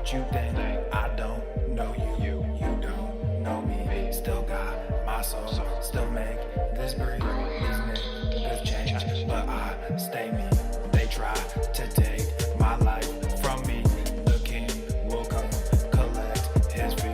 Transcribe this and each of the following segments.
what you think. I don't know you don't know me. Still got my soul, still make this breathe. These niggas change, but I stay me. They try to take my life from me. The king will come collect his fee.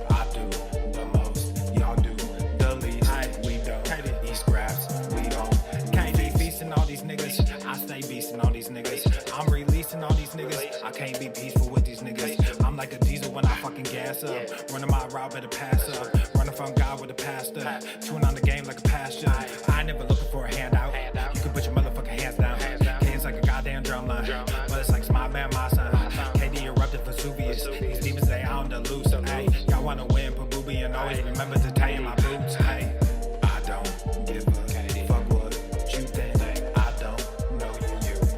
I do the most, y'all do the least. We don't eat scraps, we don't. Can't be feasting all these niggas. I stay beasting all these niggas. I'm releasing all these niggas. I can't be peaceful with these niggas. I'm like a diesel when I fucking gas up. Running my route, better pass up. Running from God with a pastor. Chewing on the game like a pasture. I ain't never looking for a handout. You can put your motherfucking hands down. K's like a goddamn drum line. But it's like my band, my son. KD erupted Vesuvius. These demons, they on the loose. Hey, y'all wanna win, put booby and always remember to tie in my boots. Hey, I don't give a fuck what you think. I don't know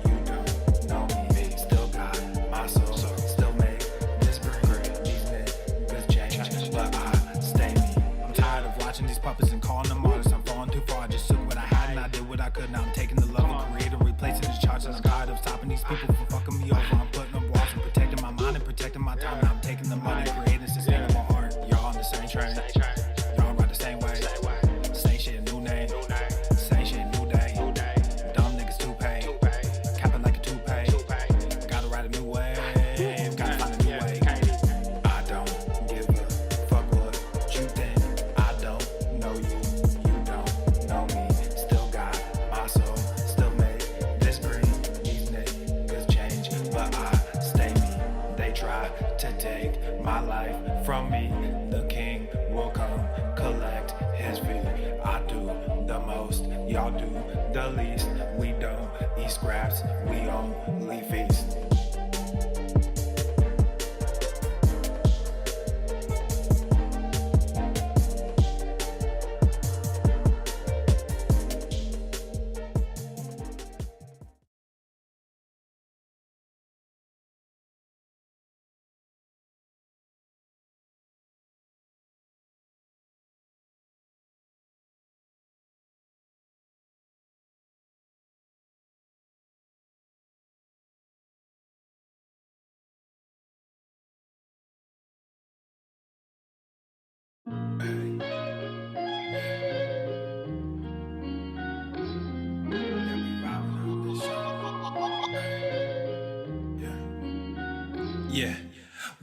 you don't know me. Still got my soul, still make this breathe. These niggas change, but I stay me. I'm tired of watching these puppets and calling them artists. I'm falling too far, I just took what I had and I did what I could. Now I'm taking the love of creator, replacing the charts, and I'm tired of stopping these people from fucking me over. I'm putting up walls and protecting my mind and protecting my time. Now I'm taking the money, creating sustainable art. Y'all on the same train, y'all ride the same way. Same shit, new name, same shit, new day. Dumb niggas too paid, capping like a toupee. Gotta ride a new wave, gotta find a new way. I don't give a fuck what you think. I don't know you don't know me. Still got my soul, still make this breathe. These niggas change, but I stay me. They try to take my life from me. The king will come collect his fee. I do the most, y'all do the least. We don't eat scraps, we only feast. Yeah,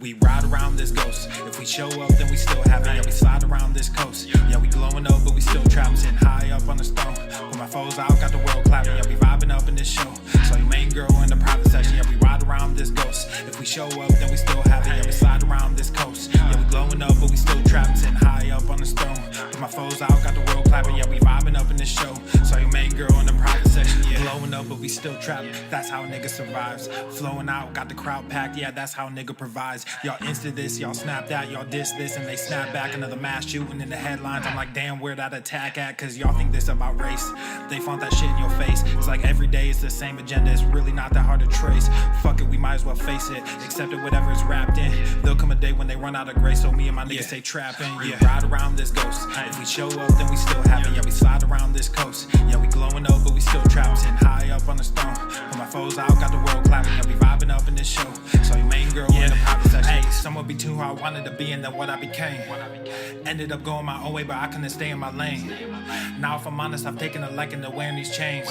we ride around this ghost. If we show up, then we still have it. Yeah, we slide around this coast. Yeah, we glowing up, but we still trapping. Sitting high up on the stone. Put my foes out, got the world clapping. Yeah, we vibing up in this show. So your main girl in the private section. Yeah, we ride around this ghost. If we show up, then we still have it. Yeah, we slide around this coast. Yeah, we glowing up, but we still trapping. Sitting high up on the stone. Put my foes out, got the world clapping. Yeah, we vibing up in this show. So your main girl in the private section. Yeah, glowing up, but we still trapped. That's how a nigga survives. Flowing out, got the crowd packed. Yeah, that's how a nigga provides. Y'all insta this, y'all snap that, y'all diss this, and they snap back. Another mass shooting in the headlines. I'm like, damn, where that attack at? Cause y'all think this about race. They font that shit in your face. It's like every day it's the same agenda. It's really not that hard to trace. Fuck it, we might as well face it. Accept it, whatever it's wrapped in. There'll come a day when they run out of grace. So me and my niggas stay trapping. Yeah, ride around this ghost. If we show up, then we still have it. Yeah, we slide around this coast. Yeah, we glowing up, but we still trapped. Sitting high up on the stone. Put my foes out, got the world clapping. Yeah, we vibing up in this show. So your main girl in the private section. Hey, some would be too hard, wanted to be, and then what I became. Ended up going my own way, but I couldn't stay in my lane. Now if I'm honest, I've taken a liking to wearing these chains.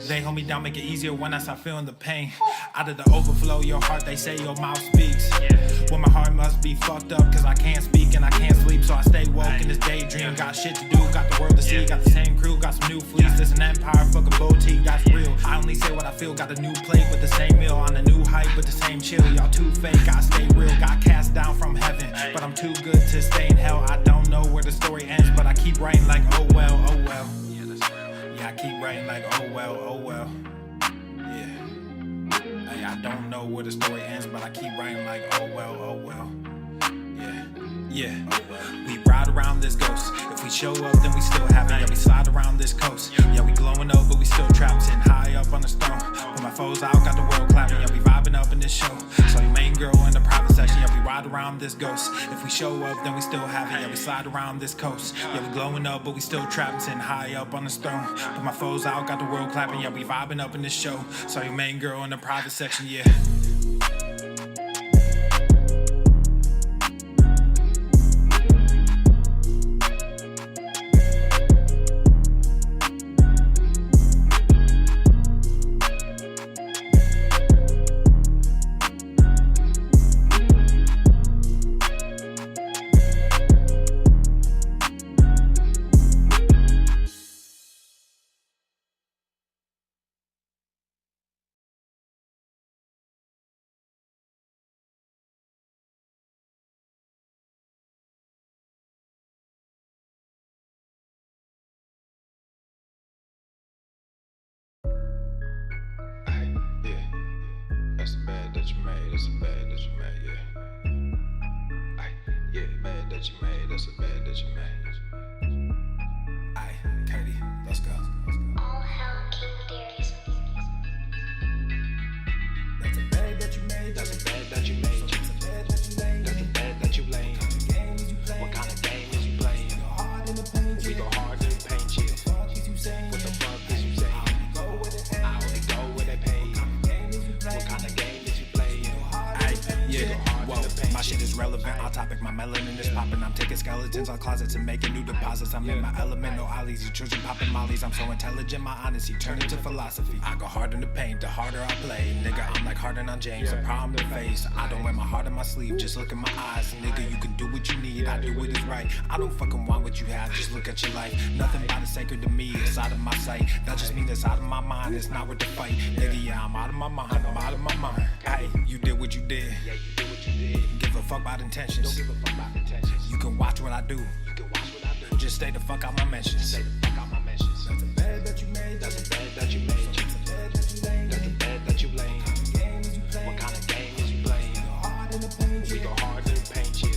They hold me down, make it easier when I start feeling the pain. Out of the overflow, your heart, they say your mouth speaks. Well, my heart must be fucked up, cause I can't speak and I can't sleep. So I stay woke in this daydream. Got shit to do, got the world to see. Got the same crew, got some new fleets. There's an empire, fucking boutique, that's real. I only say what I feel, got a new plate with the same meal. On a new hype with the same chill. Y'all too fake, I stay real. Got cast down from heaven, but I'm too good to stay in hell. I don't know where the story ends, but I keep writing like oh well, oh well. Yeah, I keep writing like oh well, oh well. Yeah, hey, I don't know where the story ends, but I keep writing like oh well, oh well. Yeah, we ride around this ghost. If we show up, then we still have it. Yeah, we slide around this coast. Yeah, we glowing up, but we still trapped. Sitting high up on the stone. Put my foes out, got the world clapping. Yeah, we vibing up in this show. So your main girl in the private section. Yeah, we ride around this ghost. If we show up, then we still have it. Yeah, we slide around this coast. Yeah, we glowing up, but we still trapped. Sitting high up on the stone. Put my foes out, got the world clapping. Yeah, we vibing up in this show. So your main girl in the private section. Yeah. That's the bed that you made, that's the bed that you made, yeah. Ay, yeah, bed that you made, that's the bed that you made. Ay, Katie, let's go. All hell King Darius. That's a bed that you made, that's a bed that you made. That's a bed that you laid, that's a bed that you laid. What kind of game is you playing? We go hard in the paint, yeah. What the fuck is you saying? I only go where they pay. What kind of game is you playing? Ay, yeah, whoa, my shit is relevant, on topic, my melanin is popping. I'm taking skeletons out closets and making new deposits. I'm in my element, no ollies, you children popping mollies. I'm so intelligent, my honesty turned into philosophy. I go hard in the paint, the harder I play. Nigga, I'm like Harden on James, a problem to face. I don't wear my heart on my sleeve, just look in my eyes. Nigga, you can do what you need, I do what is right. I don't fucking want what you have, just look at your life. Nothing but is sacred to me, it's out of my sight. That just means it's out of my mind, it's not worth the fight. Nigga, yeah, I'm out of my mind, I'm out of my mind. Hey, you did what you did. Yeah, you did what you did. Give a fuck about intentions. Don't give a fuck about intentions. You can watch what I do. You can watch what I do. Just stay the fuck out my mentions. Stay the fuck out my mentions. That's a bed that you made. That's a bed that you made. That's a bed that you laid. That's a bed that you laid. What kind of game is you playing? We go hard in the paint, yeah.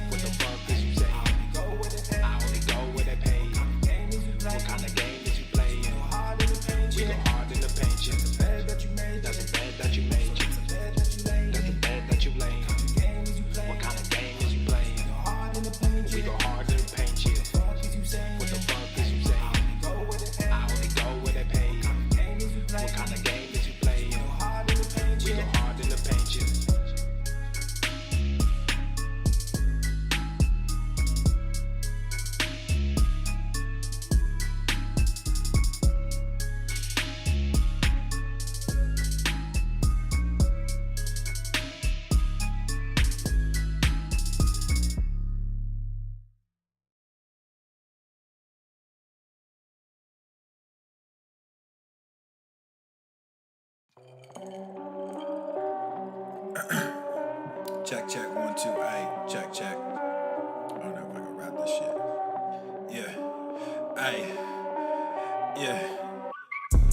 What the fuck is you saying? I only go where they pay. What kind of game is you playing? We go hard in the paint, yeah. That's a bed that you made. That's a bed that you made. That's a bed that you laid. What kind of game is you playing? We go hard in the paint, yeah. What the fuck is you saying? I only go where they pay. What kind of game is you playing? We go hard in the paint, yeah. Check, check, 1, 2, ayy, check, check. I don't know if I can rap this shit. Yeah, ayy, yeah.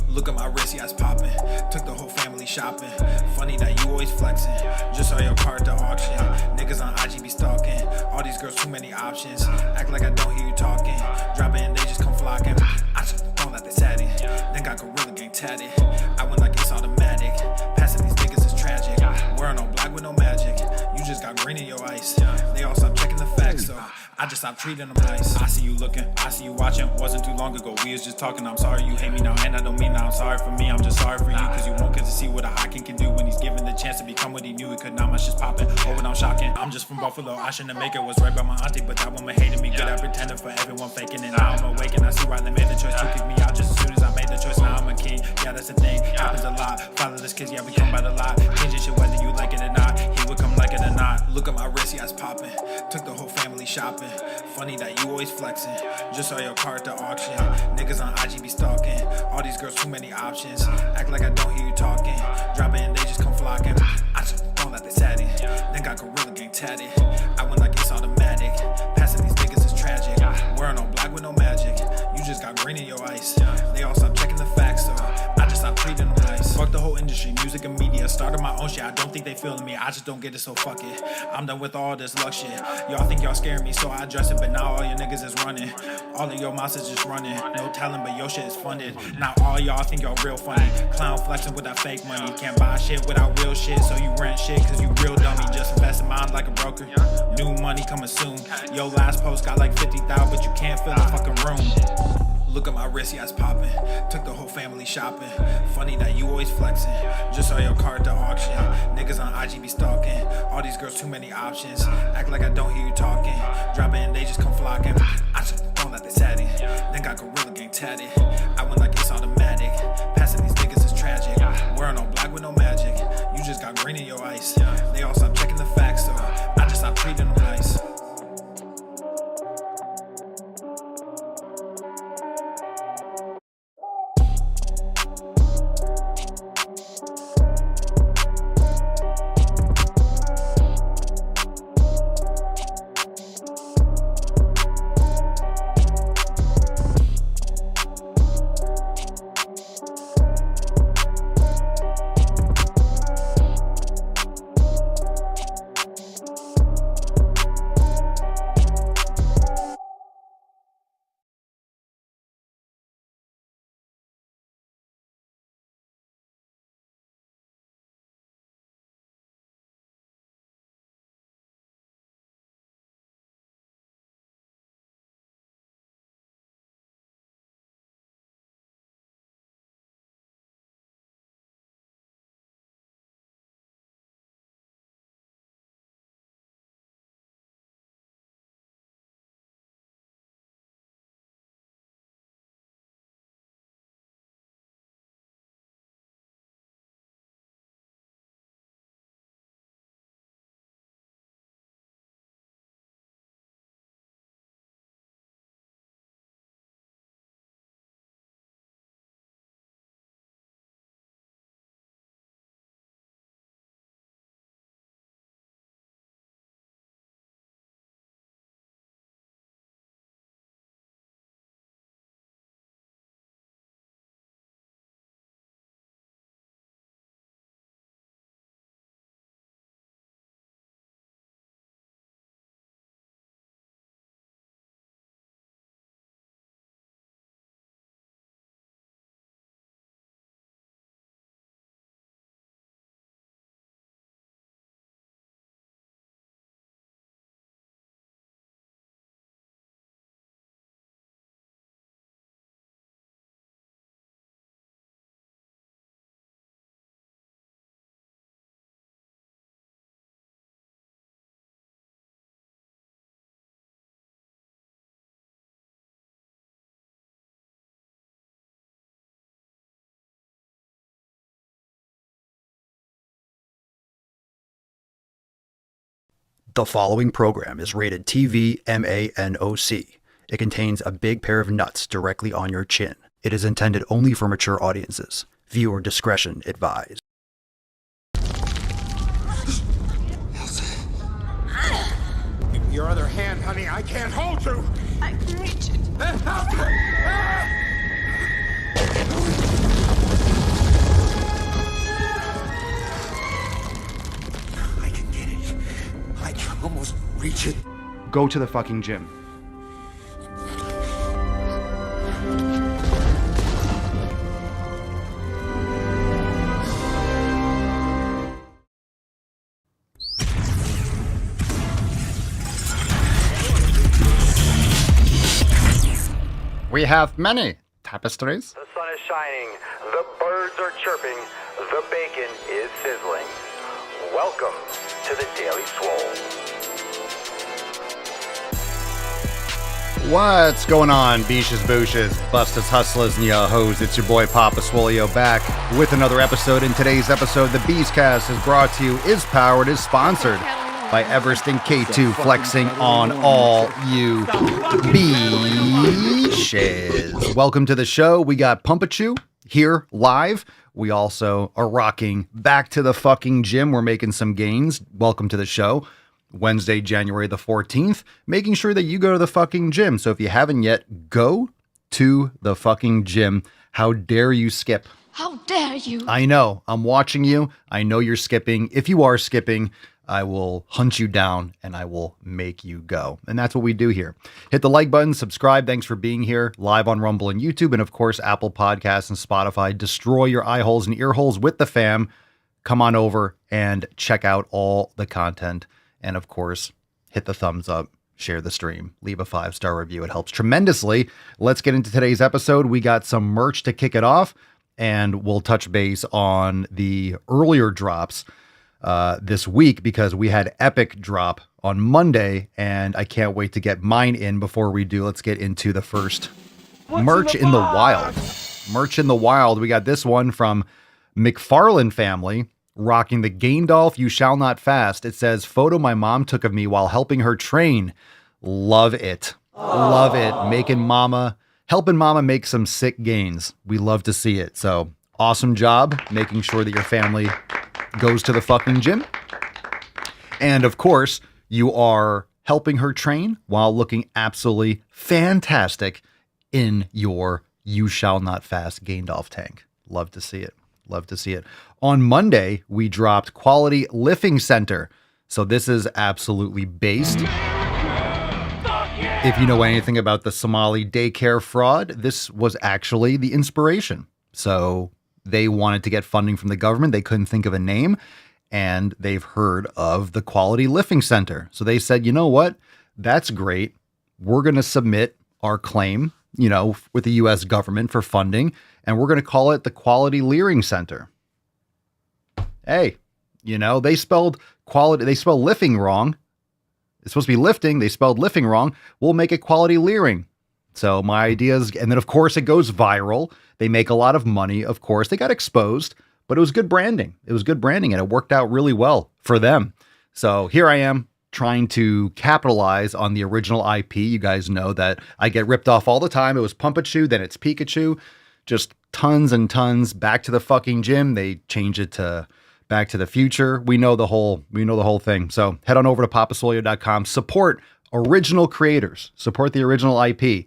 Look at my wrist, yeah, it's poppin'. Took the whole family shopping. Funny that you always flexing. Just saw your car at the auction. Niggas on IG be stalking. All these girls, too many options. Act like I don't hear you talking. Drop it and they just come flocking. I just don't let they sat in. Then got Gorilla Gang tatted. I went like it's automatic. Passing these niggas is tragic. Wearing all black with no magic. You just got green in your ice. They all stop checking the facts, so I just stopped treating them nice. I see you looking, I see you watching. Wasn't too long ago, we was just talking. I'm sorry you hate me now, and I don't mean that I'm sorry for me. I'm just sorry for you, cause you won't get to see what a hot king can do when he's given the chance to become what he knew he could. Now my shit's popping, oh, and I'm shocking. I'm just from Buffalo, I shouldn't make it. Was right by my auntie, but that woman hated me. Good at pretending for everyone faking it. Now I'm awake and I see why they made the choice to kick me out just as soon as I made the choice. Now I'm a king, yeah, that's the thing. Happens a lot. Fatherless kids, yeah, we come by the lot. Changing shit whether you like it or not. He would come like it or not. Look at my wrist, yeah, it's popping. Took the whole family shopping. Funny that you always flexing. Just saw your car at the auction. Niggas on IG be stalking. All these girls, too many options. Act like I don't hear you talking. Drop it and they just come flocking. I just don't let they sat in. Then got Gorilla Gang tatted. I went like it's automatic. Passing these niggas is tragic. Wearing all black with no magic. You just got green in your ice. They all stop checking the facts, so I just stopped treating them nice. Fuck the whole industry, music and media. Started my own shit, I don't think they feeling me. I just don't get it, so fuck it. I'm done with all this luck shit. Y'all think y'all scaring me, so I address it. But now all your niggas is running. All of your monsters just running. No talent, but your shit is funded. Now all y'all think y'all real funny. Clown flexing with that fake money. Can't buy shit without real shit, so you rent shit cause you real dummy. Just invest in mine like a broker. New money coming soon. Yo, last post got like 50,000, but you can't fill the fucking room. Look at my wrist, yeah, it's popping. Took the whole family shopping. Funny that you always flexing. Just saw your car at the auction. Niggas on IG be stalking. All these girls, too many options. Act like I don't hear you talking. Drop it and they just come flocking. I just don't let they sat in. Then got Gorilla Gang tatted. I went like it's automatic. Passing these niggas is tragic. Wearing all black with no magic. You just got green in your ice. They all stop checking the facts, so I just stopped treating them nice. The following program is rated TV MANOC. It contains a big pair of nuts directly on your chin. It is intended only for mature audiences. Viewer discretion advised. Your other hand, honey, I can't hold you! I can reach it. I can get it. I can almost reach it. Go to the fucking gym. We have many tapestries. The sun is shining, the birds are chirping, the bacon is sizzling. Welcome to the Daily Swole. What's going on, beaches, booshes, bustas, hustlers, and yo-hos? It's your boy Papa Swolio back with another episode. In today's episode, the Beastcast is brought to you, is powered, is sponsored by Everest and K2, flexing on all you beaches. Welcome to the show. We got Pumpachu here live. We also are rocking back to the fucking gym. We're making some gains. Welcome to the show. Wednesday, January the 14th, making sure that you go to the fucking gym. So if you haven't yet, go to the fucking gym. How dare you skip? How dare you? I know. I'm watching you. I know you're skipping. If you are skipping, I will hunt you down and I will make you go. And that's what we do here. Hit the like button, subscribe. Thanks for being here live on Rumble and YouTube. And of course, Apple Podcasts and Spotify. Destroy your eye holes and ear holes with the fam. Come on over and check out all the content. And of course, hit the thumbs up, share the stream, leave a 5-star review. It helps tremendously. Let's get into today's episode. We got some merch to kick it off, and we'll touch base on the earlier drops this week because we had Epic drop on Monday, and I can't wait to get mine in. Before we do, let's get into the first merch in the wild. Merch in the wild. We got this one from McFarlane family. Rocking the Gaindolf You Shall Not Fast. It says, photo my mom took of me while helping her train. Love it. Love it. Helping mama make some sick gains. We love to see it. So awesome job making sure that your family goes to the fucking gym. And of course, you are helping her train while looking absolutely fantastic in your You Shall Not Fast Gaindolf tank. Love to see it. Love to see it. On Monday, we dropped Quality Lifting Center. So this is absolutely based. If you know anything about the Somali daycare fraud, this was actually the inspiration. So they wanted to get funding from the government. They couldn't think of a name, and they've heard of the Quality Lifting Center. So they said, you know what? That's great. We're going to submit our claim, with the U.S. government for funding, and we're going to call it the Quality Leering Center. Hey, they spelled lifting wrong. It's supposed to be lifting. They spelled lifting wrong. We'll make it Quality Leering. So my idea is, and then of course it goes viral. They make a lot of money. Of course, they got exposed, but it was good branding. It was good branding, and it worked out really well for them. So here I am trying to capitalize on the original IP. You guys know that I get ripped off all the time. It was Pumpachu, then it's Pikachu. Just tons and tons. Back to the fucking gym. They change it to Back to the Future. We know the whole thing. So head on over to papasolio.com. Support original creators. Support the original IP.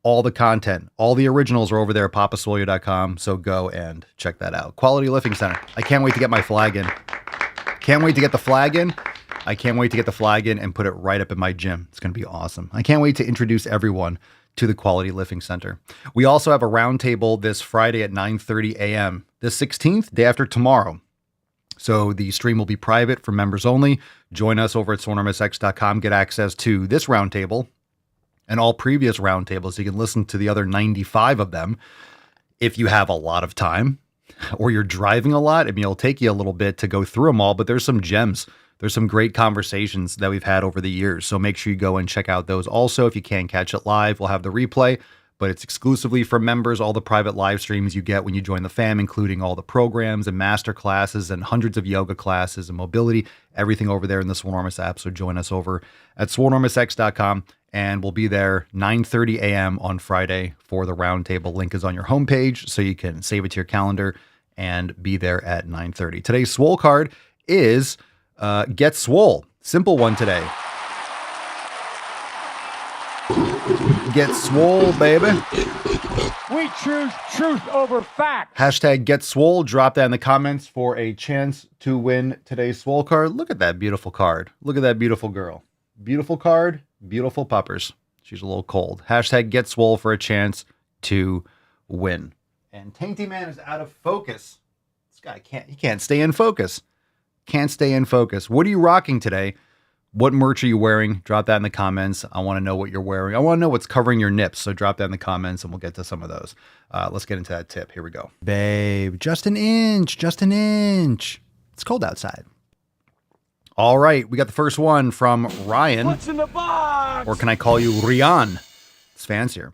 All the content, all the originals are over there at papasolio.com. So go and check that out. Quality Lifting Center. I can't wait to get my flag in. Can't wait to get the flag in. I can't wait to get the flag in and put it right up in my gym. It's going to be awesome. I can't wait to introduce everyone to the Quality Lifting Center. We also have a roundtable this Friday at 9:30 a.m. The 16th, day after tomorrow. So the stream will be private for members only. Join us over at SonorMSX.com. Get access to this roundtable and all previous roundtables. You can listen to the other 95 of them if you have a lot of time or you're driving a lot. I mean, it'll take you a little bit to go through them all, but there's some gems. There's some great conversations that we've had over the years. So make sure you go and check out those. Also, if you can't catch it live, we'll have the replay. but it's exclusively for members. All the private live streams you get when you join the fam, including all the programs and master classes and hundreds of yoga classes and mobility, everything over there in the Swolenormous app. So join us over at swolenormousx.com, and we'll be there 9:30 a.m. on Friday for the roundtable. Link is on your homepage, so you can save it to your calendar and be there at 9:30. Today's Swole card is Get Swole. Simple one today. Get Swole, baby. We choose truth over fact. Hashtag Get Swole. Drop that in the comments for a chance to win today's Swole card. Look at that beautiful card. Look at that beautiful girl. Beautiful card, beautiful puppers. She's a little cold. Hashtag Get Swole for a chance to win. And Tainty Man is out of focus. This guy can't stay in focus. Can't stay in focus. What are you rocking today? What merch are you wearing? Drop that in the comments. I want to know what you're wearing. I want to know what's covering your nips. So drop that in the comments and we'll get to some of those. Let's get into that tip. Here we go. Babe, just an inch, just an inch. It's cold outside. All right. We got the first one from Ryan. What's in the box? Or can I call you Rian? It's fancier.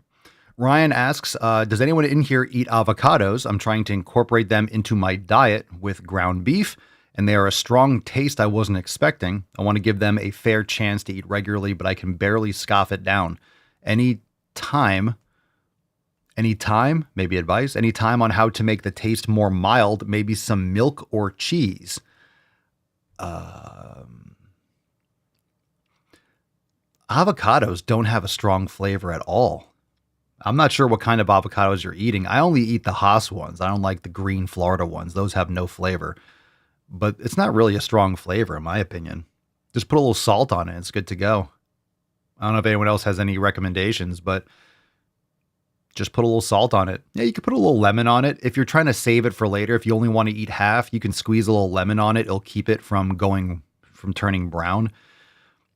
Ryan asks, does anyone in here eat avocados? I'm trying to incorporate them into my diet with ground beef, and they are a strong taste I wasn't expecting. I want to give them a fair chance to eat regularly, but I can barely scoff it down. Any time, maybe advice, any time on how to make the taste more mild, maybe some milk or cheese. Avocados don't have a strong flavor at all. I'm not sure what kind of avocados you're eating. I only eat the Haas ones. I don't like the green Florida ones. Those have no flavor. But it's not really a strong flavor, in my opinion. Just put a little salt on it. It's good to go. I don't know if anyone else has any recommendations, but just put a little salt on it. Yeah, you could put a little lemon on it. If you're trying to save it for later, if you only want to eat half, you can squeeze a little lemon on it. It'll keep it from turning brown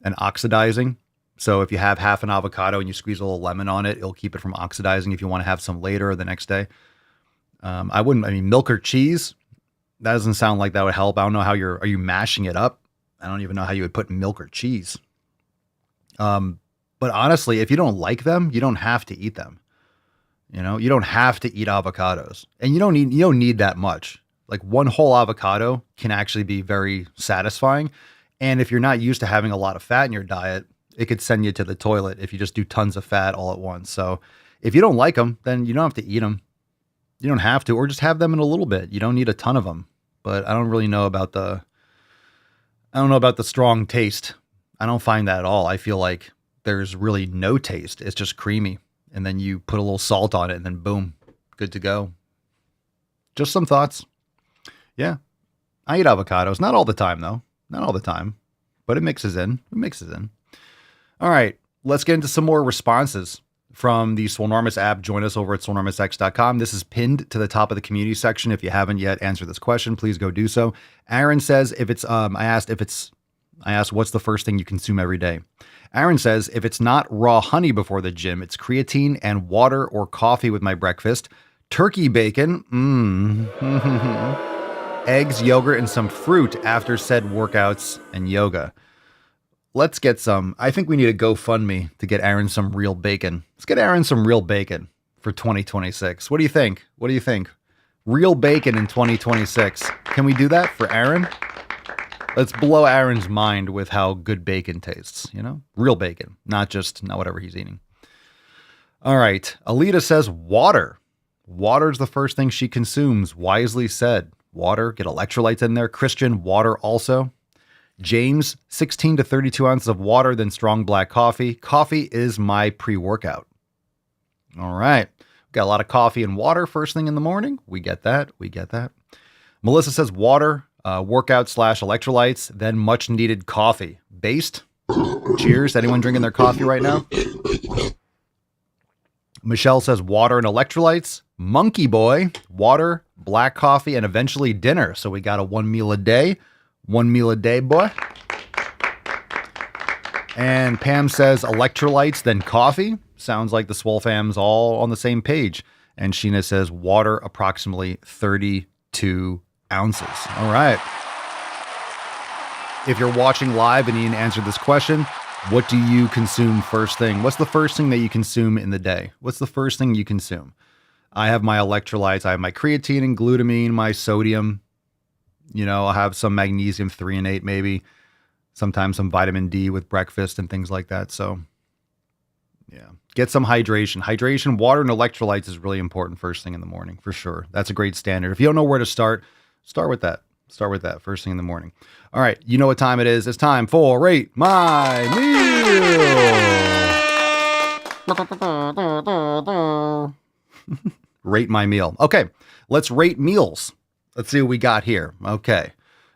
and oxidizing. So if you have half an avocado and you squeeze a little lemon on it, it'll keep it from oxidizing if you want to have some later or the next day. Milk or cheese, that doesn't sound like that would help. I don't know how are you mashing it up? I don't even know how you would put milk or cheese. But honestly, if you don't like them, you don't have to eat them. You know, you don't have to eat avocados, and you don't need that much. Like one whole avocado can actually be very satisfying. And if you're not used to having a lot of fat in your diet, it could send you to the toilet if you just do tons of fat all at once. So if you don't like them, then you don't have to eat them. You don't have to, or just have them in a little bit. You don't need a ton of them. But I don't really know about the strong taste. I don't find that at all. I feel like there's really no taste. It's just creamy. And then you put a little salt on it and then boom, good to go. Just some thoughts. Yeah. I eat avocados. Not all the time though. Not all the time, but it mixes in. All right. Let's get into some more responses from the Swolenormous app. Join us over at swolenormousx.com. This is pinned to the top of the community section. If you haven't yet answered this question, please go do so. Aaron says, I asked what's the first thing you consume every day? Aaron says, if it's not raw honey before the gym, it's creatine and water or coffee with my breakfast, turkey bacon, eggs, yogurt, and some fruit after said workouts and yoga. Let's get some. I think we need a GoFundMe to get Aaron some real bacon. Let's get Aaron some real bacon for 2026. What do you think? Real bacon in 2026. Can we do that for Aaron? Let's blow Aaron's mind with how good bacon tastes, Real bacon, not whatever he's eating. All right. Alita says water. Water's the first thing she consumes. Wisely said. Water, get electrolytes in there. Christian, water also. James, 16 to 32 ounces of water, then strong black coffee. Coffee is my pre-workout. All right. Got a lot of coffee and water first thing in the morning. We get that. Melissa says water, workout / electrolytes, then much needed coffee. Based. Cheers. Anyone drinking their coffee right now? Michelle says water and electrolytes. Monkey Boy, water, black coffee, and eventually dinner. So we got a 1 meal a day. 1 meal a day, boy. And Pam says electrolytes, then coffee. Sounds like the Swole fam's all on the same page. And Sheena says water, approximately 32 ounces. All right. If you're watching live and you didn't answer this question, What do you consume first thing? What's the first thing that you consume in the day? What's the first thing you consume? I have my electrolytes. I have my creatine and glutamine, my sodium. You know, I'll have some magnesium threonate maybe. Sometimes some vitamin D with breakfast and things like that. So, yeah. Get some hydration. Hydration, water, and electrolytes is really important first thing in the morning, for sure. That's a great standard. If you don't know where to start, start with that. Start with that first thing in the morning. All right. You know what time it is. It's time for Rate My Meal. Rate my meal. Okay. Let's rate meals. Let's see what we got here. Okay.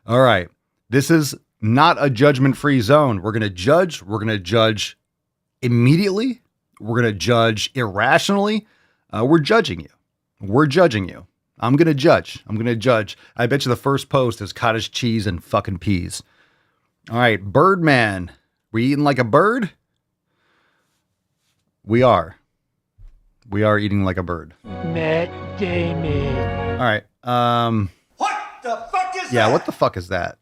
All right. This is not a judgment-free zone. We're going to judge. We're going to judge immediately. We're going to judge irrationally. We're judging you. We're judging you. I'm going to judge. I'm going to judge. I bet you the first post is cottage cheese and fucking peas. All right. Birdman. We eating like a bird? We are. We are eating like a bird. Matt Damon. All right. What the fuck is that? Yeah, what the fuck is that?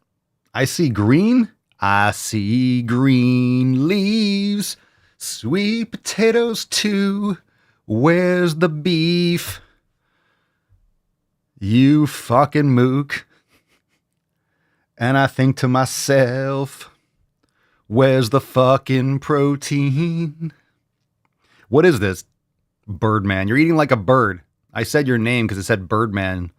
I see green. I see green leaves. Sweet potatoes too. Where's the beef? You fucking mook. And I think to myself, where's the fucking protein? What is this? Birdman. You're eating like a bird. I said your name because it said Birdman.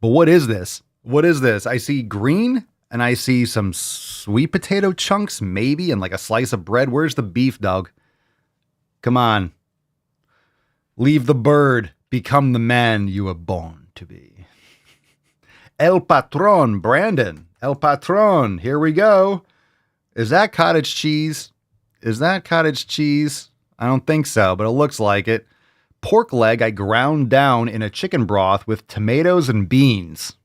But what is this? What is this? I see green and I see some sweet potato chunks, maybe, and like a slice of bread. Where's the beef, dog? Come on. Leave the bird. Become the man you were born to be. El Patron, Brandon. El Patron. Here we go. Is that cottage cheese? Is that cottage cheese? I don't think so, but it looks like it. Pork leg I ground down in a chicken broth with tomatoes and beans.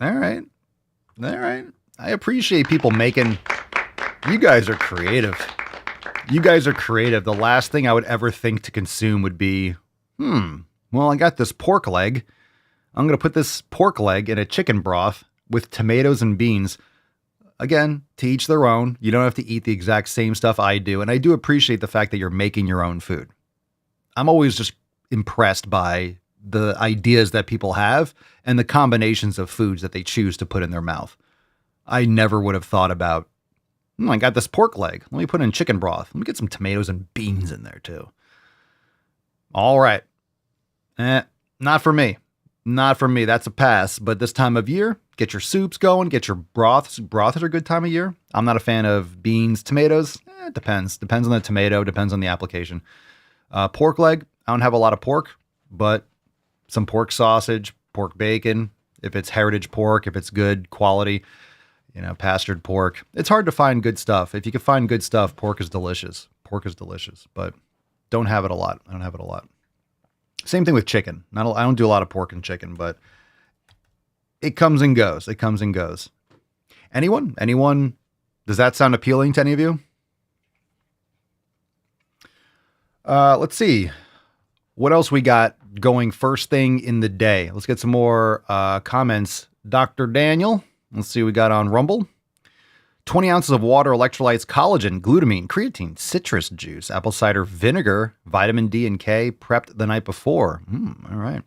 All right. All right. I appreciate people making... You guys are creative. You guys are creative. The last thing I would ever think to consume would be, well, I got this pork leg. I'm going to put this pork leg in a chicken broth with tomatoes and beans. Again, to each their own. You don't have to eat the exact same stuff I do. And I do appreciate the fact that you're making your own food. I'm always just impressed by the ideas that people have and the combinations of foods that they choose to put in their mouth. I never would have thought about, I got this pork leg. Let me put in chicken broth. Let me get some tomatoes and beans in there too. All right. Not for me. Not for me. That's a pass. But this time of year, get your soups going, get your broths. Broths are a good time of year. I'm not a fan of beans, tomatoes. It depends. Depends on the tomato. Depends on the application. Pork leg. I don't have a lot of pork, but some pork sausage, pork bacon. If it's heritage pork, if it's good quality, pastured pork. It's hard to find good stuff. If you can find good stuff, pork is delicious. Pork is delicious, but don't have it a lot. I don't have it a lot. Same thing with chicken. I don't do a lot of pork and chicken, but it comes and goes. It comes and goes. Anyone? Does that sound appealing to any of you? Let's see. What else we got going first thing in the day? Let's get some more comments. Dr. Daniel. Let's see what we got on Rumble. 20 ounces of water, electrolytes, collagen, glutamine, creatine, citrus juice, apple cider vinegar, vitamin D and K, prepped the night before. All right.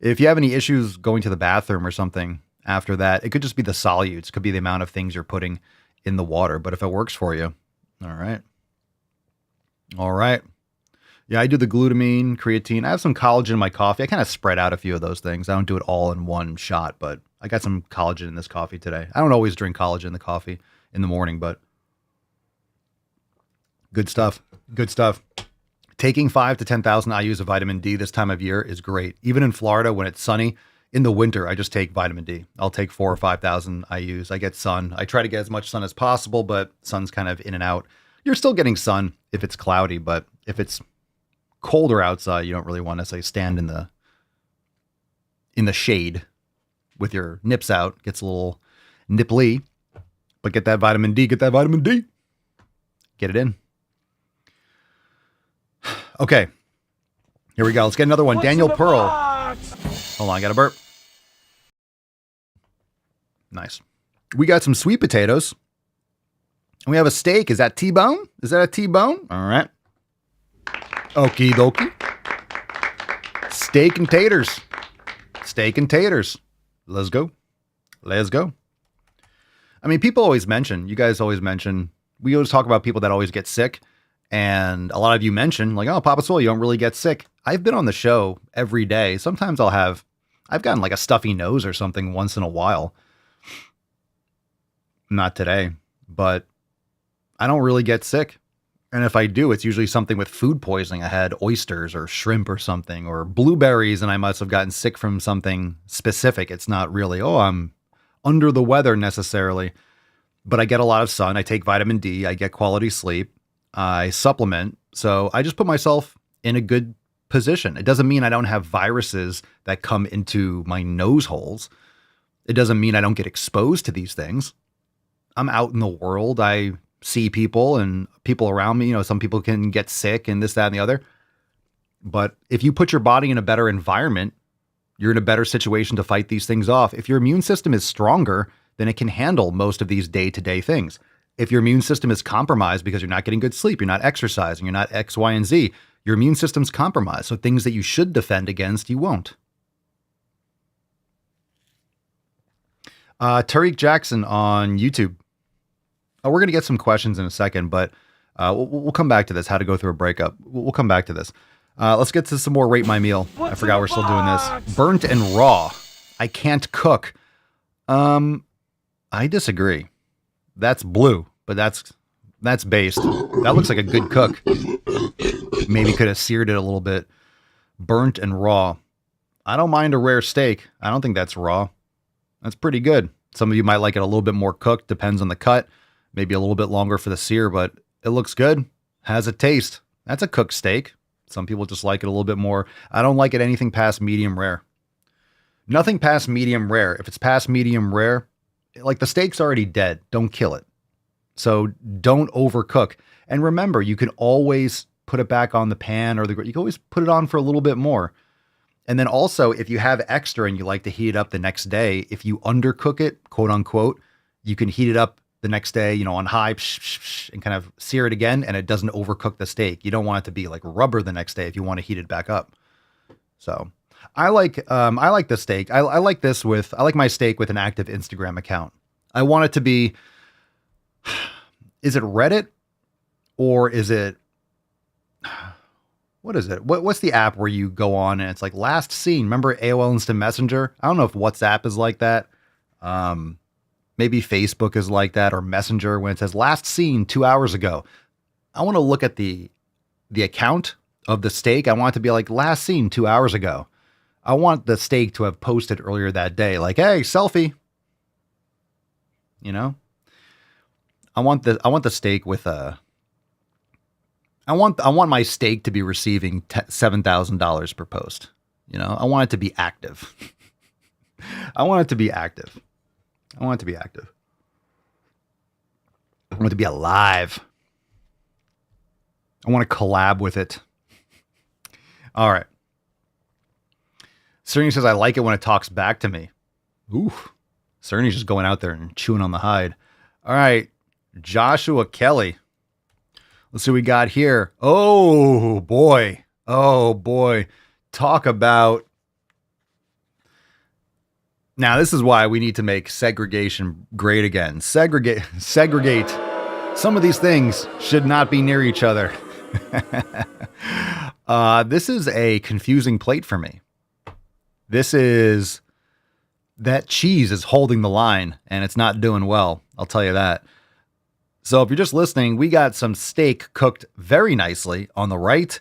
If you have any issues going to the bathroom or something after that, it could just be the solutes. It could be the amount of things you're putting in the water. But if it works for you, all right. All right. Yeah, I do the glutamine, creatine. I have some collagen in my coffee. I kind of spread out a few of those things. I don't do it all in one shot, but I got some collagen in this coffee today. I don't always drink collagen in the coffee in the morning, but good stuff. Good stuff. Taking 5 to 10,000 IUs of vitamin D this time of year is great. Even in Florida, when it's sunny, in the winter, I just take vitamin D. I'll take 4 or 5,000 IUs. I get sun. I try to get as much sun as possible, but sun's kind of in and out. You're still getting sun if it's cloudy, but if it's colder outside, you don't really want to say stand in the shade with your nips out. Gets a little nipply, but get that vitamin D. Get that vitamin D. Get it in. Okay, here we go. Let's get another one. Daniel Pearl. Hold on, I got a burp. Nice. We got some sweet potatoes. And we have a steak. Is that T-bone? Is that a T-bone? All right. Okie dokie. Steak and taters. Steak and taters. Let's go. Let's go. I mean, people always mention, you guys always mention, we always talk about people that always get sick. And a lot of you mention like, oh, Papa Swole, you don't really get sick. I've been on the show every day. Sometimes I've gotten like a stuffy nose or something once in a while. Not today, but I don't really get sick. And if I do, it's usually something with food poisoning. I had oysters or shrimp or something, or blueberries, and I must have gotten sick from something specific. It's not really, oh, I'm under the weather necessarily, but I get a lot of sun. I take vitamin D. I get quality sleep. I supplement. So I just put myself in a good position. It doesn't mean I don't have viruses that come into my nose holes. It doesn't mean I don't get exposed to these things. I'm out in the world. I see people and people around me. You know, some people can get sick and this, that, and the other. But if you put your body in a better environment, you're in a better situation to fight these things off. If your immune system is stronger, then it can handle most of these day-to-day things. If your immune system is compromised because you're not getting good sleep, you're not exercising, you're not X, Y, and Z, your immune system's compromised. So things that you should defend against, you won't. Tariq Jackson on YouTube. We're going to get some questions in a second, but we'll come back to this, how to go through a breakup. We'll come back to this. Let's get to some more Rate My Meal. I forgot we're still doing this. Burnt and raw. I can't cook. I disagree. That's blue, but that's based. That looks like a good cook. Maybe could have seared it a little bit. Burnt and raw. I don't mind a rare steak. I don't think that's raw. That's pretty good. Some of you might like it a little bit more cooked. Depends on the cut. Maybe a little bit longer for the sear, but it looks good. Has a taste. That's a cooked steak. Some people just like it a little bit more. I don't like it anything past medium rare. Nothing past medium rare. If it's past medium rare, like the steak's already dead. Don't kill it. So don't overcook. And remember, you can always put it back on the pan or you can always put it on for a little bit more. And then also, if you have extra and you like to heat it up the next day, if you undercook it, quote unquote, you can heat it up the next day, you know, on high and kind of sear it again, and it doesn't overcook the steak. You don't want it to be like rubber the next day if you want to heat it back up. So I like the steak. I like my steak with an active Instagram account. I want it to be, is it Reddit or is it, what is it? What's the app where you go on and it's like last seen? Remember AOL Instant Messenger? I don't know if WhatsApp is like that. Maybe Facebook is like that, or Messenger when it says last seen 2 hours ago. I want to look at the account of the steak. I want it to be like last seen 2 hours ago. I want the steak to have posted earlier that day. Like, hey, selfie. You know, I want the steak with a, I want my steak to be receiving $7,000 per post. You know, I want it to be active. I want it to be active. I want it to be active. I want it to be alive. I want to collab with it. All right. Cerny says, I like it when it talks back to me. Ooh. Cerny's just going out there and chewing on the hide. All right. Joshua Kelly. Let's see what we got here. Oh, boy. Oh, boy. Talk about... Now, this is why we need to make segregation great again. Segregate. Some of these things should not be near each other. This is a confusing plate for me. That cheese is holding the line, and it's not doing well. I'll tell you that. So if you're just listening, we got some steak cooked very nicely on the right.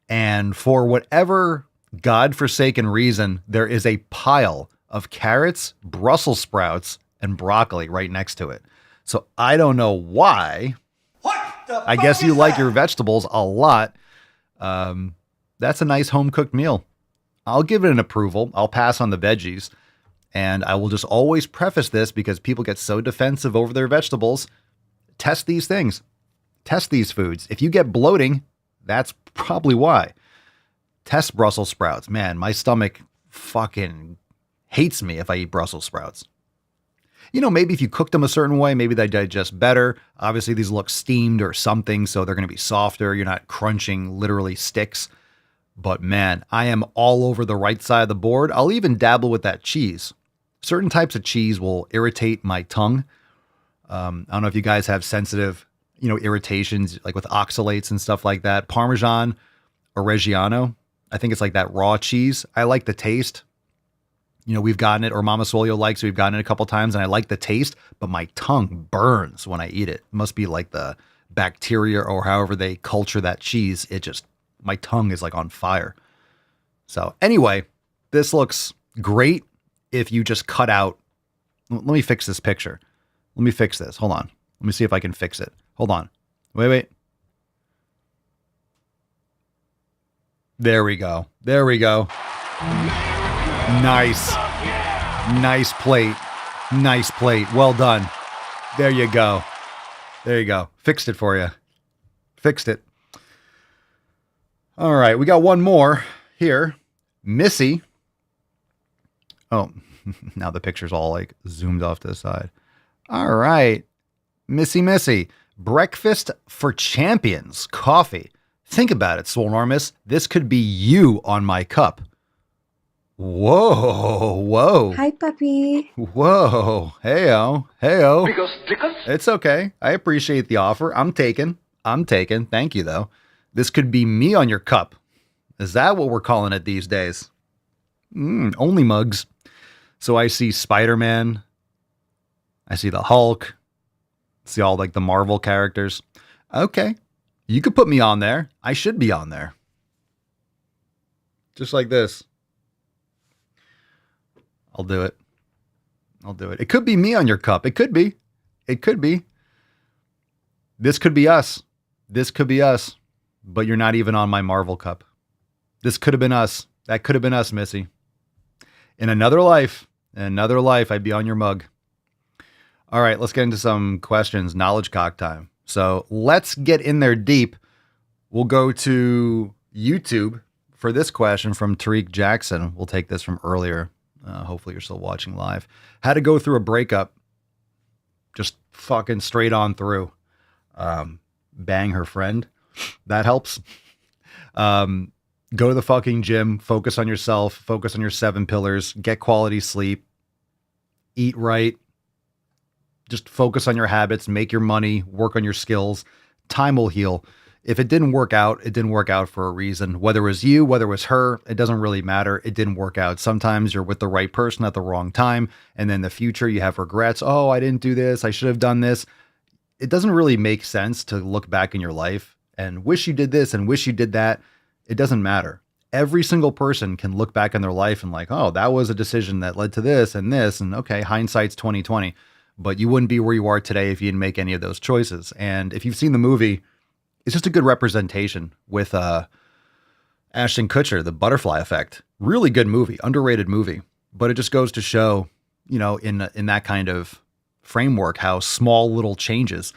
And for whatever godforsaken reason, there is a pile of carrots, Brussels sprouts, and broccoli right next to it. So I don't know why. I guess you like your vegetables a lot. That's a nice home-cooked meal. I'll give it an approval. I'll pass on the veggies. And I will just always preface this because people get so defensive over their vegetables. Test these things. Test these foods. If you get bloating, that's probably why. Test Brussels sprouts. Man, my stomach fucking hates me if I eat Brussels sprouts. Maybe if you cook them a certain way, maybe they digest better. Obviously, these look steamed or something, so they're going to be softer. You're not crunching literally sticks. But man, I am all over the right side of the board. I'll even dabble with that cheese. Certain types of cheese will irritate my tongue. I don't know if you guys have sensitive, irritations like with oxalates and stuff like that. Parmesan or Reggiano, I think it's like that raw cheese. I like the taste. We've gotten it, or Mama Swole likes it. We've gotten it a couple times, and I like the taste, but my tongue burns when I eat it. It must be like the bacteria or however they culture that cheese. My tongue is like on fire. So anyway, this looks great if you just cut out. Let me fix this picture. Let me fix this. Hold on. Let me see if I can fix it. Hold on. Wait. There we go. Nice plate. Well done. There you go. Fixed it for you. Fixed it. All right. We got one more here. Missy. Oh, now the picture's all like zoomed off to the side. All right. Missy. Breakfast for champions. Coffee. Think about it, Swolenormous. This could be you on my cup. Whoa. Hi, puppy. Whoa. Heyo. It's okay. I appreciate the offer. I'm taken. Thank you, though. This could be me on your cup. Is that what we're calling it these days? Only mugs. So I see Spider-Man. I see the Hulk. See all like the Marvel characters. Okay. You could put me on there. I should be on there. Just like this. I'll do it. It could be me on your cup. It could be. This could be us. But you're not even on my Marvel cup. This could have been us. That could have been us, Missy. In another life, I'd be on your mug. All right, let's get into some questions. Knowledge cock time. So let's get in there deep. We'll go to YouTube for this question from Tariq Jackson. We'll take this from earlier. Hopefully you're still watching live. How to go through a breakup. Just fucking straight on through. Bang her friend. That helps. Go to the fucking gym. Focus on yourself. Focus on your 7 pillars. Get quality sleep. Eat right. Just focus on your habits. Make your money. Work on your skills. Time will heal. If it didn't work out, it didn't work out for a reason. Whether it was you, whether it was her, it doesn't really matter. It didn't work out. Sometimes you're with the right person at the wrong time. And then in the future, you have regrets. Oh, I didn't do this. I should have done this. It doesn't really make sense to look back in your life and wish you did this and wish you did that. It doesn't matter. Every single person can look back in their life and like, oh, that was a decision that led to this. And okay, hindsight's 2020. But you wouldn't be where you are today if you didn't make any of those choices. And if you've seen the movie, it's just a good representation with Ashton Kutcher, The Butterfly Effect. Really good movie, underrated movie. But it just goes to show, in that kind of framework, how small little changes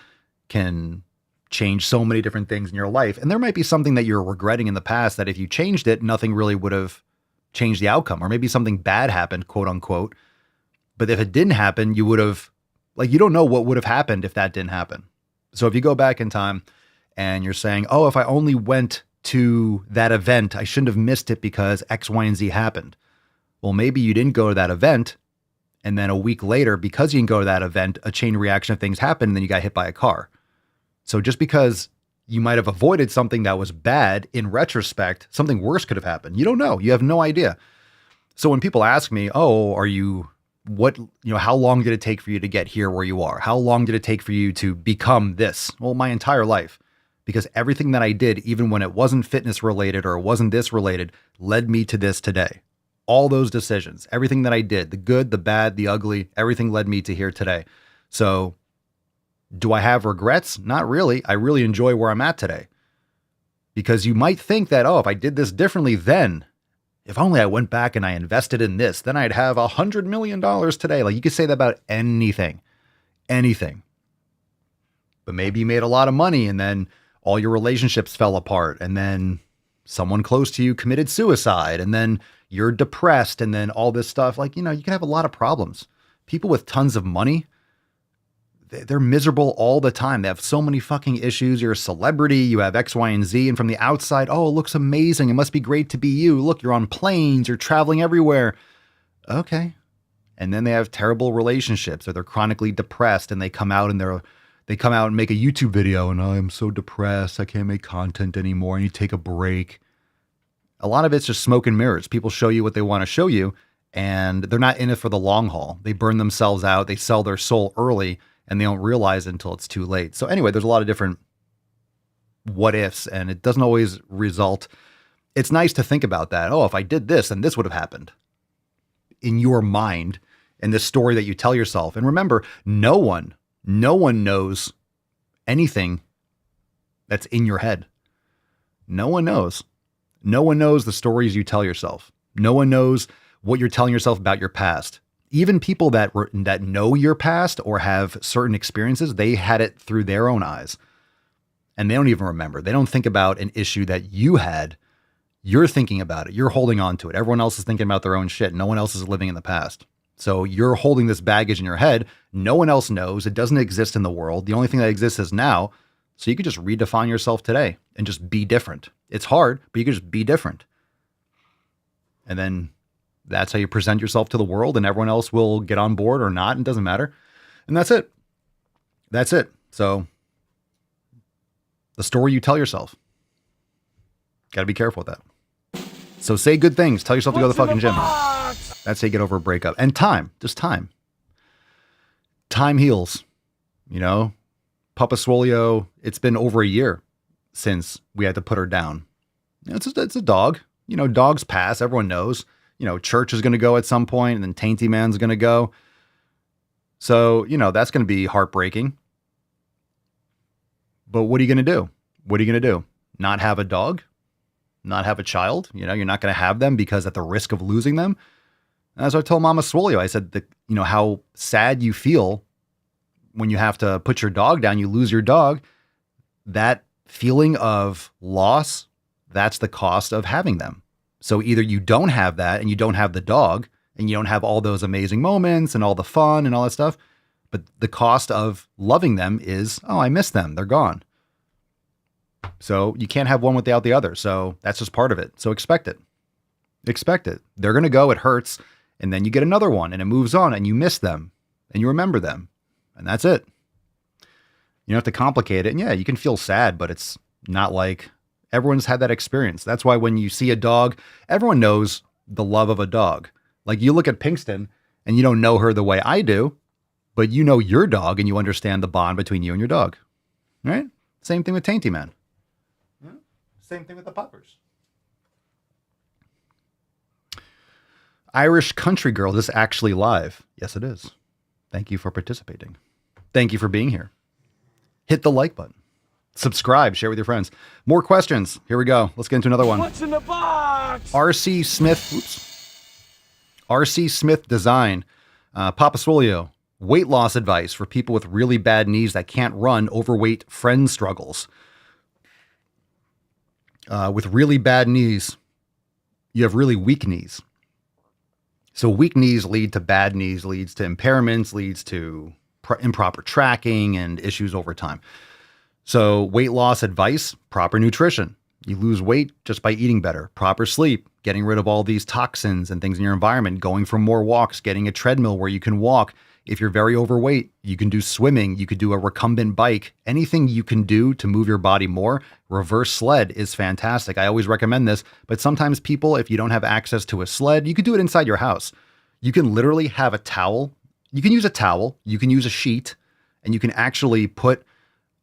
can change so many different things in your life. And there might be something that you're regretting in the past that if you changed it, nothing really would have changed the outcome. Or maybe something bad happened, quote unquote. But if it didn't happen, you would have, you don't know what would have happened if that didn't happen. So if you go back in time and you're saying, oh, if I only went to that event, I shouldn't have missed it because X, Y, and Z happened. Well, maybe you didn't go to that event. And then a week later, because you didn't go to that event, a chain reaction of things happened, and then you got hit by a car. So just because you might have avoided something that was bad, in retrospect, something worse could have happened. You don't know. You have no idea. So when people ask me, oh, how long did it take for you to get here where you are? How long did it take for you to become this? Well, my entire life. Because everything that I did, even when it wasn't fitness related or it wasn't this related, led me to this today. All those decisions, everything that I did, the good, the bad, the ugly, everything led me to here today. So do I have regrets? Not really. I really enjoy where I'm at today. Because you might think that, oh, if I did this differently then, if only I went back and I invested in this, then I'd have $100 million today. Like you could say that about anything. But maybe you made a lot of money and then all your relationships fell apart and then someone close to you committed suicide and then you're depressed and then all this stuff. You can have a lot of problems People with tons of money, they're miserable all the time. They have so many fucking issues. You're a celebrity. You have X, Y, and Z. And from the outside, oh, it looks amazing. It must be great to be you. Look, you're on planes. You're traveling everywhere. Okay. And then they have terrible relationships, or they're chronically depressed, and they come out and make a YouTube video and I'm so depressed. I can't make content anymore. I need to take a break. A lot of it's just smoke and mirrors. People show you what they want to show you, and they're not in it for the long haul. They burn themselves out. They sell their soul early, and they don't realize it until it's too late. So anyway, there's a lot of different what ifs, and it doesn't always result. It's nice to think about that. Oh, if I did this, then this would have happened in your mind, in the story that you tell yourself. And remember, no one knows anything that's in your head. No one knows. No one knows the stories you tell yourself. No one knows what you're telling yourself about your past. Even people that know your past or have certain experiences, they had it through their own eyes. And they don't even remember. They don't think about an issue that you had. You're thinking about it. You're holding on to it. Everyone else is thinking about their own shit. No one else is living in the past. So you're holding this baggage in your head. No one else knows. It doesn't exist in the world. The only thing that exists is now. So you could just redefine yourself today and just be different. It's hard, but you can just be different. And then that's how you present yourself to the world, and everyone else will get on board or not. It doesn't matter. And that's it. That's it. So the story you tell yourself. Got to be careful with that. So say good things. Tell yourself to go to the fucking gym. That's how you get over a breakup. And time. Just time. Time heals. You know? Papa Swole, it's been over a year since we had to put her down. It's a dog. You know, dogs pass. Everyone knows. You know, Church is going to go at some point, and then Tainty Man's going to go. So, you know, that's going to be heartbreaking. But what are you going to do? What are you going to do? Not have a dog? Not have a child? You know, you're not going to have them because at the risk of losing them. And as I told Mama Swole, I said that, you know, how sad you feel when you have to put your dog down, you lose your dog. That feeling of loss, that's the cost of having them. So either you don't have that and you don't have the dog and you don't have all those amazing moments and all the fun and all that stuff. But the cost of loving them is, oh, I miss them. They're gone. So you can't have one without the other. So that's just part of it. So expect it. Expect it. They're going to go. It hurts. And then you get another one and it moves on and you miss them and you remember them. And that's it. You don't have to complicate it. And yeah, you can feel sad, but it's not like everyone's had that experience. That's why when you see a dog, everyone knows the love of a dog. Like you look at Pinkston and you don't know her the way I do, but you know your dog and you understand the bond between you and your dog. Right? Same thing with Tainty Man. Yeah. Same thing with the puppers. Irish Country Girl, is this actually live? Yes, it is. Thank you for participating. Thank you for being here. Hit the like button. Subscribe, share with your friends. More questions. Here we go. Let's get into another one. What's in the box? RC Smith Design. Papa Swolio, weight loss advice for people with really bad knees that can't run, overweight, friend struggles. With really bad knees, you have really weak knees. So weak knees lead to bad knees, leads to impairments, leads to improper tracking and issues over time. So weight loss advice, proper nutrition. You lose weight just by eating better, proper sleep, getting rid of all these toxins and things in your environment, going for more walks, getting a treadmill where you can walk. If you're very overweight, you can do swimming, you could do a recumbent bike, anything you can do to move your body more. Reverse sled is fantastic. I always recommend this, but sometimes people, if you don't have access to a sled, you could do it inside your house. You can literally have a towel. You can use a towel, you can use a sheet, and you can actually put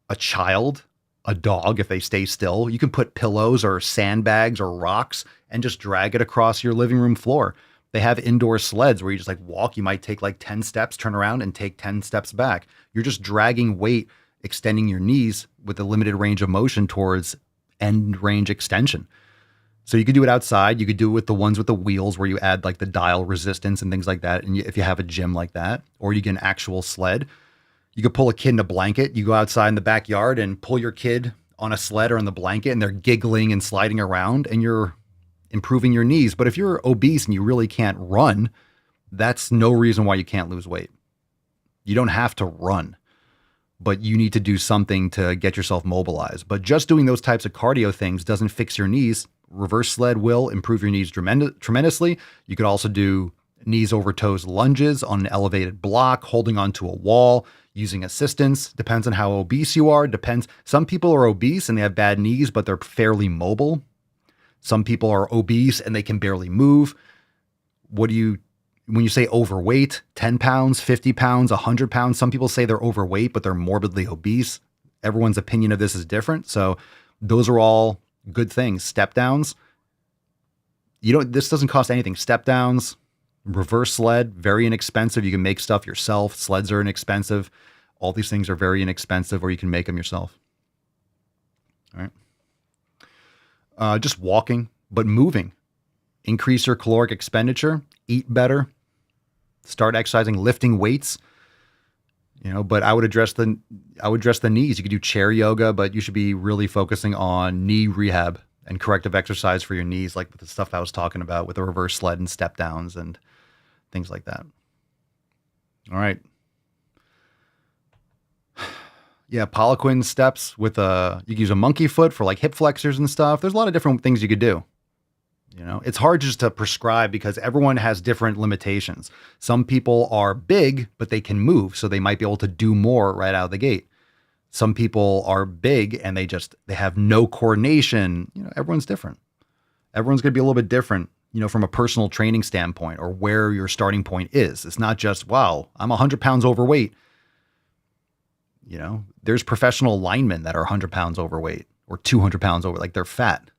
a child, a dog, if they stay still. You can put pillows or sandbags or rocks and just drag it across your living room floor. They have indoor sleds where you just like walk. You might take like 10 steps, turn around and take 10 steps back. You're just dragging weight, extending your knees with a limited range of motion towards end range extension. So you could do it outside. You could do it with the ones with the wheels where you add like the dial resistance and things like that. And if you have a gym like that, or you get an actual sled, you could pull a kid in a blanket. You go outside in the backyard and pull your kid on a sled or on the blanket and they're giggling and sliding around and you're improving your knees. But if you're obese and you really can't run, that's no reason why you can't lose weight. You don't have to run, but you need to do something to get yourself mobilized. But just doing those types of cardio things doesn't fix your knees. Reverse sled will improve your knees tremendously. You could also do knees over toes lunges on an elevated block, holding onto a wall, using assistance. Depends on how obese you are. Depends. Some people are obese and they have bad knees, but they're fairly mobile. Some people are obese and they can barely move. When you say overweight, 10 pounds, 50 pounds, 100 pounds, some people say they're overweight, but they're morbidly obese. Everyone's opinion of this is different. So those are all good things. Step downs. This doesn't cost anything. Step downs, reverse sled, very inexpensive. You can make stuff yourself. Sleds are inexpensive. All these things are very inexpensive, or you can make them yourself. All right. Just walking, but moving. Increase your caloric expenditure, eat better, start exercising, lifting weights. But I would address the knees. You could do chair yoga, but you should be really focusing on knee rehab and corrective exercise for your knees, like the stuff I was talking about with the reverse sled and step downs and things like that. All right. Yeah, Poliquin steps with you can use a monkey foot for like hip flexors and stuff. There's a lot of different things you could do. It's hard just to prescribe because everyone has different limitations. Some people are big, but they can move, so they might be able to do more right out of the gate. Some people are big and they have no coordination. Everyone's different. Everyone's going to be a little bit different, from a personal training standpoint or where your starting point is. It's not just, wow, I'm 100 pounds overweight. There's professional linemen that are 100 pounds overweight or 200 pounds over, like they're fat,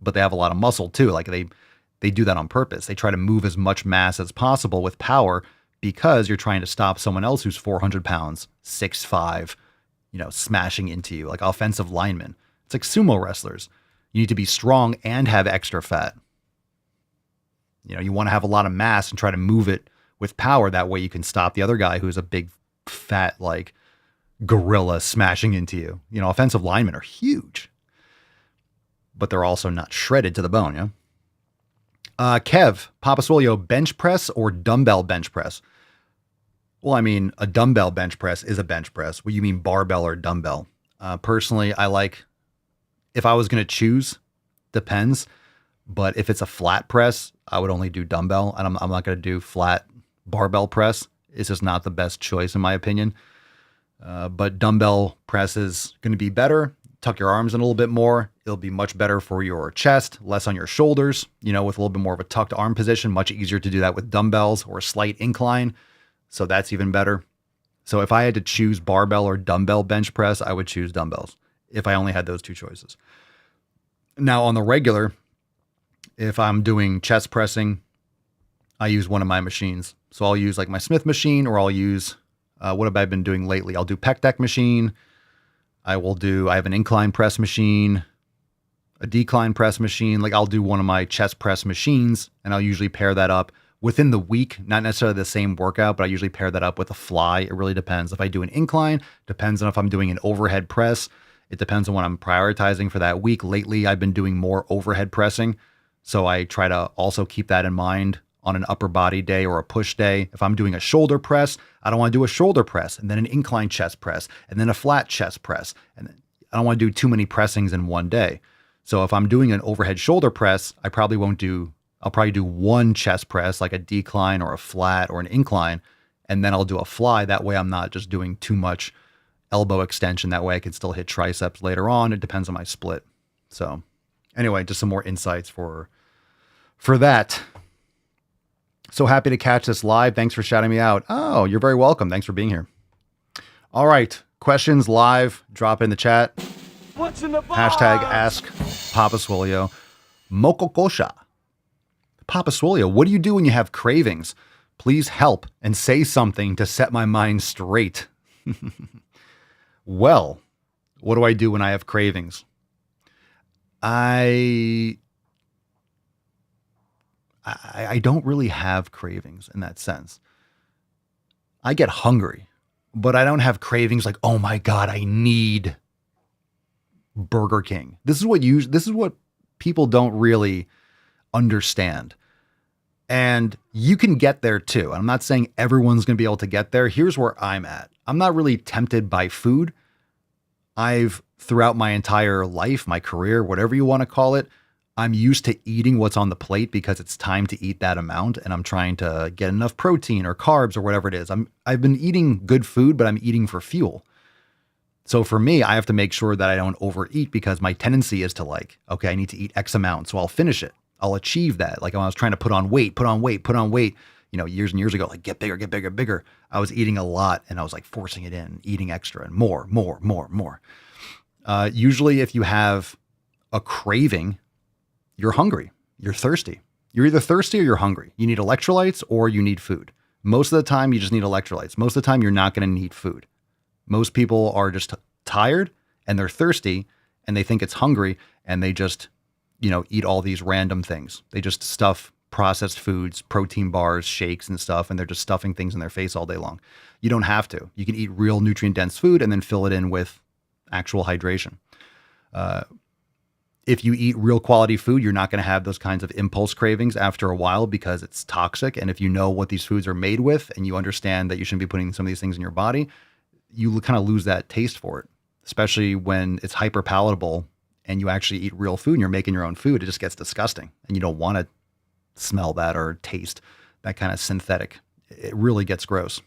but they have a lot of muscle too. Like they do that on purpose. They try to move as much mass as possible with power because you're trying to stop someone else who's 400 pounds, 6'5", smashing into you, like offensive linemen. It's like sumo wrestlers. You need to be strong and have extra fat. You want to have a lot of mass and try to move it with power. That way you can stop the other guy who's a big fat, like gorilla smashing into you. Offensive linemen are huge, but they're also not shredded to the bone. Yeah. Kev, Papa Swole, bench press or dumbbell bench press? Well, I mean, a dumbbell bench press is a bench press. What do you mean, barbell or dumbbell? Personally, if I was going to choose, depends. But if it's a flat press, I would only do dumbbell. And I'm not going to do flat barbell press. It's just not the best choice in my opinion. But dumbbell press is going to be better. Tuck your arms in a little bit more. It'll be much better for your chest, less on your shoulders, with a little bit more of a tucked arm position. Much easier to do that with dumbbells or a slight incline. So that's even better. So if I had to choose barbell or dumbbell bench press, I would choose dumbbells if I only had those two choices. Now on the regular, if I'm doing chest pressing, I use one of my machines. So I'll use like my Smith machine, or I'll use, what have I been doing lately? I'll do pec deck machine. I have an incline press machine, a decline press machine. Like I'll do one of my chest press machines and I'll usually pair that up within the week, not necessarily the same workout, but I usually pair that up with a fly. It really depends. If I do an incline, depends on if I'm doing an overhead press. It depends on what I'm prioritizing for that week. Lately, I've been doing more overhead pressing. So I try to also keep that in mind on an upper body day or a push day. If I'm doing a shoulder press, I don't want to do a shoulder press and then an incline chest press and then a flat chest press. And I don't want to do too many pressings in one day. So if I'm doing an overhead shoulder press, I'll probably do one chest press, like a decline or a flat or an incline, and then I'll do a fly. That way I'm not just doing too much elbow extension. That way I can still hit triceps later on. It depends on my split. So anyway, just some more insights for that. So happy to catch this live. Thanks for shouting me out. Oh, you're very welcome. Thanks for being here. All right. Questions live. Drop in the chat. What's in the box? Hashtag ask Papa Swolio. Mokokosha. Papa Swolio, what do you do when you have cravings? Please help and say something to set my mind straight. Well, what do I do when I have cravings? I don't really have cravings in that sense. I get hungry, but I don't have cravings like, oh my God, I need Burger King. This is what people don't really understand. And you can get there too. I'm not saying everyone's going to be able to get there. Here's where I'm at. I'm not really tempted by food. Throughout my entire life, my career, whatever you want to call it, I'm used to eating what's on the plate because it's time to eat that amount. And I'm trying to get enough protein or carbs or whatever it is. I've been eating good food, but I'm eating for fuel. So for me, I have to make sure that I don't overeat because my tendency is to like, okay, I need to eat X amount. So I'll finish it. I'll achieve that. Like when I was trying to put on weight, years and years ago, like get bigger, bigger. I was eating a lot and I was like forcing it in, eating extra and more. Usually if you have a craving, you're hungry, you're thirsty. You're either thirsty or you're hungry. You need electrolytes or you need food. Most of the time you just need electrolytes. Most of the time you're not going to need food. Most people are just tired and they're thirsty and they think it's hungry and they just, eat all these random things. They just stuff processed foods, protein bars, shakes and stuff, and they're just stuffing things in their face all day long. You don't have to. You can eat real nutrient dense food and then fill it in with actual hydration. If you eat real quality food, you're not going to have those kinds of impulse cravings after a while because it's toxic. And if you know what these foods are made with and you understand that you shouldn't be putting some of these things in your body, you kind of lose that taste for it, especially when it's hyper palatable and you actually eat real food and you're making your own food. It just gets disgusting and you don't want to smell that or taste that kind of synthetic. It really gets gross.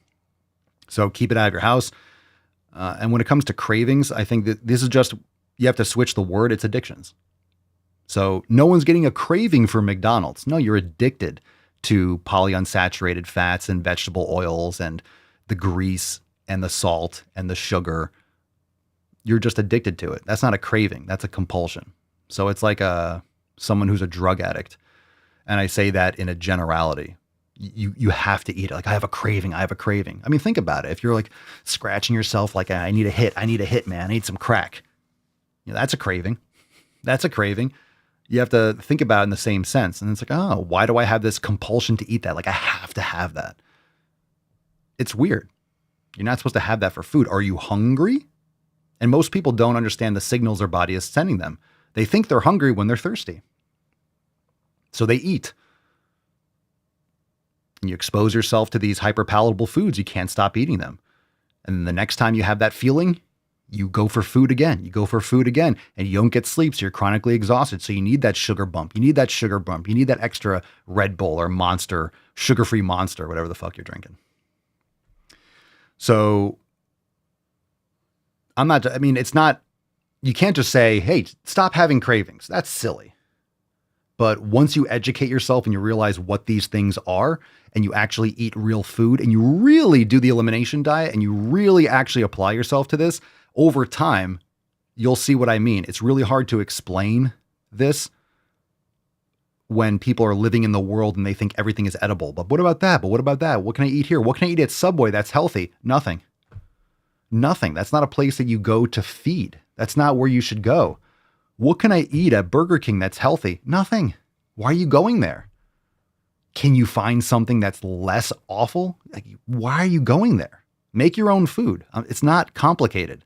So keep it out of your house. And when it comes to cravings, I think that this is just, you have to switch the word. It's addictions. So no one's getting a craving for McDonald's. No, you're addicted to polyunsaturated fats and vegetable oils and the grease and the salt and the sugar. You're just addicted to it. That's not a craving. That's a compulsion. So it's like someone who's a drug addict. And I say that in a generality. You have to eat it. Like I have a craving. I mean, think about it. If you're like scratching yourself, like I need a hit, man. I need some crack. That's a craving. You have to think about it in the same sense. And it's like, oh, why do I have this compulsion to eat that? Like I have to have that. It's weird. You're not supposed to have that for food. Are you hungry? And most people don't understand the signals their body is sending them. They think they're hungry when they're thirsty. So they eat. And you expose yourself to these hyperpalatable foods. You can't stop eating them. And then the next time you have that feeling, you go for food again. And you don't get sleep. So you're chronically exhausted. So you need that sugar bump. You need that extra Red Bull or Monster, sugar-free Monster, whatever the fuck you're drinking. So you can't just say, hey, stop having cravings. That's silly. But once you educate yourself and you realize what these things are, and you actually eat real food, and you really do the elimination diet, and you really actually apply yourself to this, over time, you'll see what I mean. It's really hard to explain this when people are living in the world and they think everything is edible. But what about that? What can I eat here? What can I eat at Subway that's healthy? Nothing. That's not a place that you go to feed. That's not where you should go. What can I eat at Burger King that's healthy? Nothing. Why are you going there? Can you find something that's less awful? Like, why are you going there? Make your own food. It's not complicated.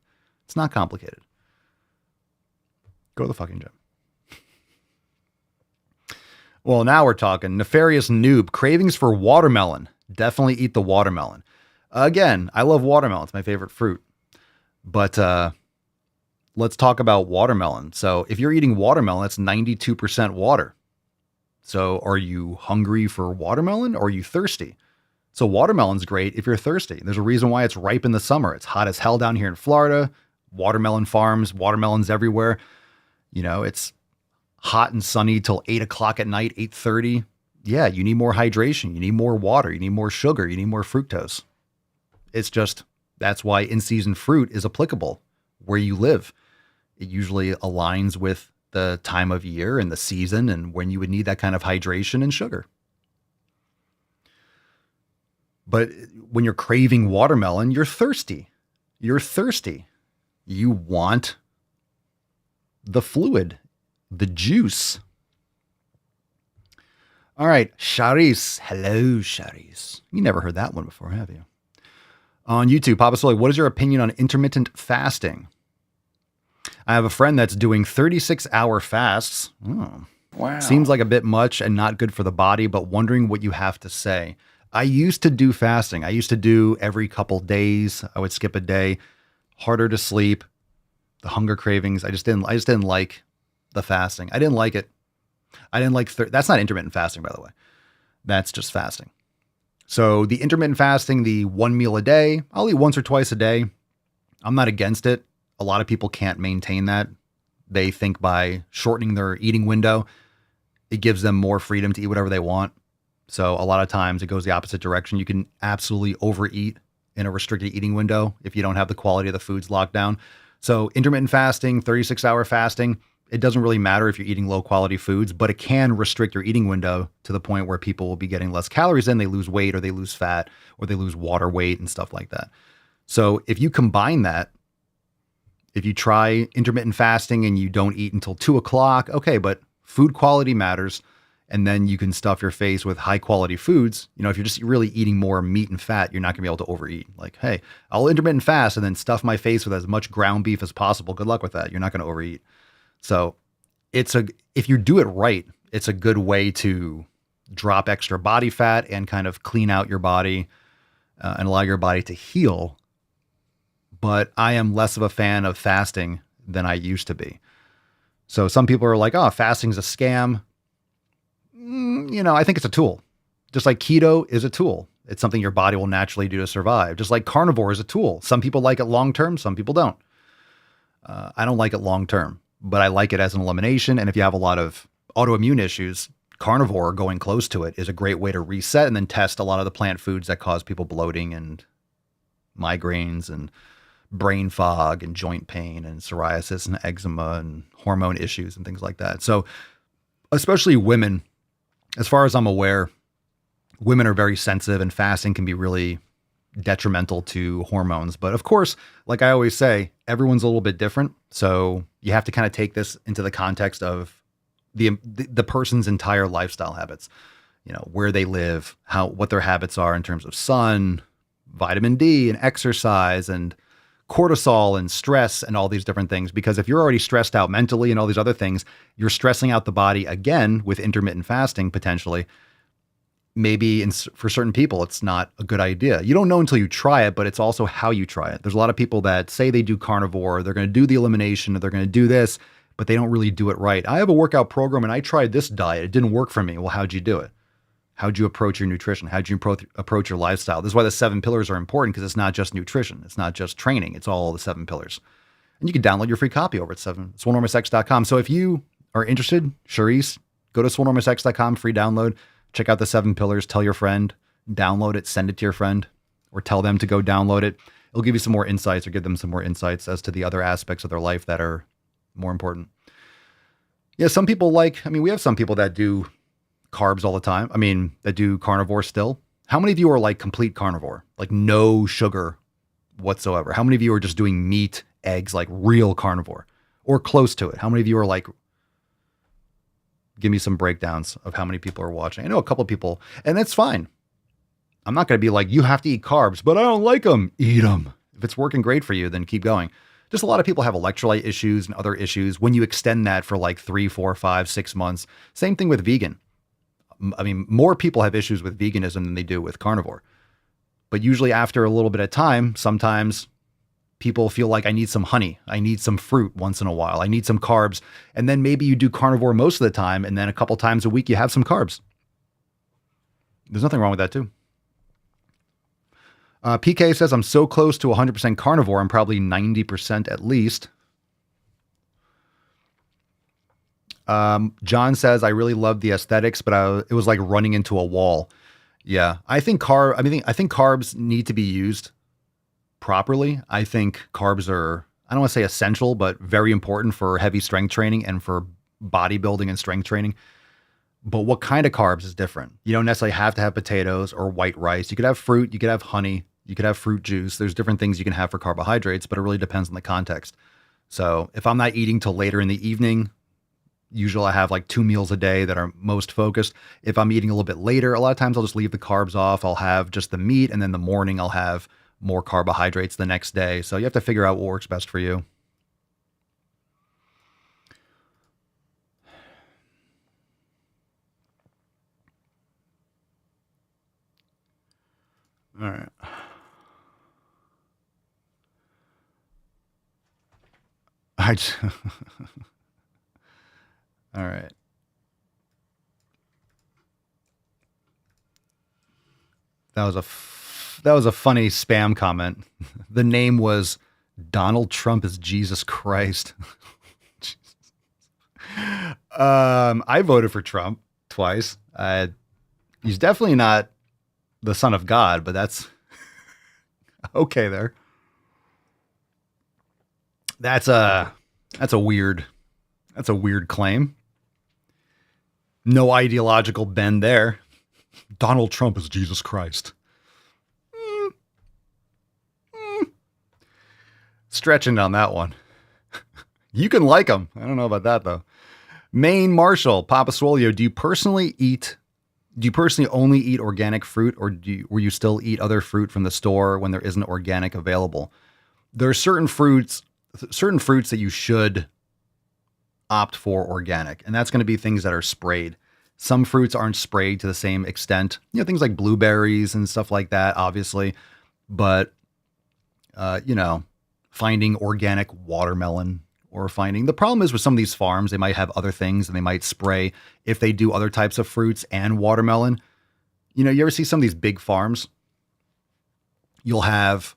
Go to the fucking gym. Well, now we're talking. Nefarious Noob. Cravings for watermelon. Definitely eat the watermelon. Again, I love watermelon. It's my favorite fruit. But let's talk about watermelon. So if you're eating watermelon, that's 92% water. So are you hungry for watermelon or are you thirsty? So watermelon's great if you're thirsty. There's a reason why it's ripe in the summer. It's hot as hell down here in Florida. Watermelon farms, watermelons everywhere. It's hot and sunny till 8 o'clock at night, 8:30. Yeah, you need more hydration. You need more water. You need more sugar. You need more fructose. It's just, that's why in-season fruit is applicable where you live. It usually aligns with the time of year and the season and when you would need that kind of hydration and sugar. But when you're craving watermelon, you're thirsty. You want the fluid, the juice. All right, Charis. Hello, Charis. You never heard that one before, have you? On YouTube, Papa Swole, what is your opinion on intermittent fasting? I have a friend that's doing 36-hour fasts. Oh, Wow. Seems like a bit much and not good for the body, but wondering what you have to say. I used to do fasting. I used to do every couple days. I would skip a day. Harder to sleep. The hunger cravings. I just didn't like the fasting. I didn't like it. I didn't like, that's not intermittent fasting, by the way. That's just fasting. So the intermittent fasting, the 1 meal a day, I'll eat once or twice a day. I'm not against it. A lot of people can't maintain that. They think by shortening their eating window, it gives them more freedom to eat whatever they want. So a lot of times it goes the opposite direction. You can absolutely overeat in a restricted eating window if you don't have the quality of the foods locked down. So intermittent fasting, 36-hour fasting, it doesn't really matter if you're eating low quality foods, but it can restrict your eating window to the point where people will be getting less calories in, they lose weight or they lose fat or they lose water weight and stuff like that. So if you combine that, if you try intermittent fasting and you don't eat until 2 o'clock, okay, but food quality matters. And then you can stuff your face with high quality foods. You know, if you're just really eating more meat and fat, you're not gonna be able to overeat. Like, hey, I'll intermittent fast and then stuff my face with as much ground beef as possible. Good luck with that. You're not gonna overeat. So if you do it right, it's a good way to drop extra body fat and kind of clean out your body and allow your body to heal. But I am less of a fan of fasting than I used to be. So some people are like, oh, fasting's a scam. You know, I think it's a tool. Just like keto is a tool. It's something your body will naturally do to survive. Just like carnivore is a tool. Some people like it long-term, some people don't. I don't like it long-term, but I like it as an elimination. And if you have a lot of autoimmune issues, carnivore, going close to it, is a great way to reset and then test a lot of the plant foods that cause people bloating and migraines and brain fog and joint pain and psoriasis and eczema and hormone issues and things like that. So especially women, as far as I'm aware, women are very sensitive and fasting can be really detrimental to hormones. But of course, like I always say, everyone's a little bit different. So you have to kind of take this into the context of the person's entire lifestyle habits, you know, where they live, what their habits are in terms of sun, vitamin D and exercise and cortisol and stress and all these different things. Because if you're already stressed out mentally and all these other things, you're stressing out the body again with intermittent fasting potentially. Maybe for certain people, it's not a good idea. You don't know until you try it, but it's also how you try it. There's a lot of people that say they do carnivore, they're going to do the elimination, or they're going to do this, but they don't really do it right. I have a workout program and I tried this diet. It didn't work for me. Well, how'd you do it? How'd you approach your nutrition? How'd you approach your lifestyle? This is why the 7 pillars are important, because it's not just nutrition. It's not just training. It's all the 7 pillars. And you can download your free copy over at swolenormousx.com. So if you are interested, Charisse, go to swolenormousx.com, free download. Check out the 7 pillars. Tell your friend, download it, send it to your friend, or tell them to go download it. It'll give you some more insights or give them some more insights as to the other aspects of their life that are more important. Yeah, some people we have some people that do carbs all the time. That do carnivore still. How many of you are like complete carnivore? Like no sugar whatsoever? How many of you are just doing meat, eggs, like real carnivore or close to it? How many of you are like, give me some breakdowns of how many people are watching? I know a couple of people, and that's fine. I'm not going to be like, you have to eat carbs, but I don't like them. Eat them. If it's working great for you, then keep going. Just a lot of people have electrolyte issues and other issues when you extend that for like 3, 4, 5, 6 months. Same thing with vegan. More people have issues with veganism than they do with carnivore. But usually after a little bit of time, sometimes people feel like I need some honey. I need some fruit once in a while. I need some carbs. And then maybe you do carnivore most of the time. And then a couple times a week, you have some carbs. There's nothing wrong with that too. PK says, I'm so close to 100% carnivore. I'm probably 90% at least. John says, I really love the aesthetics, but it was like running into a wall. Yeah. I think carbs need to be used properly. I think carbs are, I don't want to say essential, but very important for heavy strength training and for bodybuilding and strength training. But what kind of carbs is different? You don't necessarily have to have potatoes or white rice. You could have fruit, you could have honey, you could have fruit juice. There's different things you can have for carbohydrates, but it really depends on the context. So if I'm not eating till later in the evening, usually I have like 2 meals a day that are most focused. If I'm eating a little bit later, a lot of times I'll just leave the carbs off. I'll have just the meat, and then the morning I'll have more carbohydrates the next day. So you have to figure out what works best for you. All right. All right. That was a funny spam comment. The name was Donald Trump is Jesus Christ. I voted for Trump twice. He's definitely not the son of God, but that's okay there. That's a weird claim. No ideological bend there. Donald Trump is Jesus Christ. Stretching on that one. You can like him. I don't know about that though. Maine Marshall, Papa Swole, do you personally only eat organic fruit, or will you still eat other fruit from the store when there isn't organic available? There are certain fruits that you should opt for organic, and that's going to be things that are sprayed. Some fruits aren't sprayed to the same extent, things like blueberries and stuff like that, obviously, but finding organic watermelon, or the problem is with some of these farms, they might have other things and they might spray if they do other types of fruits and watermelon. You ever see some of these big farms? You'll have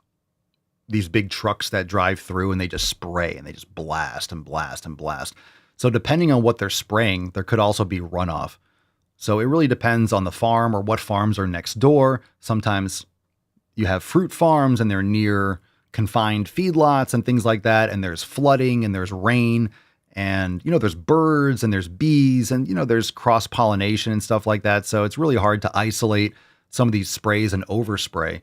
these big trucks that drive through and they just spray and they just blast and blast and blast. So depending on what they're spraying, there could also be runoff. So it really depends on the farm or what farms are next door. Sometimes you have fruit farms and they're near confined feedlots and things like that. And there's flooding and there's rain and, there's birds and there's bees and, there's cross pollination and stuff like that. So it's really hard to isolate some of these sprays and overspray.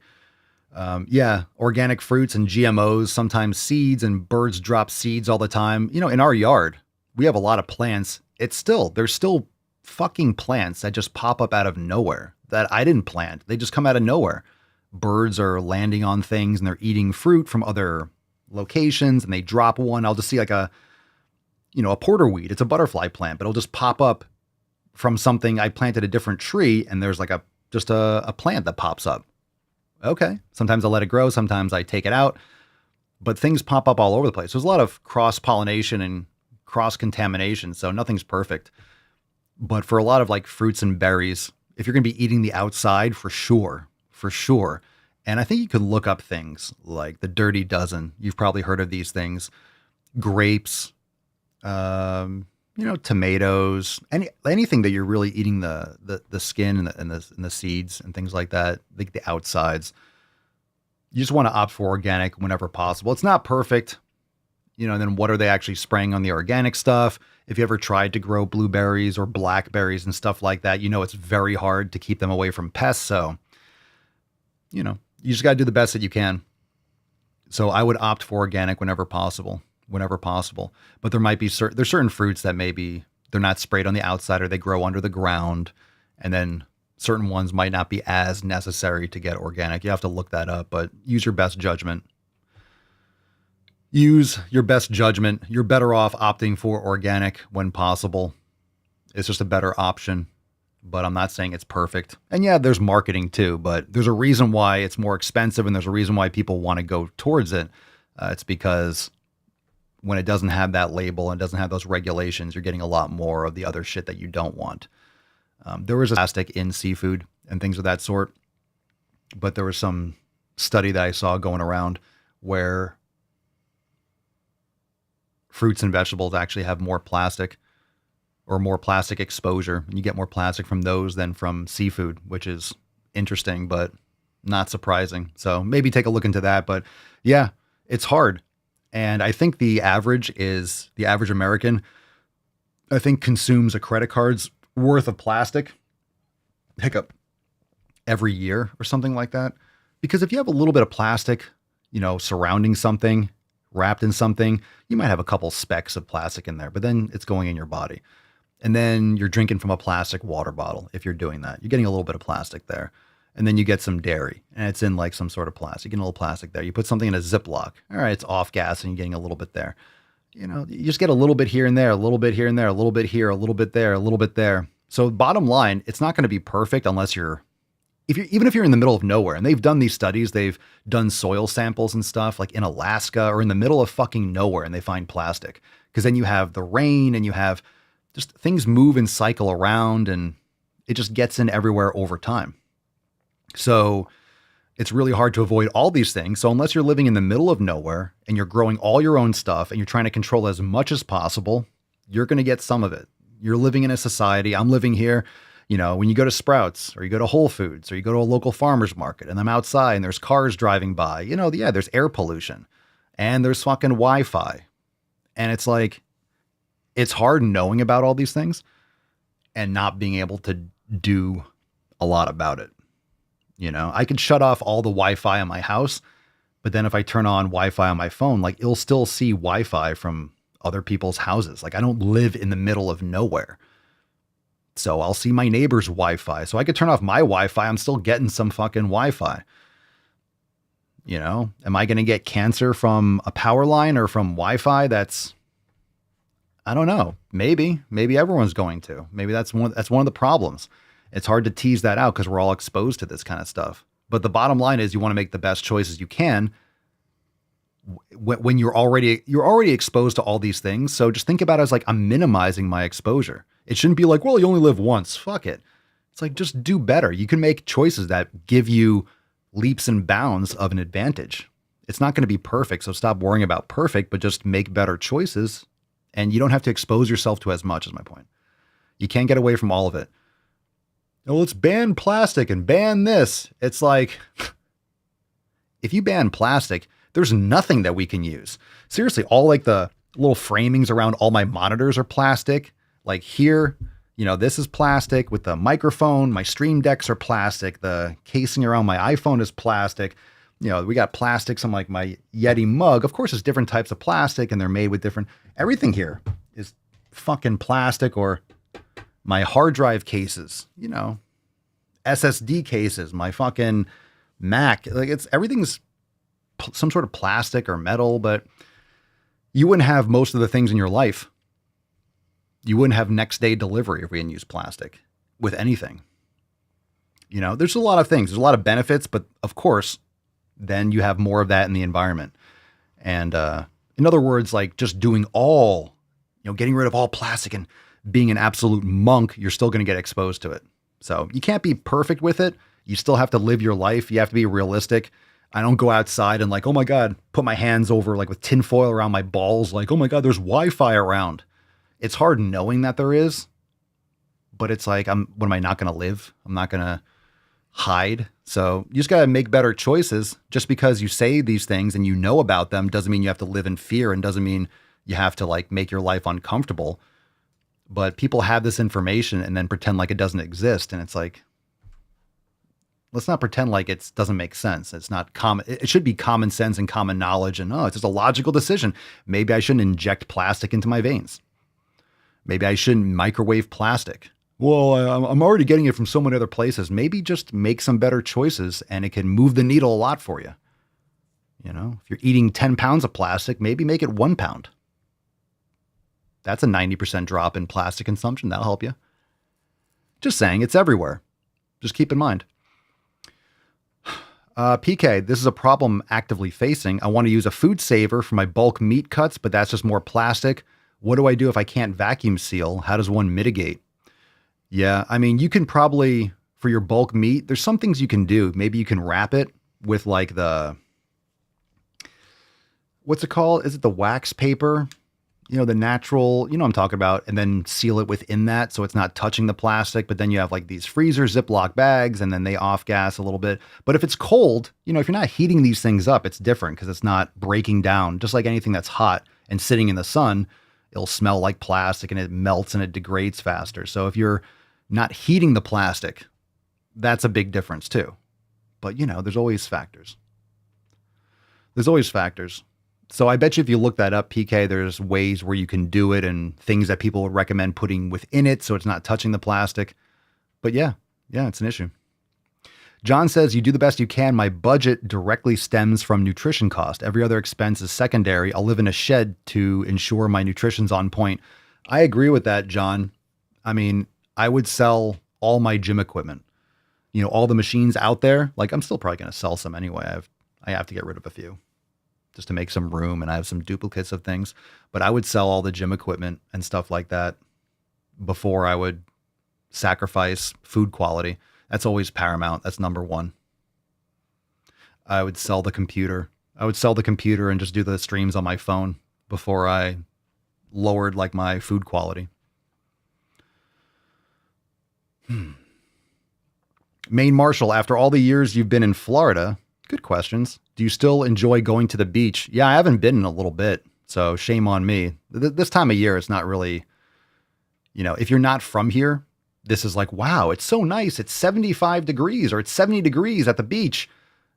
Organic fruits and GMOs, sometimes seeds, and birds drop seeds all the time. In our yard, we have a lot of plants. There's still fucking plants that just pop up out of nowhere that I didn't plant. They just come out of nowhere. Birds are landing on things and they're eating fruit from other locations and they drop one. I'll just see like a porterweed. It's a butterfly plant, but it'll just pop up from something. I planted a different tree and there's like a plant that pops up. Okay. Sometimes I'll let it grow. Sometimes I take it out, but things pop up all over the place. There's a lot of cross pollination and cross contamination. So nothing's perfect, but for a lot of like fruits and berries, if you're going to be eating the outside, for sure. And I think you could look up things like the Dirty Dozen. You've probably heard of these things. Grapes, tomatoes, anything that you're really eating the skin and the seeds and things like that, like the outsides. You just want to opt for organic whenever possible. It's not perfect. And then what are they actually spraying on the organic stuff? If you ever tried to grow blueberries or blackberries and stuff like that, it's very hard to keep them away from pests. So, you just got to do the best that you can. So I would opt for organic whenever possible. But there might be there's certain fruits that maybe they're not sprayed on the outside or they grow under the ground. And then certain ones might not be as necessary to get organic. You have to look that up, but use your best judgment. You're better off opting for organic when possible. It's just a better option. But I'm not saying it's perfect. And yeah, there's marketing too, but there's a reason why it's more expensive and there's a reason why people want to go towards it. It's because when it doesn't have that label and doesn't have those regulations, you're getting a lot more of the other shit that you don't want. There was a plastic in seafood and things of that sort, but there was some study that I saw going around where fruits and vegetables actually have more plastic or more plastic exposure. And you get more plastic from those than from seafood, which is interesting, but not surprising. So maybe take a look into that. But yeah, it's hard. And I think the average American, I think, consumes a credit card's worth of plastic every year or something like that. Because if you have a little bit of plastic, surrounding something, wrapped in something, you might have a couple specks of plastic in there, but then it's going in your body. And then you're drinking from a plastic water bottle. If you're doing that, you're getting a little bit of plastic there. And then you get some dairy and it's in like some sort of plastic, you get a little plastic there. You put something in a Ziploc. All right. It's off gas and you're getting a little bit there. You just get a little bit here and there, a little bit here and there, a little bit here, a little bit there, a little bit there. So bottom line, it's not going to be perfect unless you're even if you're in the middle of nowhere, and they've done these studies, they've done soil samples and stuff like in Alaska or in the middle of fucking nowhere, and they find plastic. Because then you have the rain and you have just things move and cycle around, and it just gets in everywhere over time. So it's really hard to avoid all these things. So unless you're living in the middle of nowhere and you're growing all your own stuff and you're trying to control as much as possible, you're going to get some of it. You're living in a society. I'm living here. You know, when you go to Sprouts or you go to Whole Foods or you go to a local farmer's market and I'm outside and there's cars driving by, you know, yeah, there's air pollution and there's fucking Wi-Fi. And it's like, it's hard knowing about all these things and not being able to do a lot about it. You know, I could shut off all the Wi-Fi in my house, but then if I turn on Wi-Fi on my phone, like it'll still see Wi-Fi from other people's houses. Like I don't live in the middle of nowhere. So I'll see my neighbor's Wi-Fi. So I could turn off my Wi-Fi. I'm still getting some fucking Wi-Fi. You know, am I going to get cancer from a power line or from Wi-Fi? I don't know. Maybe everyone's going to. Maybe that's one of the problems. It's hard to tease that out because we're all exposed to this kind of stuff. But the bottom line is you want to make the best choices you can when you're already exposed to all these things. So just think about it as like, I'm minimizing my exposure. It shouldn't be like, well, you only live once. Fuck it. It's like, just do better. You can make choices that give you leaps and bounds of an advantage. It's not going to be perfect. So stop worrying about perfect, but just make better choices. And you don't have to expose yourself to as much, is my point. You can't get away from all of it. Oh, let's ban plastic and ban this. It's like, if you ban plastic, there's nothing that we can use. Seriously, all like the little framings around all my monitors are plastic. Like here, you know, this is plastic with the microphone. My Stream Decks are plastic. The casing around my iPhone is plastic. You know, we got plastics on like my Yeti mug. Of course, there's different types of plastic and they're made with different, everything here is fucking plastic. Or my hard drive cases, you know, SSD cases, my fucking Mac, like everything's some sort of plastic or metal, but you wouldn't have most of the things in your life. You wouldn't have next day delivery if we didn't use plastic with anything. You know, there's a lot of things, there's a lot of benefits, but of course, then you have more of that in the environment. And in other words, like just doing all, you know, getting rid of all plastic and being an absolute monk, you're still going to get exposed to it. So you can't be perfect with it. You still have to live your life. You have to be realistic. I don't go outside and like, oh my God, put my hands over like with tinfoil around my balls. Like, oh my God, there's Wi-Fi around. It's hard knowing that there is, but it's like, what am I not going to live? I'm not going to hide. So you just got to make better choices. Just because you say these things and you know about them doesn't mean you have to live in fear, and doesn't mean you have to like make your life uncomfortable. But people have this information and then pretend like it doesn't exist. And it's like, let's not pretend like it doesn't make sense. It's not common. It should be common sense and common knowledge. And it's just a logical decision. Maybe I shouldn't inject plastic into my veins. Maybe I shouldn't microwave plastic. Well, I'm already getting it from so many other places. Maybe just make some better choices and it can move the needle a lot for you. You know, if you're eating 10 pounds of plastic, maybe make it 1 pound. That's a 90% drop in plastic consumption. That'll help you. Just saying, it's everywhere. Just keep in mind. PK, this is a problem actively facing. I want to use a food saver for my bulk meat cuts, but that's just more plastic. What do I do if I can't vacuum seal? How does one mitigate? Yeah, I mean, you can probably, for your bulk meat, there's some things you can do. Maybe you can wrap it with like what's it called? Is it the wax paper? You know, the natural, you know what I'm talking about, and then seal it within that so it's not touching the plastic. But then you have like these freezer Ziploc bags and then they off gas a little bit. But if it's cold, you know, if you're not heating these things up, it's different because it's not breaking down. Just like anything that's hot and sitting in the sun, it'll smell like plastic and it melts and it degrades faster. So if you're not heating the plastic, that's a big difference too. But you know, there's always factors. So I bet you if you look that up, PK, there's ways where you can do it and things that people would recommend putting within it so it's not touching the plastic. But yeah, it's an issue. John says, you do the best you can. My budget directly stems from nutrition cost. Every other expense is secondary. I'll live in a shed to ensure my nutrition's on point. I agree with that, John. I mean, I would sell all my gym equipment. all the machines out there, like I'm still probably going to sell some anyway. I have to get rid of a few just to make some room, and I have some duplicates of things, but I would sell all the gym equipment and stuff like that before I would sacrifice food quality. That's always paramount. That's number one. I would sell the computer. And just do the streams on my phone before I lowered like my food quality. Maine Marshall, after all the years you've been in Florida, good questions. Do you still enjoy going to the beach? Yeah, I haven't been in a little bit, so shame on me. This time of year, it's not really, if you're not from here, this is like, wow, it's so nice. It's 75 degrees or it's 70 degrees at the beach.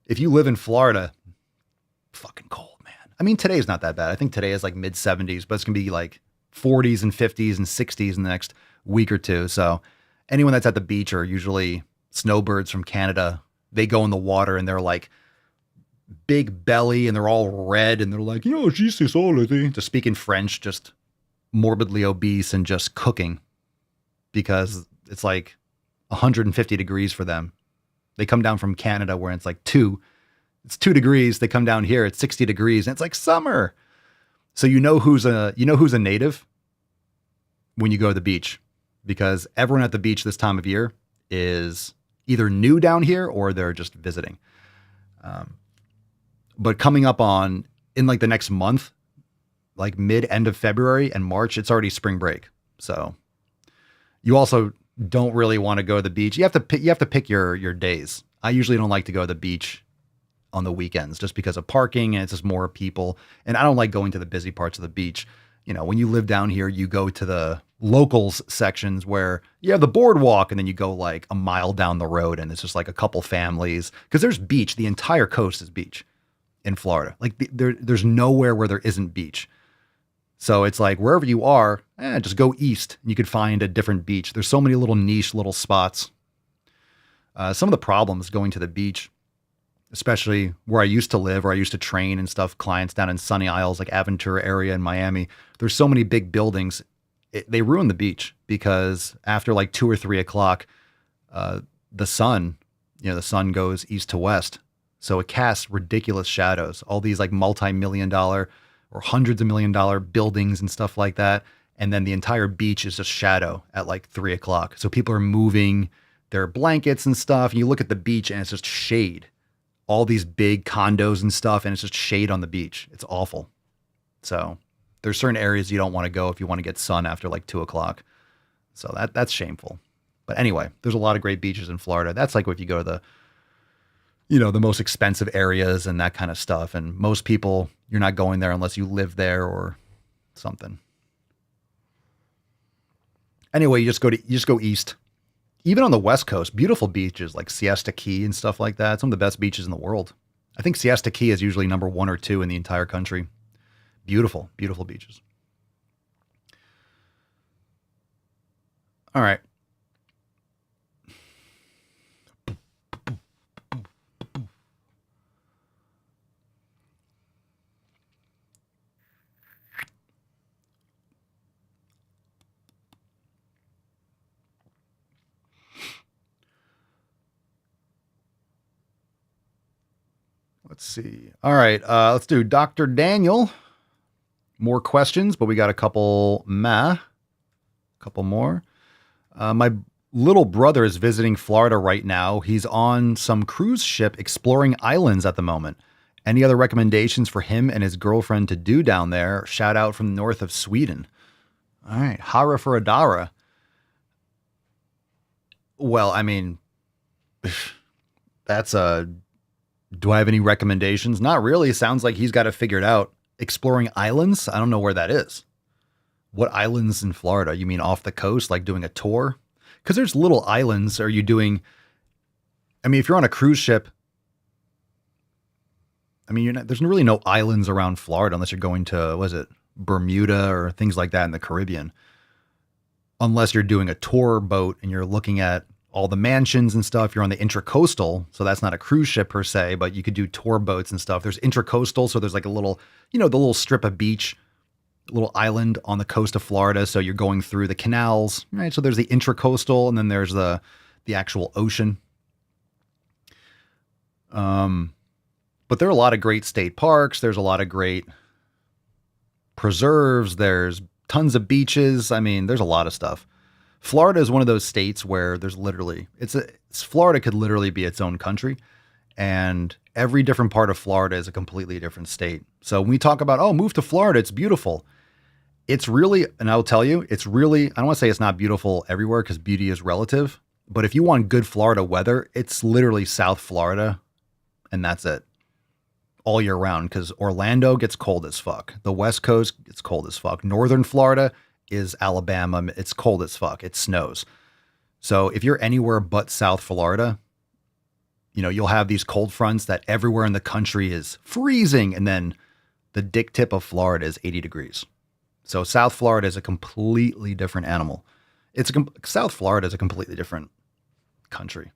If you live in Florida, fucking cold, man. I mean, today's not that bad. I think today is like mid 70s, but it's going to be like 40s and 50s and 60s in the next week or two. So anyone that's at the beach are usually snowbirds from Canada. They go in the water and they're like big belly and they're all red and they're like, Jesus, all just speaking French, just morbidly obese and just cooking because it's like 150 degrees for them. They come down from Canada where it's like it's 2 degrees. They come down here, it's 60 degrees and it's like summer. So who's a native when you go to the beach, because everyone at the beach this time of year is either new down here or they're just visiting. But coming up in like the next month, like end of February and March, it's already spring break. So you also don't really want to go to the beach. You have to pick your days. I usually don't like to go to the beach on the weekends just because of parking and it's just more people. And I don't like going to the busy parts of the beach. When you live down here, you go to the locals sections where you have the boardwalk and then you go like a mile down the road and it's just like a couple families because there's beach. The entire coast is beach in Florida. Like there's nowhere where there isn't beach. So it's like wherever you are, just go east and you could find a different beach. There's so many little niche little spots. Some of the problems going to the beach, especially where I used to live, where I used to train and stuff, clients down in Sunny Isles, like Aventura area in Miami. There's so many big buildings. They ruin the beach because after like 2 or 3 o'clock, the sun goes east to west. So it casts ridiculous shadows, all these like multi-million-dollar or hundreds of $1 million buildings and stuff like that. And then the entire beach is just shadow at like 3 o'clock. So people are moving their blankets and stuff. And you look at the beach and it's just shade, all these big condos and stuff. And it's just shade on the beach. It's awful. So there's certain areas you don't want to go if you want to get sun after like 2 o'clock. So that's shameful. But anyway, there's a lot of great beaches in Florida. That's like if you go to the most expensive areas and that kind of stuff. And most people, you're not going there unless you live there or something. Anyway, you just go east. Even on the West Coast, beautiful beaches like Siesta Key and stuff like that. Some of the best beaches in the world. I think Siesta Key is usually number 1 or 2 in the entire country. Beautiful, beautiful beaches. All right. Let's see. All right. Let's do Dr. Daniel. More questions, but we got a couple more. My little brother is visiting Florida right now. He's on some cruise ship exploring islands at the moment. Any other recommendations for him and his girlfriend to do down there? Shout out from the north of Sweden. All right. Hara for Adara. Well, I mean, that's a... Do I have any recommendations? Not really. Sounds like he's got it figured out. Exploring islands? I don't know where that is. What islands in Florida? You mean off the coast, like doing a tour? Because there's little islands. Are you doing... I mean, if you're on a cruise ship, I mean, there's really no islands around Florida unless you're going to, Bermuda or things like that in the Caribbean. Unless you're doing a tour boat and you're looking at all the mansions and stuff. You're on the intracoastal, so that's not a cruise ship per se, but you could do tour boats and stuff. There's intracoastal, so there's like a little, the little strip of beach, little island on the coast of Florida. So you're going through the canals, right? So there's the intracoastal, and then there's the actual ocean. But there are a lot of great state parks. There's a lot of great preserves. There's tons of beaches. I mean, there's a lot of stuff. Florida is one of those states where there's literally, Florida could literally be its own country. And every different part of Florida is a completely different state. So when we talk about, oh, move to Florida, it's beautiful. It's really, and I'll tell you, it's really, I don't want to say it's not beautiful everywhere because beauty is relative. But if you want good Florida weather, it's literally South Florida. And that's it. All year round, because Orlando gets cold as fuck. The West Coast gets cold as fuck. Northern Florida is Alabama. It's cold as fuck. It snows. So if you're anywhere but South Florida, you know, you'll have these cold fronts that everywhere in the country is freezing. And then the dick tip of Florida is 80 degrees. So South Florida is a completely different animal. South Florida is a completely different country.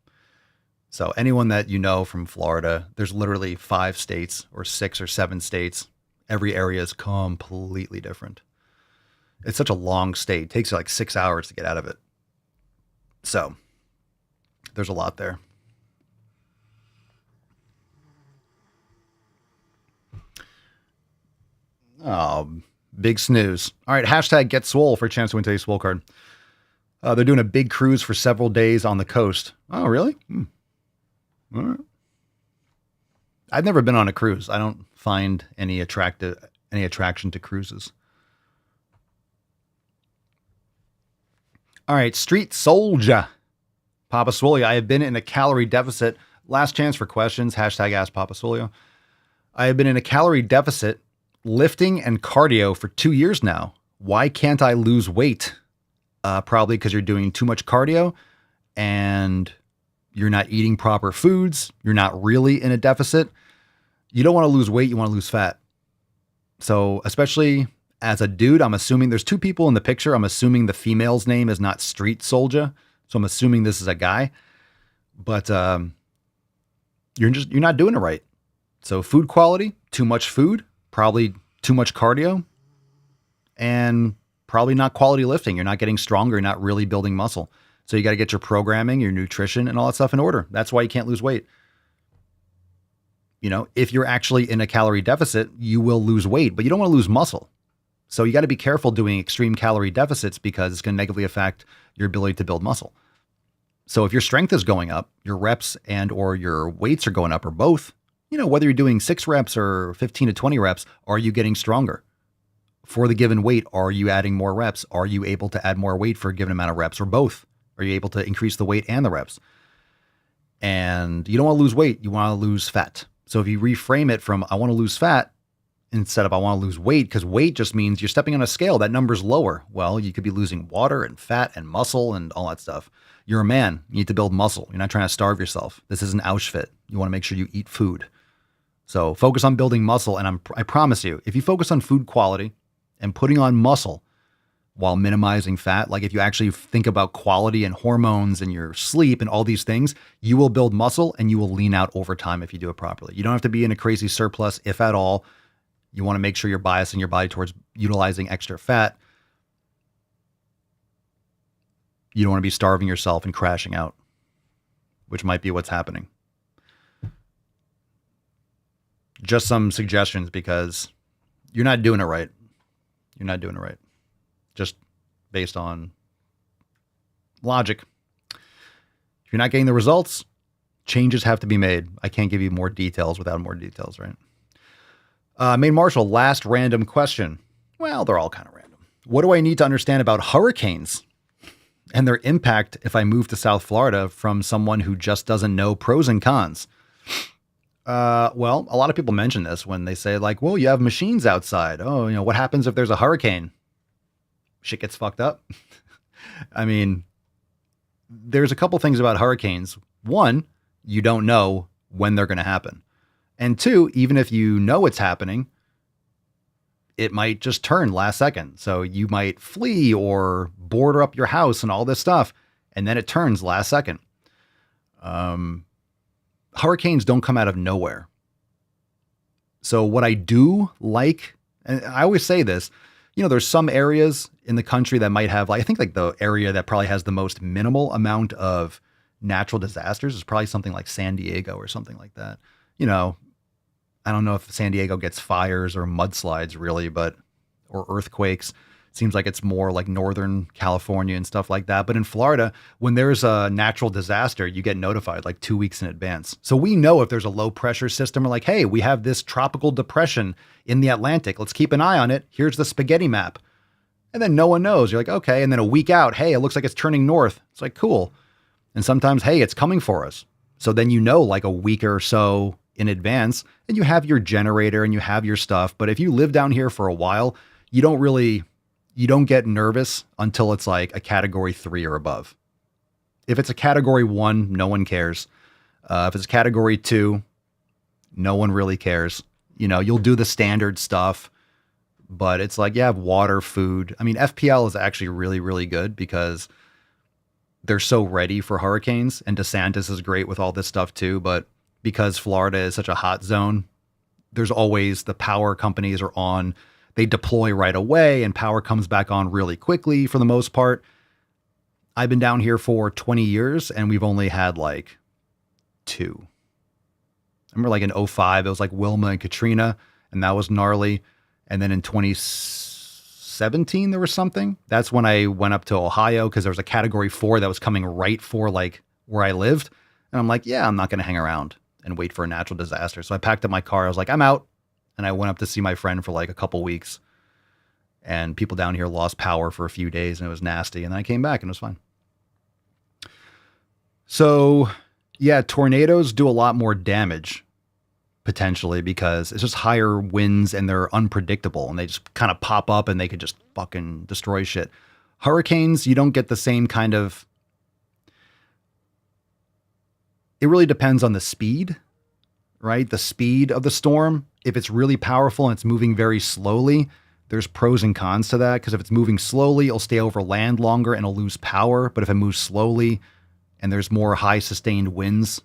So anyone that you know from Florida, there's literally 5 states or 6 or 7 states. Every area is completely different. It's such a long state. It takes you like 6 hours to get out of it. So there's a lot there. Oh, big snooze. All right. Hashtag get Swole for a chance to win today's Swole card. They're doing a big cruise for several days on the coast. Oh, really? All right. I've never been on a cruise. I don't find any attraction to cruises. All right. Street Soldier. Papa Swolio. I have been in a calorie deficit. Last chance for questions. Hashtag ask Papa Swolio. I have been in a calorie deficit, lifting and cardio for 2 years now. Why can't I lose weight? Probably because you're doing too much cardio and you're not eating proper foods. You're not really in a deficit. You don't want to lose weight. You want to lose fat. So especially as a dude, I'm assuming there's 2 people in the picture. I'm assuming the female's name is not Street Soldier. So I'm assuming this is a guy, but you're not doing it right. So food quality, too much food, probably too much cardio, and probably not quality lifting. You're not getting stronger. You're not really building muscle. So you got to get your programming, your nutrition, and all that stuff in order. That's why you can't lose weight. You know, if you're actually in a calorie deficit, you will lose weight, but you don't want to lose muscle. So you got to be careful doing extreme calorie deficits because it's going to negatively affect your ability to build muscle. So if your strength is going up, your reps and or your weights are going up, or both, you know, whether you're doing 6 reps or 15 to 20 reps, are you getting stronger? For the given weight, are you adding more reps? Are you able to add more weight for a given amount of reps, or both? Are you able to increase the weight and the reps? And you don't want to lose weight. You want to lose fat. So if you reframe it from I want to lose fat instead of I want to lose weight, because weight just means you're stepping on a scale. That number's lower. Well, you could be losing water and fat and muscle and all that stuff. You're a man. You need to build muscle. You're not trying to starve yourself. This isn't Auschwitz. You want to make sure you eat food. So focus on building muscle. And I promise you, if you focus on food quality and putting on muscle while minimizing fat, like if you actually think about quality and hormones and your sleep and all these things, you will build muscle and you will lean out over time if you do it properly. You don't have to be in a crazy surplus, if at all. You want to make sure you're biasing your body towards utilizing extra fat. You don't want to be starving yourself and crashing out, which might be what's happening. Just some suggestions because you're not doing it right. You're not doing it right. Just based on logic. If you're not getting the results, changes have to be made. I can't give you more details without more details, right? Main Marshal, last random question. Well, they're all kind of random. What do I need to understand about hurricanes and their impact if I move to South Florida from someone who just doesn't know pros and cons? Well, a lot of people mention this when they say like, well, you have machines outside. Oh, you know, what happens if there's a hurricane? Shit gets fucked up. I mean, there's a couple things about hurricanes. One, you don't know when they're going to happen. And 2, even if you know it's happening, it might just turn last second. So you might flee or boarder up your house and all this stuff, and then it turns last second. Hurricanes don't come out of nowhere. So what I do like, and I always say this, you know, there's some areas in the country that might have, like, I think like the area that probably has the most minimal amount of natural disasters is probably something like San Diego or something like that. You know, I don't know if San Diego gets fires or mudslides really, or earthquakes. Seems like it's more like Northern California and stuff like that. But in Florida, when there's a natural disaster, you get notified like 2 weeks in advance. So we know if there's a low pressure system, we're like, hey, we have this tropical depression in the Atlantic. Let's keep an eye on it. Here's the spaghetti map. And then no one knows. You're like, okay. And then a week out, hey, it looks like it's turning north. It's like, cool. And sometimes, hey, it's coming for us. So then you know like a week or so in advance, and you have your generator and you have your stuff. But if you live down here for a while, you don't get nervous until it's like a category 3 or above. If it's a category 1, no one cares. If it's category 2, no one really cares. You know, you'll do the standard stuff, but it's like you have water, food. I mean, FPL is actually really, really good because they're so ready for hurricanes, and DeSantis is great with all this stuff too. But because Florida is such a hot zone, there's always the power companies are on. They deploy right away and power comes back on really quickly for the most part. I've been down here for 20 years and we've only had like 2. I remember like in 2005, it was like Wilma and Katrina, and that was gnarly. And then in 2017, there was something. That's when I went up to Ohio because there was a category 4 that was coming right for like where I lived. And I'm like, yeah, I'm not going to hang around and wait for a natural disaster. So I packed up my car. I was like, I'm out. And I went up to see my friend for like a couple weeks, and people down here lost power for a few days and it was nasty. And then I came back and it was fine. So yeah, tornadoes do a lot more damage potentially because it's just higher winds and they're unpredictable and they just kind of pop up and they could just fucking destroy shit. Hurricanes, you don't get the same kind of, it really depends on the speed, right? The speed of the storm. If it's really powerful and it's moving very slowly, there's pros and cons to that. Because if it's moving slowly, it'll stay over land longer and it'll lose power. But if it moves slowly and there's more high sustained winds,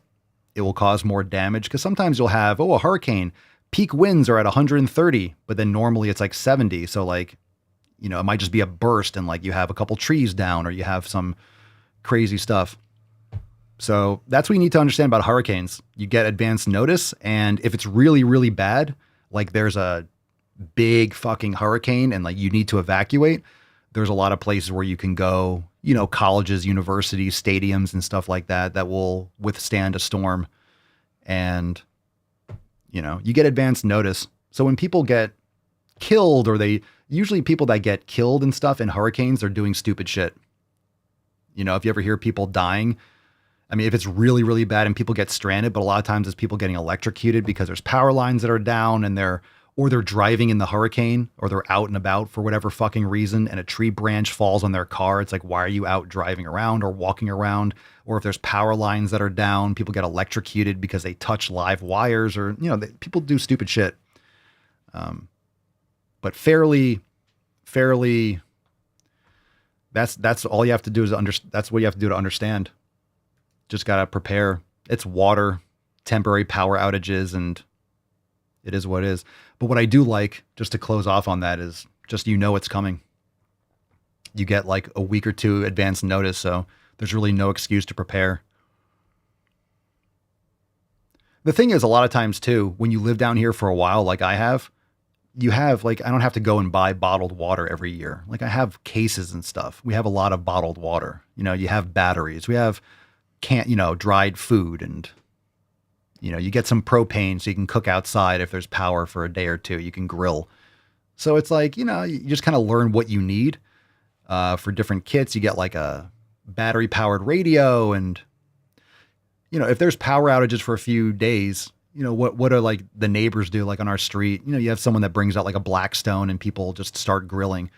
it will cause more damage. Because sometimes you'll have, a hurricane, peak winds are at 130, but then normally it's like 70. So like, you know, it might just be a burst and like you have a couple trees down or you have some crazy stuff. So that's what you need to understand about hurricanes. You get advance notice, and if it's really, really bad, like there's a big fucking hurricane and like you need to evacuate, there's a lot of places where you can go, you know, colleges, universities, stadiums and stuff like that, that will withstand a storm. And, you know, you get advance notice. So when people get killed, or usually people that get killed and stuff in hurricanes are doing stupid shit. You know, if you ever hear people dying, I mean, if it's really, really bad and people get stranded, but a lot of times it's people getting electrocuted because there's power lines that are down and they're driving in the hurricane, or they're out and about for whatever fucking reason and a tree branch falls on their car. It's like, why are you out driving around or walking around? Or if there's power lines that are down, people get electrocuted because they touch live wires, or, you know, people do stupid shit. But fairly, that's all you have to do that's what you have to do to understand. Just got to prepare. It's water, temporary power outages, and it is what it is. But what I do like, just to close off on that, is just, you know, it's coming. You get like a week or 2 advance notice. So there's really no excuse to prepare. The thing is, a lot of times too, when you live down here for a while, like I have, you have like, I don't have to go and buy bottled water every year. Like I have cases and stuff. We have a lot of bottled water. You know, you have batteries. We have dried food, and, you know, you get some propane so you can cook outside if there's power for a day or 2. You can grill. So it's like, you know, you just kind of learn what you need for different kits. You get like a battery powered radio, and, you know, if there's power outages for a few days, you know, what are like the neighbors do, like on our street, you know, you have someone that brings out like a Blackstone and people just start grilling.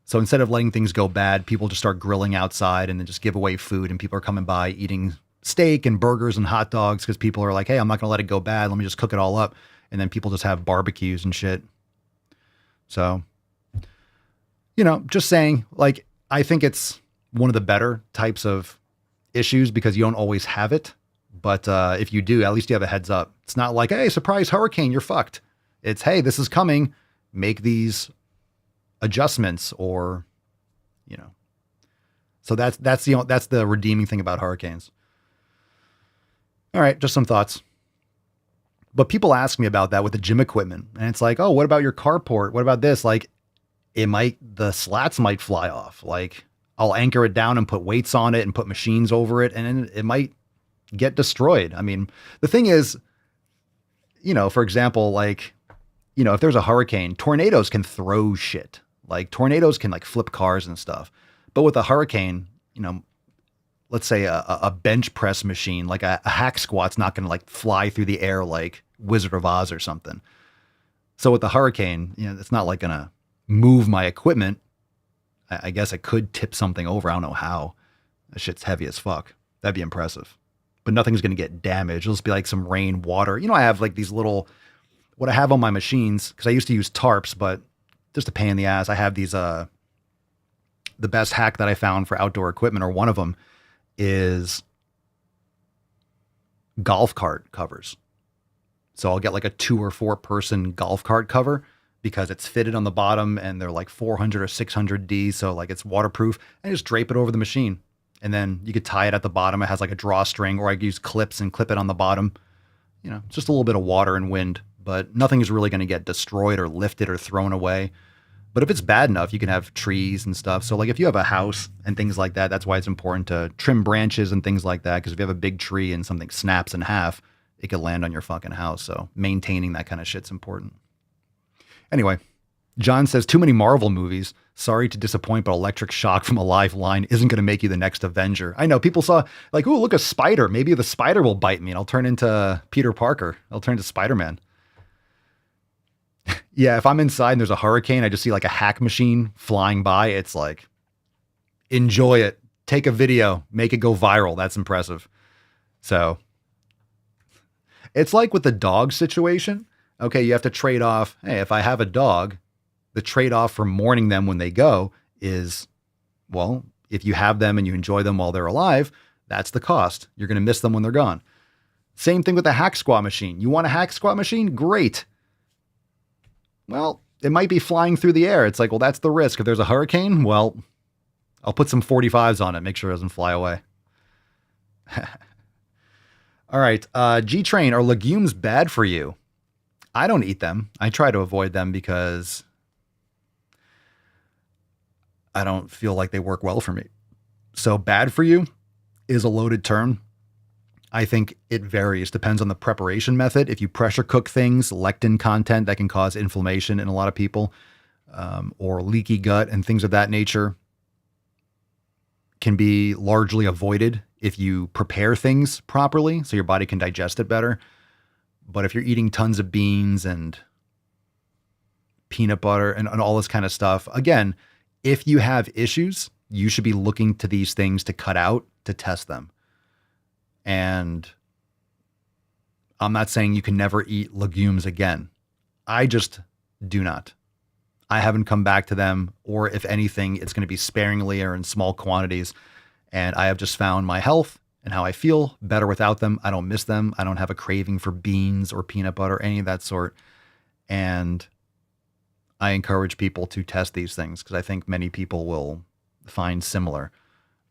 So instead of letting things go bad, people just start grilling outside and then just give away food, and people are coming by eating steak and burgers and hot dogs because people are like, hey, I'm not going to let it go bad. Let me just cook it all up. And then people just have barbecues and shit. So, you know, just saying, like, I think it's one of the better types of issues because you don't always have it. But if you do, at least you have a heads up. It's not like, hey, surprise hurricane, you're fucked. It's, hey, this is coming. Make these adjustments, or, you know. So that's the redeeming thing about hurricanes. All right, just some thoughts. But people ask me about that with the gym equipment. And it's like, oh, what about your carport? What about this? Like, the slats might fly off. Like, I'll anchor it down and put weights on it and put machines over it, and it might get destroyed. I mean, the thing is, for example, like, if there's a hurricane, tornadoes can throw shit. Like, tornadoes can like flip cars and stuff. But with a hurricane, let's say a bench press machine, like a hack squat's not going to like fly through the air like Wizard of Oz or something. So with the hurricane, it's not like going to move my equipment. I guess it could tip something over. I don't know how. That shit's heavy as fuck. That'd be impressive. But nothing's going to get damaged. It'll just be like some rain, water. I have like these little, what I have on my machines, because I used to use tarps, but just a pain in the ass. I have these, the best hack that I found for outdoor equipment, or one of them, is golf cart covers. So I'll get like a 2 or 4 person golf cart cover because it's fitted on the bottom and they're like 400 or 600D. So like it's waterproof, and just drape it over the machine. And then you could tie it at the bottom. It has like a drawstring, or I could use clips and clip it on the bottom. Just a little bit of water and wind, but nothing is really going to get destroyed or lifted or thrown away. But if it's bad enough, you can have trees and stuff. So like if you have a house and things like that, that's why it's important to trim branches and things like that. Because if you have a big tree and something snaps in half, it could land on your fucking house. So maintaining that kind of shit's important. Anyway, John says, too many Marvel movies. Sorry to disappoint, but electric shock from a live line isn't going to make you the next Avenger. I know people saw like, oh, look, a spider. Maybe the spider will bite me and I'll turn into Peter Parker. I'll turn into Spider-Man. Yeah, if I'm inside and there's a hurricane, I just see like a hack machine flying by. It's like, enjoy it. Take a video. Make it go viral. That's impressive. So it's like with the dog situation. Okay, you have to trade off. Hey, if I have a dog, the trade-off for mourning them when they go is, well, if you have them and you enjoy them while they're alive, that's the cost. You're going to miss them when they're gone. Same thing with the hack squat machine. You want a hack squat machine? Great. Well, it might be flying through the air. It's like, well, that's the risk. If there's a hurricane, well, I'll put some 45s on it. Make sure it doesn't fly away. All right. G-Train, are legumes bad for you? I don't eat them. I try to avoid them because I don't feel like they work well for me. So bad for you is a loaded term. I think it varies. Depends on the preparation method. If you pressure cook things, lectin content that can cause inflammation in a lot of people, or leaky gut and things of that nature can be largely avoided if you prepare things properly so your body can digest it better. But if you're eating tons of beans and peanut butter and all this kind of stuff, again, if you have issues, you should be looking to these things to cut out to test them. And I'm not saying you can never eat legumes again. I just do not. I haven't come back to them, or if anything, it's going to be sparingly or in small quantities. And I have just found my health and how I feel better without them. I don't miss them. I don't have a craving for beans or peanut butter, any of that sort. And I encourage people to test these things because I think many people will find similar.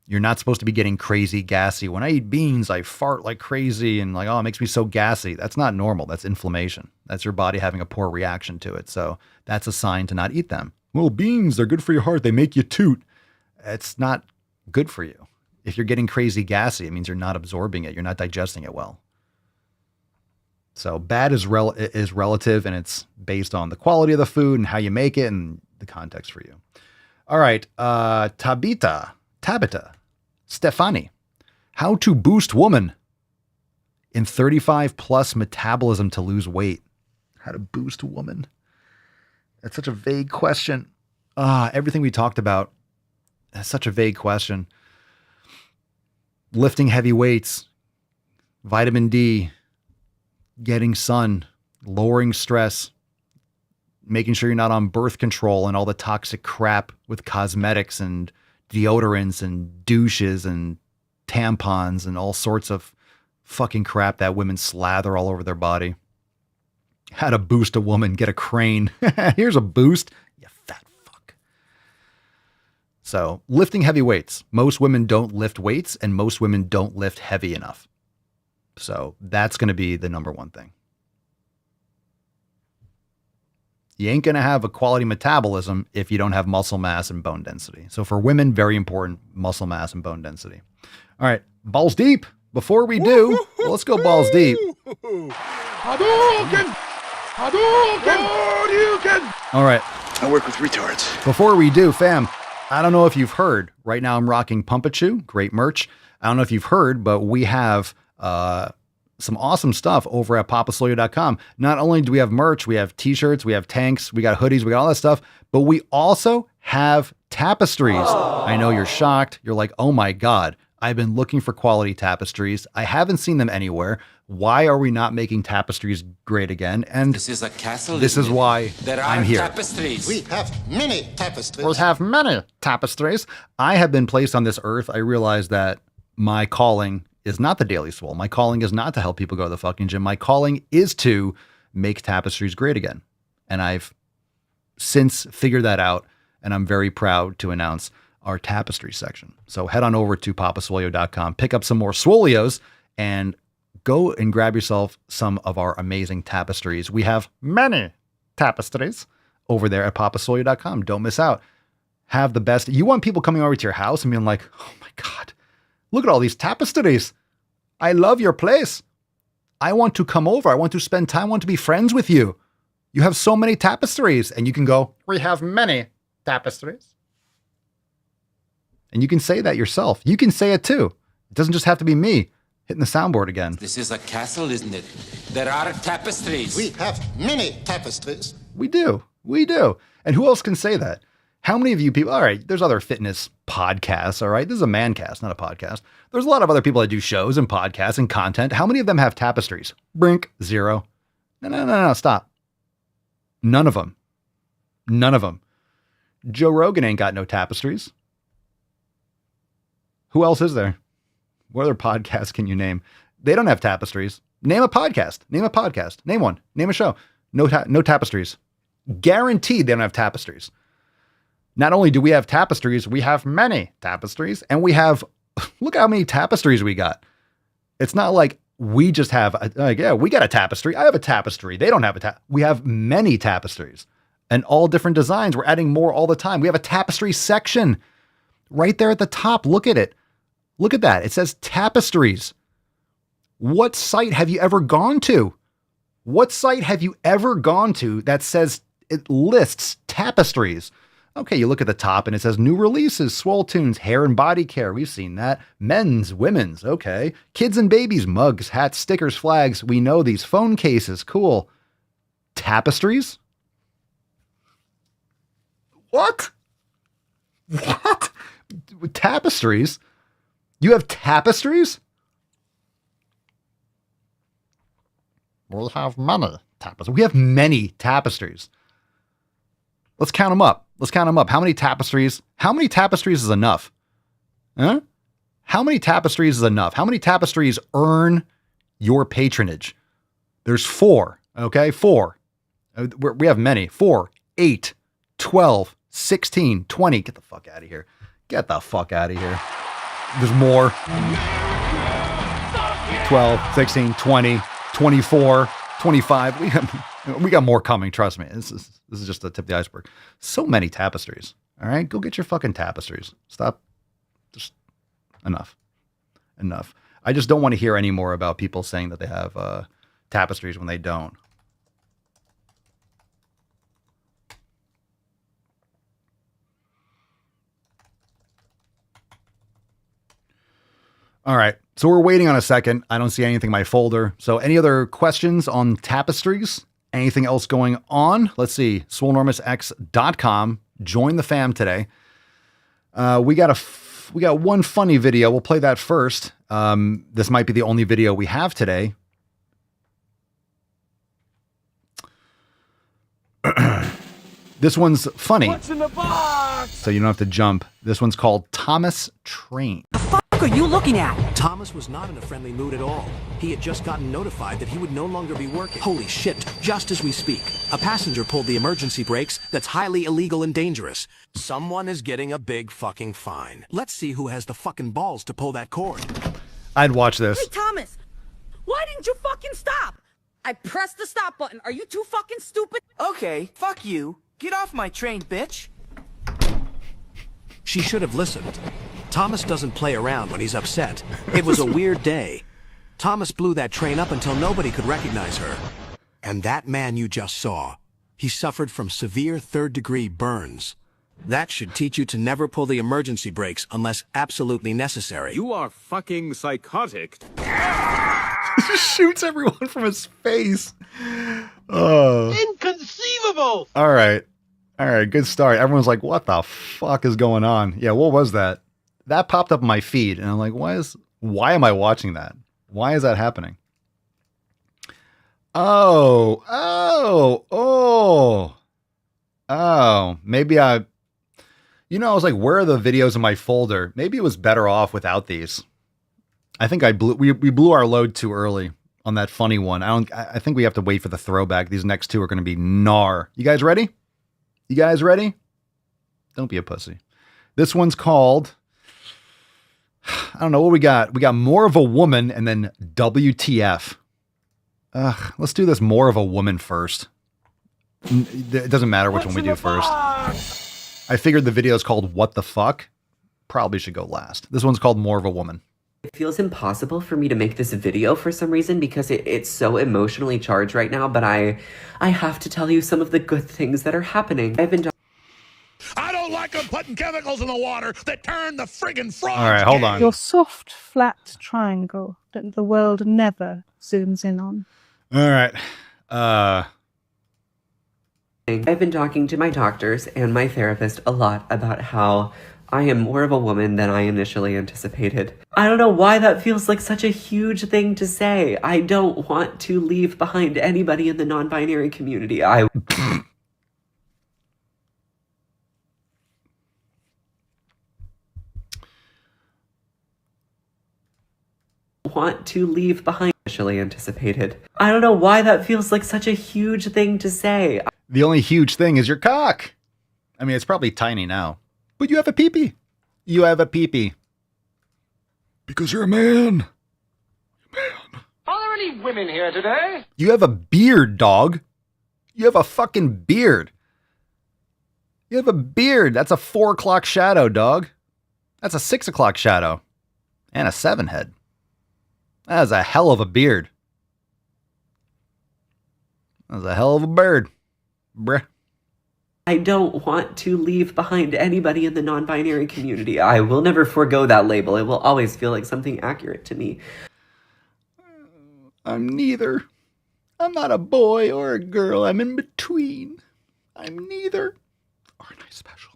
You're not supposed to be getting crazy gassy. When I eat beans, I fart like crazy and like, oh, it makes me so gassy. That's not normal. That's inflammation. That's your body having a poor reaction to it. So that's a sign to not eat them. Well, beans, they're good for your heart. They make you toot. It's not good for you. If you're getting crazy gassy, it means you're not absorbing it. You're not digesting it well. So bad is relative, and it's based on the quality of the food and how you make it and the context for you. All right. Tabitha, Stefani, how to boost woman in 35 plus metabolism to lose weight. How to boost woman. That's such a vague question. Everything we talked about, that's such a vague question. Lifting heavy weights, vitamin D, getting sun, lowering stress, making sure you're not on birth control and all the toxic crap with cosmetics and deodorants and douches and tampons and all sorts of fucking crap that women slather all over their body. How to boost a woman, get a crane. Here's a boost, you fat fuck. So lifting heavy weights. Most women don't lift weights and most women don't lift heavy enough. So that's going to be the number one thing. You ain't going to have a quality metabolism if you don't have muscle mass and bone density. So for women, very important, muscle mass and bone density. All right, balls deep. Before we do, let's go balls deep. Hadouken! Hadouken! All right. I work with retards. Before we do, fam, I don't know if you've heard. Right now I'm rocking Pumpachu, great merch. I don't know if you've heard, but we have some awesome stuff over at papasoyo.com. Not only do we have merch, we have t-shirts, we have tanks, we got hoodies, we got all that stuff, but we also have tapestries. I know you're shocked. You're like, oh my God, I've been looking for quality tapestries. I haven't seen them anywhere. Why are we not making tapestries great again? And This is a castle. this is why There are I'm here. tapestries. We have many tapestries. We have many tapestries. I have been placed on this earth. I realize that my calling is not the Daily Swole. My calling is not to help people go to the fucking gym. My calling is to make tapestries great again. And I've since figured that out, and I'm very proud to announce our tapestry section. So head on over to papasoyo.com, pick up some more Swolios, and go and grab yourself some of our amazing tapestries. We have many tapestries over there at papasoyo.com. Don't miss out. Have the best. You want people coming over to your house and being like, oh my God, look at all these tapestries. I love your place. I want to come over. I want to spend time. I want to be friends with you. You have so many tapestries. And you can go, we have many tapestries. And you can say that yourself. You can say it too. It doesn't just have to be me hitting the soundboard again. This is a castle, isn't it? There are tapestries. We have many tapestries. We do. We do. And who else can say that? How many of you people, all right, there's other fitness podcasts, all right? This is a man cast, not a podcast. There's a lot of other people that do shows and podcasts and content. How many of them have tapestries? Brink, zero. No, stop. None of them. None of them. Joe Rogan ain't got no tapestries. Who else is there? What other podcasts can you name? They don't have tapestries. Name a podcast. Name a podcast. Name one. Name a show. No tapestries. Guaranteed they don't have tapestries. Not only do we have tapestries, we have many tapestries, and we have, look how many tapestries we got. It's not like we just have, yeah, we got a tapestry. I have a tapestry. They don't have a tapestry. We have many tapestries and all different designs. We're adding more all the time. We have a tapestry section right there at the top. Look at it. Look at that. It says tapestries. What site have you ever gone to? What site have you ever gone to that says it lists tapestries? Okay, you look at the top and it says new releases, Swole Tunes, hair and body care. We've seen that. Men's, women's. Okay. Kids and babies, mugs, hats, stickers, flags. We know these. Phone cases. Cool. Tapestries? What? What? Tapestries? You have tapestries? We'll have many tapestries. We have many tapestries. Let's count them up. Let's count them up. How many tapestries? How many tapestries is enough? Huh? How many tapestries is enough? How many tapestries earn your patronage? There's 4. Okay, 4. We have many. 4, 8, 12, 16, 20. Get the fuck out of here. Get the fuck out of here. There's more. 12, 16, 20, 24, 25. We got more coming. Trust me. This is just the tip of the iceberg. So many tapestries. All right. Go get your fucking tapestries. Stop. Just enough. Enough. I just don't want to hear any more about people saying that they have tapestries when they don't. All right. So we're waiting on a second. I don't see anything in my folder. So any other questions on tapestries? Anything else going on? Let's see. SwoleNormousX.com. Join the fam today. We got one funny video. We'll play that first. This might be the only video we have today. This one's funny. What's in the box? So you don't have to jump. This one's called Thomas Train. What are you looking at? Thomas was not in a friendly mood at all. He had just gotten notified that he would no longer be working. Holy shit, just as we speak, a passenger pulled the emergency brakes that's highly illegal and dangerous. Someone is getting a big fucking fine. Let's see who has the fucking balls to pull that cord. I'd watch this. Hey, Thomas, Why didn't you fucking stop? I pressed the stop button. Are you too fucking stupid? Okay, fuck you. Get off my train, bitch. She should have listened. Thomas doesn't play around when he's upset. It was a weird day. Thomas blew that train up until nobody could recognize her. And that man you just saw, he suffered from severe third-degree burns. That should teach you to never pull the emergency brakes unless absolutely necessary. You are fucking psychotic. He just shoots everyone from his face. Oh. Inconceivable! All right. Good start. Everyone's like, what the fuck is going on? Yeah, what was that? That popped up in my feed, and I'm like, why am I watching that? Why is that happening? Oh, maybe I was like, where are the videos in my folder? Maybe it was better off without these. I think we blew our load too early on that funny one. I think we have to wait for the throwback. These next two are going to be gnar. You guys ready? Don't be a pussy. This one's called, I don't know what we got. We got More of a Woman and then WTF. Let's do this More of a Woman first. It doesn't matter which one we do first. I figured the video is called What the Fuck. Probably should go last. This one's called More of a Woman. It feels impossible for me to make this video for some reason because it's so emotionally charged right now, but I have to tell you some of the good things that are happening. I don't like them putting chemicals in the water that turn the friggin' frogs. All right, hold on. Your soft, flat triangle that the world never zooms in on. All right. I've been talking to my doctors and my therapist a lot about how I am more of a woman than I initially anticipated. I don't know why that feels like such a huge thing to say. I don't want to leave behind anybody in the non-binary community. I want to leave behind initially anticipated. I don't know why that feels like such a huge thing to say. The only huge thing is your cock. I mean, it's probably tiny now. But you have a peepee. You have a peepee. Because you're a man. Are there any women here today? You have a beard, dog. You have a fucking beard. You have a beard. That's a 4 o'clock shadow, dog. That's a 6 o'clock shadow. And a 7 head. That is a hell of a beard. That was a hell of a bird. Bruh. I don't want to leave behind anybody in the non-binary community. I will never forego that label. It will always feel like something accurate to me. I'm neither. I'm not a boy or a girl. I'm in between. I'm neither. Aren't I special?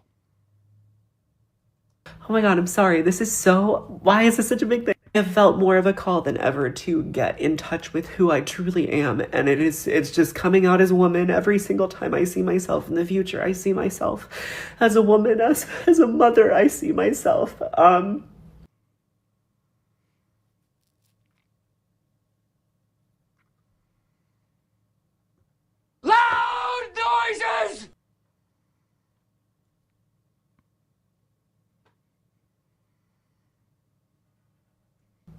Oh my god, I'm sorry. Why is this such a big thing? I have felt more of a call than ever to get in touch with who I truly am. And it's just coming out as a woman every single time I see myself in the future. I see myself as a woman, as a mother, I see myself. Loud noises!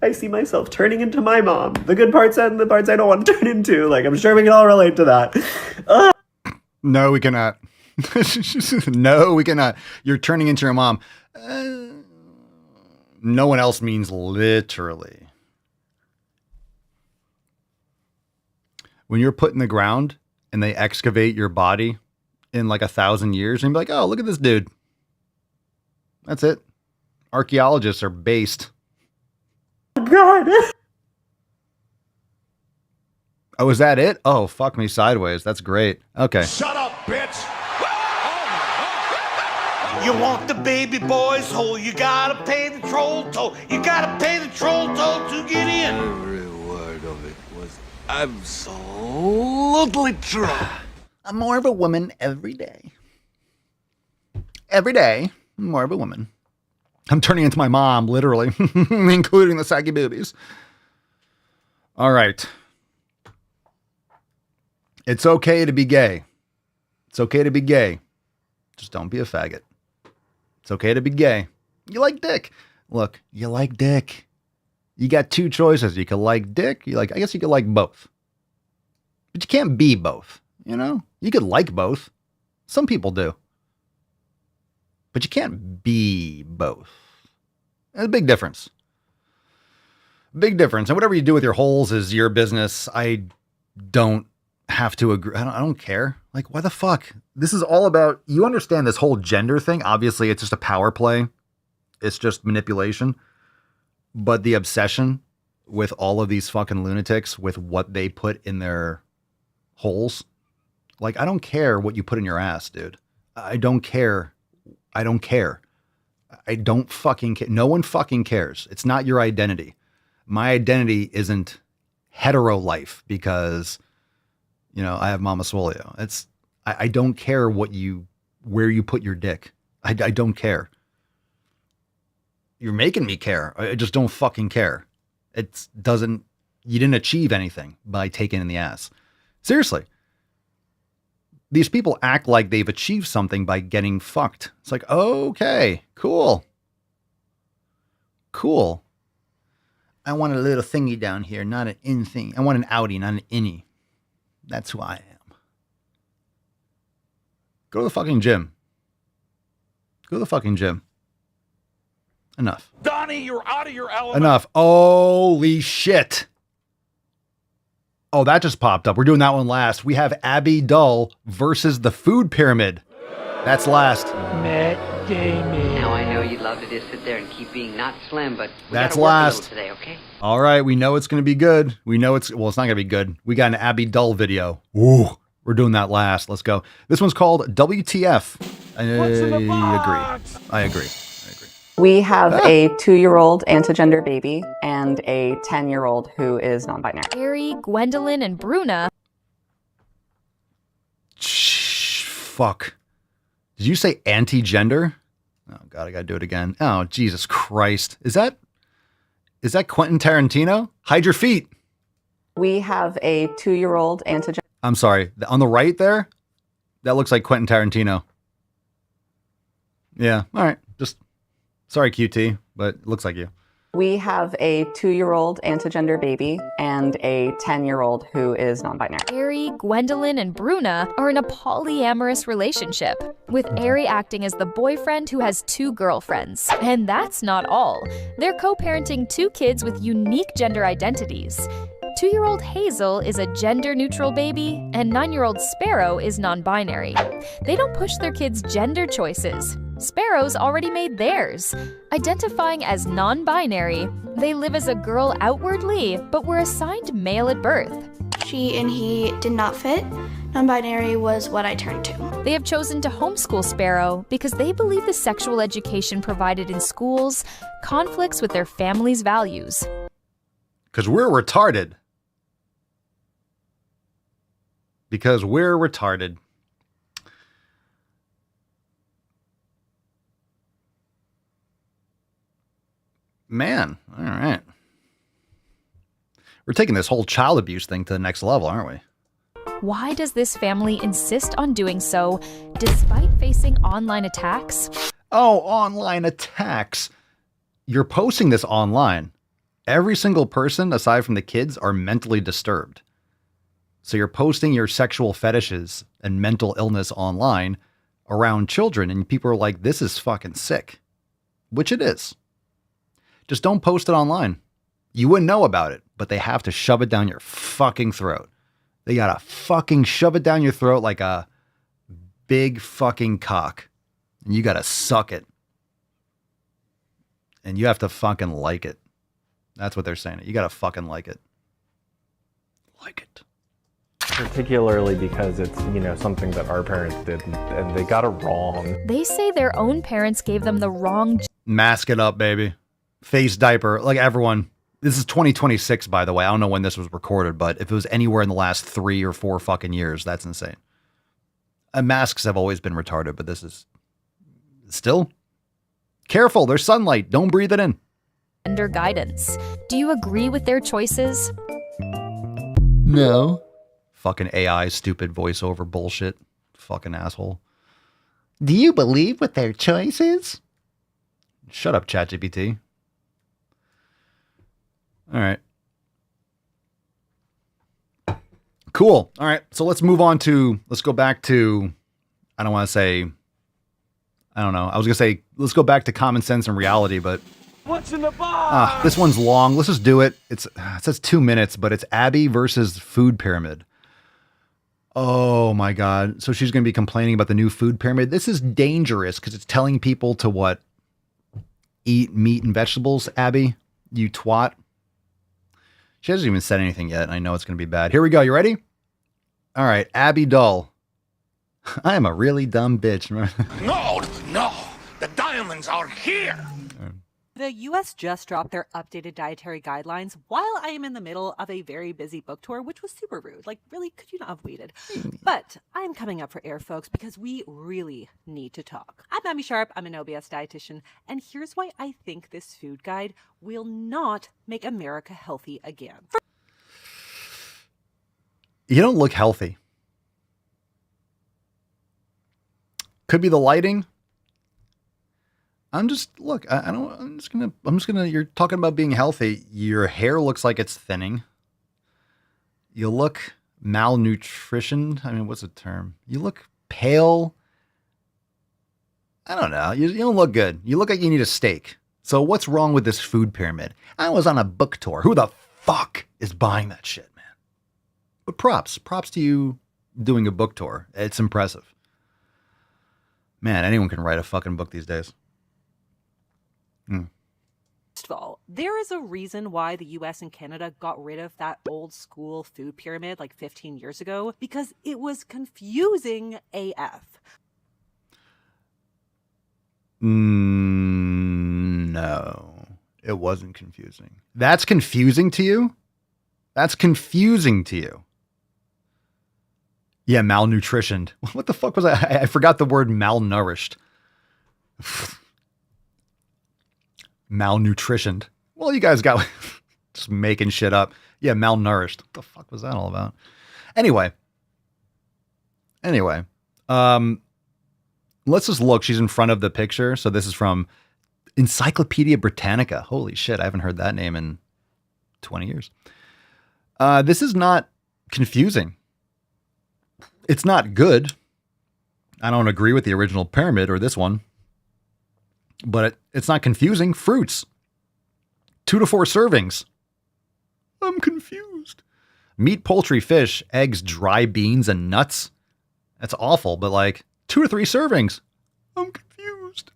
I see myself turning into my mom. The good parts and the parts I don't want to turn into. Like, I'm sure we can all relate to that. No, we cannot. No, we cannot. You're turning into your mom. No one else means literally. When you're put in the ground and they excavate your body in like 1,000 years and be like, oh, look at this dude. That's it. Archaeologists are based. God. Oh, is that it? Oh, fuck me sideways. That's great. Okay. Shut up, bitch! You want the baby boy's hole, you gotta pay the troll toll. You gotta pay the troll toll to get in. Every word of it was absolutely true. I'm more of a woman every day. Every day, I'm more of a woman. I'm turning into my mom, literally, including the saggy boobies. All right. It's okay to be gay. It's okay to be gay. Just don't be a faggot. It's okay to be gay. You like dick. Look, you like dick. You got two choices. You could like dick. I guess you could like both. But you can't be both, you know? You could like both. Some people do. But you can't be both. There's a big difference. Big difference. And whatever you do with your holes is your business. I don't have to agree. I don't care. Like, why the fuck? This is all about, you understand this whole gender thing. Obviously, it's just a power play. It's just manipulation. But the obsession with all of these fucking lunatics with what they put in their holes. Like, I don't care what you put in your ass, dude. I don't care. I don't care. I don't fucking care. No one fucking cares. It's not your identity. My identity isn't hetero life because, you know, I have Mama Swole. I don't care where you put your dick. I don't care. You're making me care. I just don't fucking care. You didn't achieve anything by taking in the ass. Seriously. These people act like they've achieved something by getting fucked. It's like, okay, cool. Cool. I want a little thingy down here, not an in thing. I want an outie, not an innie. That's who I am. Go to the fucking gym. Go to the fucking gym. Enough. Donnie, you're out of your element. Enough. Holy shit. Oh, that just popped up. We're doing that one last. We have Abby Dull versus the Food Pyramid. That's last. Matt Damon. Now I know you'd love to just sit there and keep being not slim, but that's work last a little today, okay? All right, we know it's going to be good. We know it's not going to be good. We got an Abby Dull video. Ooh, we're doing that last. Let's go. This one's called WTF. I agree. We have a 2-year-old antigender baby and a 10-year-old who is non-binary. Harry, Gwendolyn, and Bruna. Fuck. Did you say anti-gender? Oh, God, I got to do it again. Oh, Jesus Christ. Is that Quentin Tarantino? Hide your feet. We have a 2-year-old antigender. I'm sorry. On the right there, that looks like Quentin Tarantino. Yeah. All right. Sorry, QT, but it looks like you. We have a 2-year-old antigender baby and a 10-year-old who is non-binary. Harry, Gwendolyn, and Bruna are in a polyamorous relationship, with Harry acting as the boyfriend who has 2 girlfriends. And that's not all. They're co-parenting 2 kids with unique gender identities. 2-year-old Hazel is a gender-neutral baby, and 9-year-old Sparrow is non-binary. They don't push their kids' gender choices. Sparrow's already made theirs. Identifying as non-binary, they live as a girl outwardly, but were assigned male at birth. She and he did not fit. Non-binary was what I turned to. They have chosen to homeschool Sparrow because they believe the sexual education provided in schools conflicts with their family's values. Because we're retarded. Man, all right. We're taking this whole child abuse thing to the next level, aren't we? Why does this family insist on doing so despite facing online attacks? Oh, online attacks. You're posting this online. Every single person, aside from the kids, are mentally disturbed. So you're posting your sexual fetishes and mental illness online around children, and people are like, this is fucking sick. Which it is. Just don't post it online. You wouldn't know about it, but they have to shove it down your fucking throat. They gotta fucking shove it down your throat like a big fucking cock. And you gotta suck it. And you have to fucking like it. That's what they're saying. You gotta fucking like it. Like it. Particularly because it's, something that our parents did and they got it wrong. They say their own parents gave them the wrong... Mask it up, baby. Face diaper. Like everyone. This is 2026, by the way. I don't know when this was recorded, but if it was anywhere in the last 3 or 4 fucking years, that's insane. Masks have always been retarded, but this is still careful. There's sunlight. Don't breathe it in. Gender guidance. Do you agree with their choices? No. Fucking AI, stupid voiceover bullshit. Fucking asshole. Do you believe with their choices? Shut up, ChatGPT. All right. Cool. All right. So let's move on to, let's go back to, I don't want to say, I don't know. I was going to say, let's go back to common sense and reality, but What's in the box? this one's long. Let's just do it. It says 2 minutes, but it's Abby versus food pyramid. Oh my God. So she's going to be complaining about the new food pyramid. This is dangerous because it's telling people to what? Eat meat and vegetables, Abby, you twat. She hasn't even said anything yet. I know it's going to be bad. Here we go. You ready? All right. Abby Dull. I am a really dumb bitch. No. The diamonds are here. The U.S. just dropped their updated dietary guidelines while I am in the middle of a very busy book tour, which was super rude. Like, really, could you not have waited? But I'm coming up for air, folks, because we really need to talk. I'm Abby Sharp. I'm an OBS dietitian, and here's why I think this food guide will not make America healthy again. You don't look healthy. Could be the lighting. I'm just gonna, you're talking about being healthy. Your hair looks like it's thinning. You look malnutritioned. I mean, what's the term? You look pale. I don't know. You don't look good. You look like you need a steak. So what's wrong with this food pyramid? I was on a book tour. Who the fuck is buying that shit, man? But props to you doing a book tour. It's impressive. Man, anyone can write a fucking book these days. First of all, there is a reason why the US and Canada got rid of that old school food pyramid like 15 years ago, because it was confusing AF. No, it wasn't confusing. That's confusing to you? That's confusing to you. Yeah, malnutritioned. What the fuck was I forgot the word malnourished. Malnutritioned. Well, you guys got just making shit up. Yeah, malnourished. What the fuck was that all about? Anyway, let's just look. She's in front of the picture. So this is from Encyclopedia Britannica. Holy shit, I haven't heard that name in 20 years. This is not confusing. It's not good. I don't agree with the original pyramid or this one. But it's not confusing. Fruits. 2 to 4 servings. I'm confused. Meat, poultry, fish, eggs, dry beans, and nuts. That's awful, but like 2 to 3 servings. I'm confused.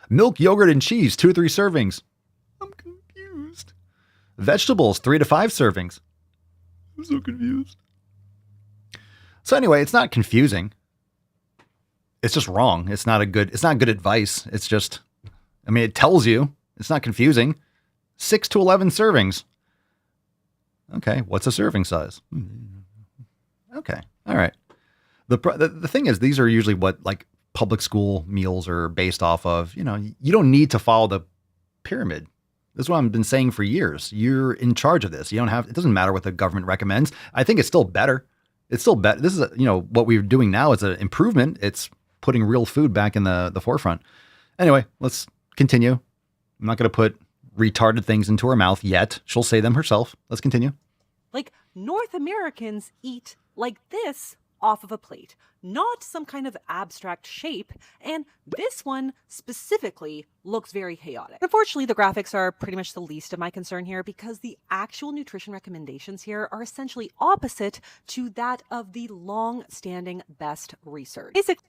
Milk, yogurt, and cheese, 2 to 3 servings. I'm confused. Vegetables, 3 to 5 servings. I'm so confused. So anyway, it's not confusing. It's just wrong. It's not good advice. It's just, I mean, it tells you. It's not confusing. 6 to 11 servings. Okay, what's a serving size? Okay, all right. The thing is, these are usually what like public school meals are based off of. You know, you don't need to follow the pyramid. This is what I've been saying for years. You're in charge of this. You don't have. It doesn't matter what the government recommends. I think it's still better. It's still better. This is what we're doing now is an improvement. It's putting real food back in the forefront. Anyway, let's continue. I'm not going to put retarded things into her mouth yet. She'll say them herself. Let's continue. Like, North Americans eat like this off of a plate, not some kind of abstract shape, and this one specifically looks very chaotic. Unfortunately, the graphics are pretty much the least of my concern here because the actual nutrition recommendations here are essentially opposite to that of the long-standing best research. Basically,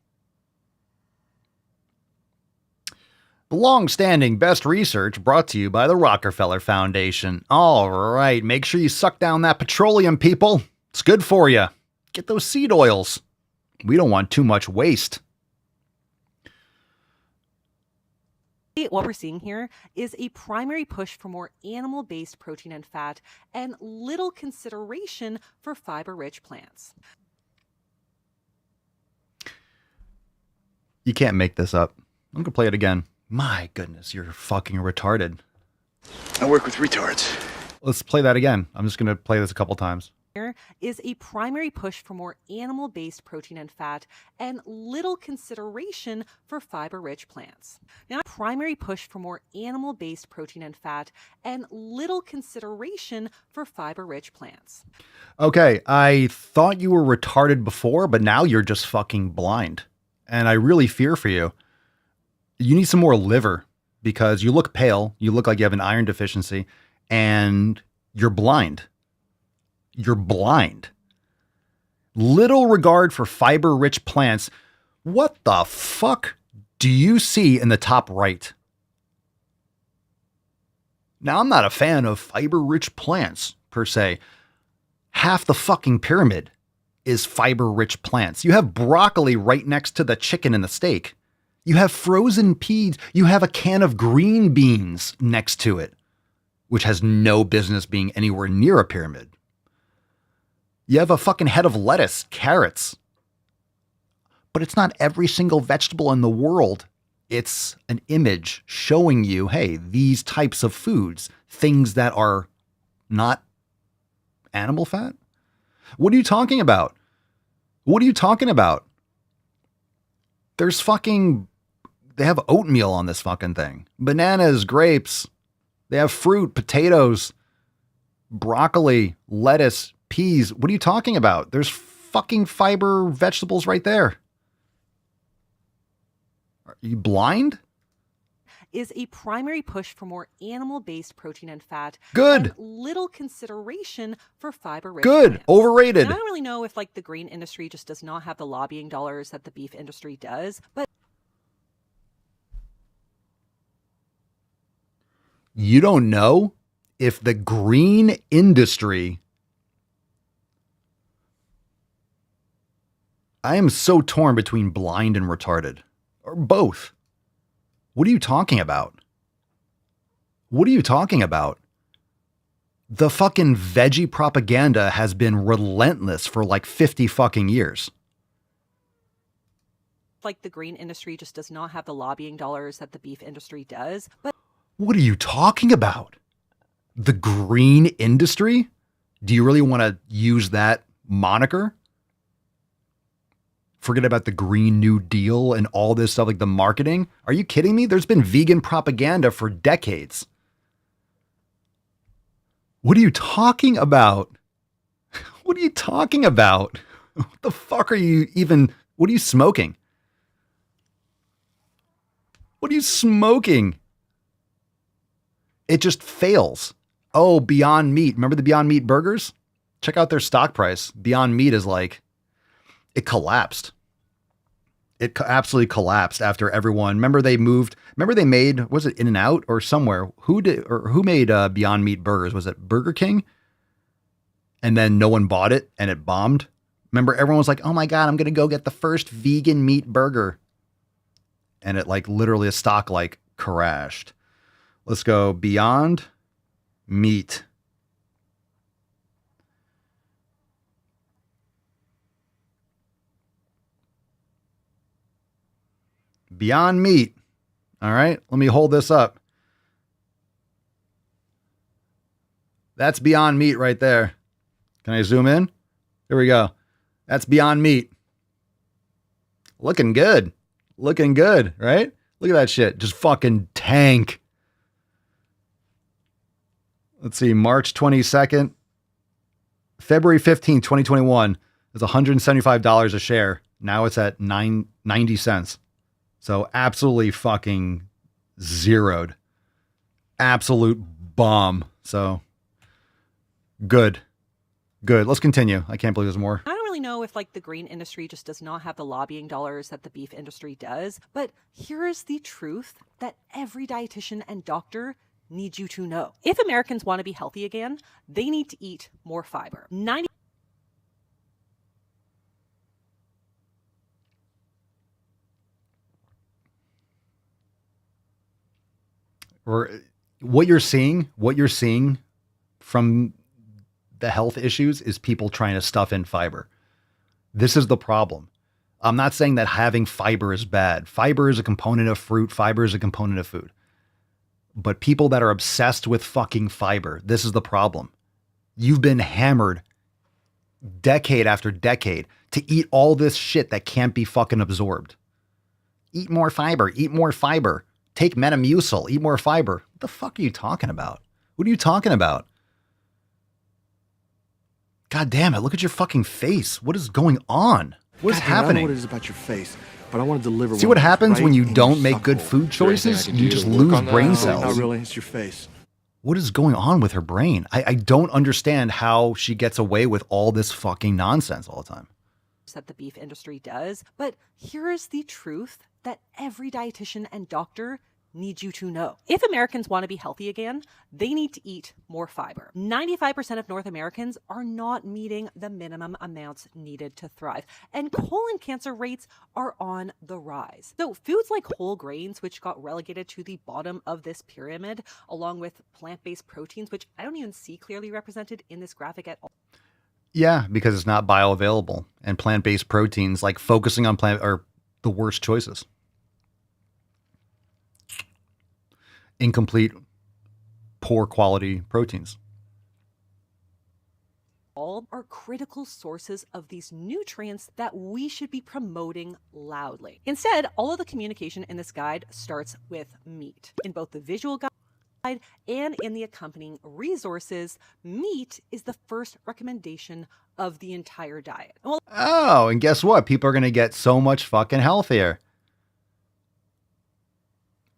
The long-standing best research brought to you by the Rockefeller Foundation. All right, make sure you suck down that petroleum, people. It's good for you. Get those seed oils. We don't want too much waste. what we're seeing here is a primary push for more animal-based protein and fat and little consideration for fiber-rich plants. You can't make this up. I'm going to play it again. My goodness, you're fucking retarded. I work with retards. Let's play that again. I'm just going to play this a couple times. is a primary push for more animal-based protein and fat and little consideration for fiber-rich plants. Now, primary push for more animal-based protein and fat and little consideration for fiber-rich plants. Okay, I thought you were retarded before, but now you're just fucking blind. And I really fear for you. You need some more liver because you look pale, you look like you have an iron deficiency, and you're blind. You're blind. Little regard for fiber-rich plants. What the fuck do you see in the top right? Now, I'm not a fan of fiber-rich plants, per se. Half the fucking pyramid is fiber-rich plants. You have broccoli right next to the chicken and the steak. You have frozen peas. You have a can of green beans next to it, which has no business being anywhere near a pyramid. You have a fucking head of lettuce, carrots. But it's not every single vegetable in the world. It's an image showing you, hey, these types of foods, things that are not animal fat. What are you talking about? What are you talking about? There's fucking, they have oatmeal on this fucking thing. Bananas, grapes. They have fruit, potatoes, broccoli, lettuce, peas. What are you talking about? There's fucking fiber vegetables right there. Are you blind? Is a primary push for more animal-based protein and fat. Good. And little consideration for fiber-rich Good. plants. Overrated. And I don't really know if the grain industry just does not have the lobbying dollars that the beef industry does, but you don't know if the green industry. I am so torn between blind and retarded, or both. What are you talking about? What are you talking about? The fucking veggie propaganda has been relentless for 50 fucking years. the grain industry just does not have the lobbying dollars that the beef industry does, but What are you talking about? The green industry? Do you really want to use that moniker? Forget about the Green New Deal and all this stuff, like the marketing. Are you kidding me? There's been vegan propaganda for decades. What are you talking about? What are you talking about? What the fuck are you even, what are you smoking? What are you smoking? It just fails. Oh, Beyond Meat. Remember the Beyond Meat burgers? Check out their stock price. Beyond Meat is it collapsed. It absolutely collapsed after everyone. Remember they made, was it In-N-Out or somewhere? Who made Beyond Meat burgers? Was it Burger King? And then no one bought it and it bombed. Remember everyone was like, oh my God, I'm going to go get the first vegan meat burger. And it literally a stock crashed. Let's go Beyond Meat. Beyond Meat. All right, let me hold this up. That's Beyond Meat right there. Can I zoom in? Here we go. That's Beyond Meat. Looking good. Looking good, right? Look at that shit. Just fucking tank. Let's see. March 22nd. February 15th, 2021. It's $175 a share. Now it's at 90 cents. So absolutely fucking zeroed. Absolute bomb. So good. Good. Let's continue. I can't believe there's more. I don't really know if the grain industry just does not have the lobbying dollars that the beef industry does, but here is the truth that every dietitian and doctor needs you to know. If Americans want to be healthy again, they need to eat more fiber. Or what you're seeing from the health issues is people trying to stuff in fiber. This is the problem. I'm not saying that having fiber is bad. Fiber is a component of fruit. Fiber is a component of food. But people that are obsessed with fucking fiber, this is the problem. You've been hammered decade after decade to eat all this shit that can't be fucking absorbed. Eat more fiber, eat more fiber. Take Metamucil, eat more fiber. What the fuck are you talking about? What are you talking about? God damn it, look at your fucking face. What is going on? What is God damn, I don't know happening? what it is about your face, but I want to deliver. See one what happens right when you in don't your make good suckhole. food choices? You just work lose on that? brain Not cells. really, it's your face. What is going on with her brain? I don't understand how she gets away with all this fucking nonsense all the time. That the beef industry does, but here's the truth that every dietitian and doctor needs you to know. If Americans want to be healthy again, they need to eat more fiber. 95% of North Americans are not meeting the minimum amounts needed to thrive, and colon cancer rates are on the rise. So foods like whole grains, which got relegated to the bottom of this pyramid, along with plant-based proteins, which I don't even see clearly represented in this graphic at all. Yeah, because it's not bioavailable, and plant-based proteins, like focusing on plant, are the worst choices. Incomplete, poor quality proteins. All are critical sources of these nutrients that we should be promoting loudly. Instead, all of the communication in this guide starts with meat. In both the visual guide and in the accompanying resources, meat is the first recommendation of the entire diet. Well, Oh, and guess what? People are going to get so much fucking healthier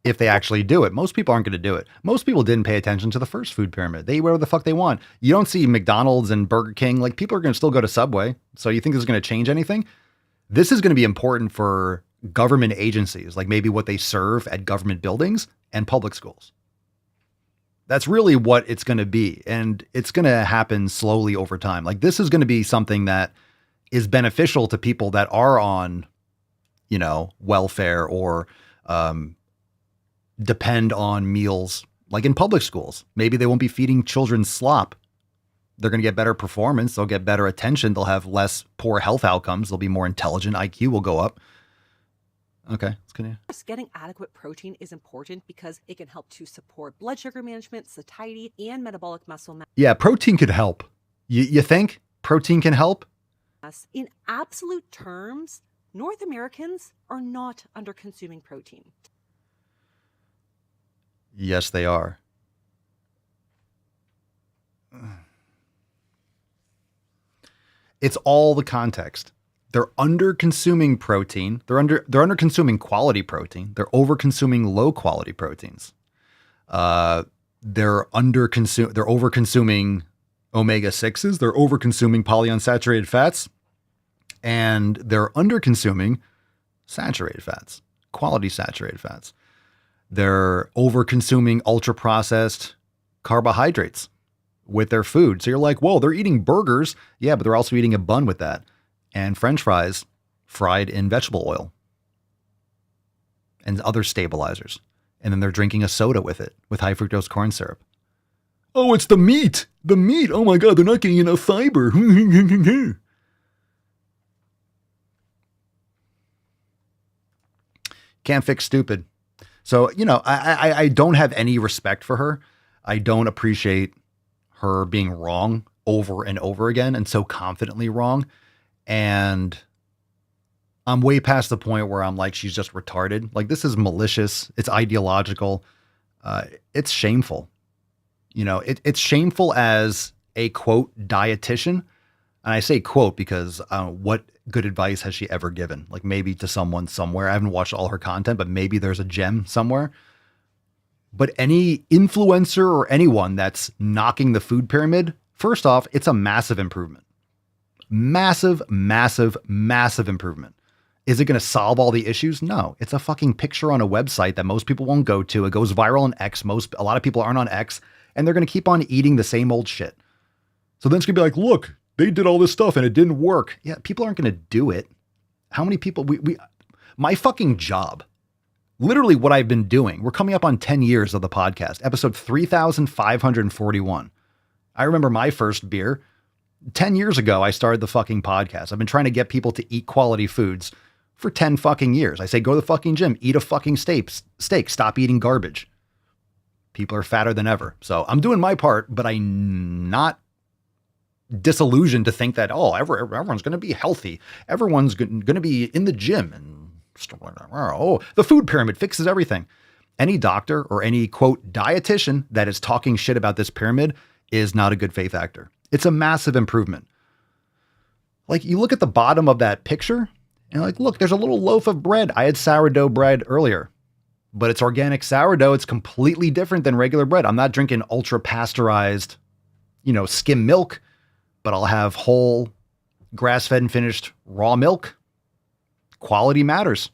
if they actually do it. Most people aren't going to do it. Most people didn't pay attention to the first food pyramid. They eat whatever the fuck they want. You don't see McDonald's and Burger King. Like, people are going to still go to Subway. So you think this is going to change anything? This is going to be important for government agencies, like maybe what they serve at government buildings and public schools. That's really what it's going to be. And it's going to happen slowly over time. Like, this is going to be something that is beneficial to people that are on, you know, welfare or depend on meals, like in public schools. Maybe they won't be feeding children slop. They're going to get better performance. They'll get better attention. They'll have less poor health outcomes. They'll be more intelligent. IQ will go up. Okay, let's continue. getting adequate protein is important because it can help to support blood sugar management, satiety, and metabolic muscle mass. Yeah, protein could help. You think protein can help? In absolute terms, North Americans are not under consuming protein. Yes, they are. It's all the context. They're under consuming protein. They're under consuming quality protein. They're over consuming low quality proteins. They're over consuming omega-6s. They're over consuming polyunsaturated fats, and they're under consuming saturated fats, quality saturated fats. They're over consuming ultra processed carbohydrates with their food. So you're like, whoa, they're eating burgers. Yeah, but they're also eating a bun with that. And French fries fried in vegetable oil and other stabilizers. And then they're drinking a soda with it, with high fructose corn syrup. Oh, it's the meat. The meat. Oh my God, they're not getting enough fiber. Can't fix stupid. So, you know, I don't have any respect for her. I don't appreciate her being wrong over and over again, and so confidently wrong. And I'm way past the point where I'm like, she's just retarded. Like, this is malicious. It's ideological. It's shameful. You know, it's shameful as a, quote, dietitian. And I say quote because what good advice has she ever given? Like, maybe to someone somewhere. I haven't watched all her content, but maybe there's a gem somewhere. But any influencer or anyone that's knocking the food pyramid, first off, it's a massive improvement. Massive, massive, massive improvement. Is it going to solve all the issues? No. It's a fucking picture on a website that most people won't go to. It goes viral on X. A lot of people aren't on X, and they're going to keep on eating the same old shit. So then it's going to be like, look, they did all this stuff and it didn't work. Yeah, people aren't going to do it. How many people my fucking job, literally what I've been doing. We're coming up on 10 years of the podcast, episode 3,541. I remember my first beer 10 years ago. I started the fucking podcast. I've been trying to get people to eat quality foods for 10 fucking years. I say, go to the fucking gym, eat a fucking steak, stop eating garbage. People are fatter than ever. So I'm doing my part, but I'm not disillusioned to think that, oh, everyone's going to be healthy. Everyone's going to be in the gym and stuff like that. Oh, the food pyramid fixes everything. Any doctor or any, quote, dietitian that is talking shit about this pyramid is not a good faith actor. It's a massive improvement. Like, you look at the bottom of that picture and like, look, there's a little loaf of bread. I had sourdough bread earlier, but it's organic sourdough. It's completely different than regular bread. I'm not drinking ultra pasteurized, skim milk, but I'll have whole grass-fed and finished raw milk. Quality matters.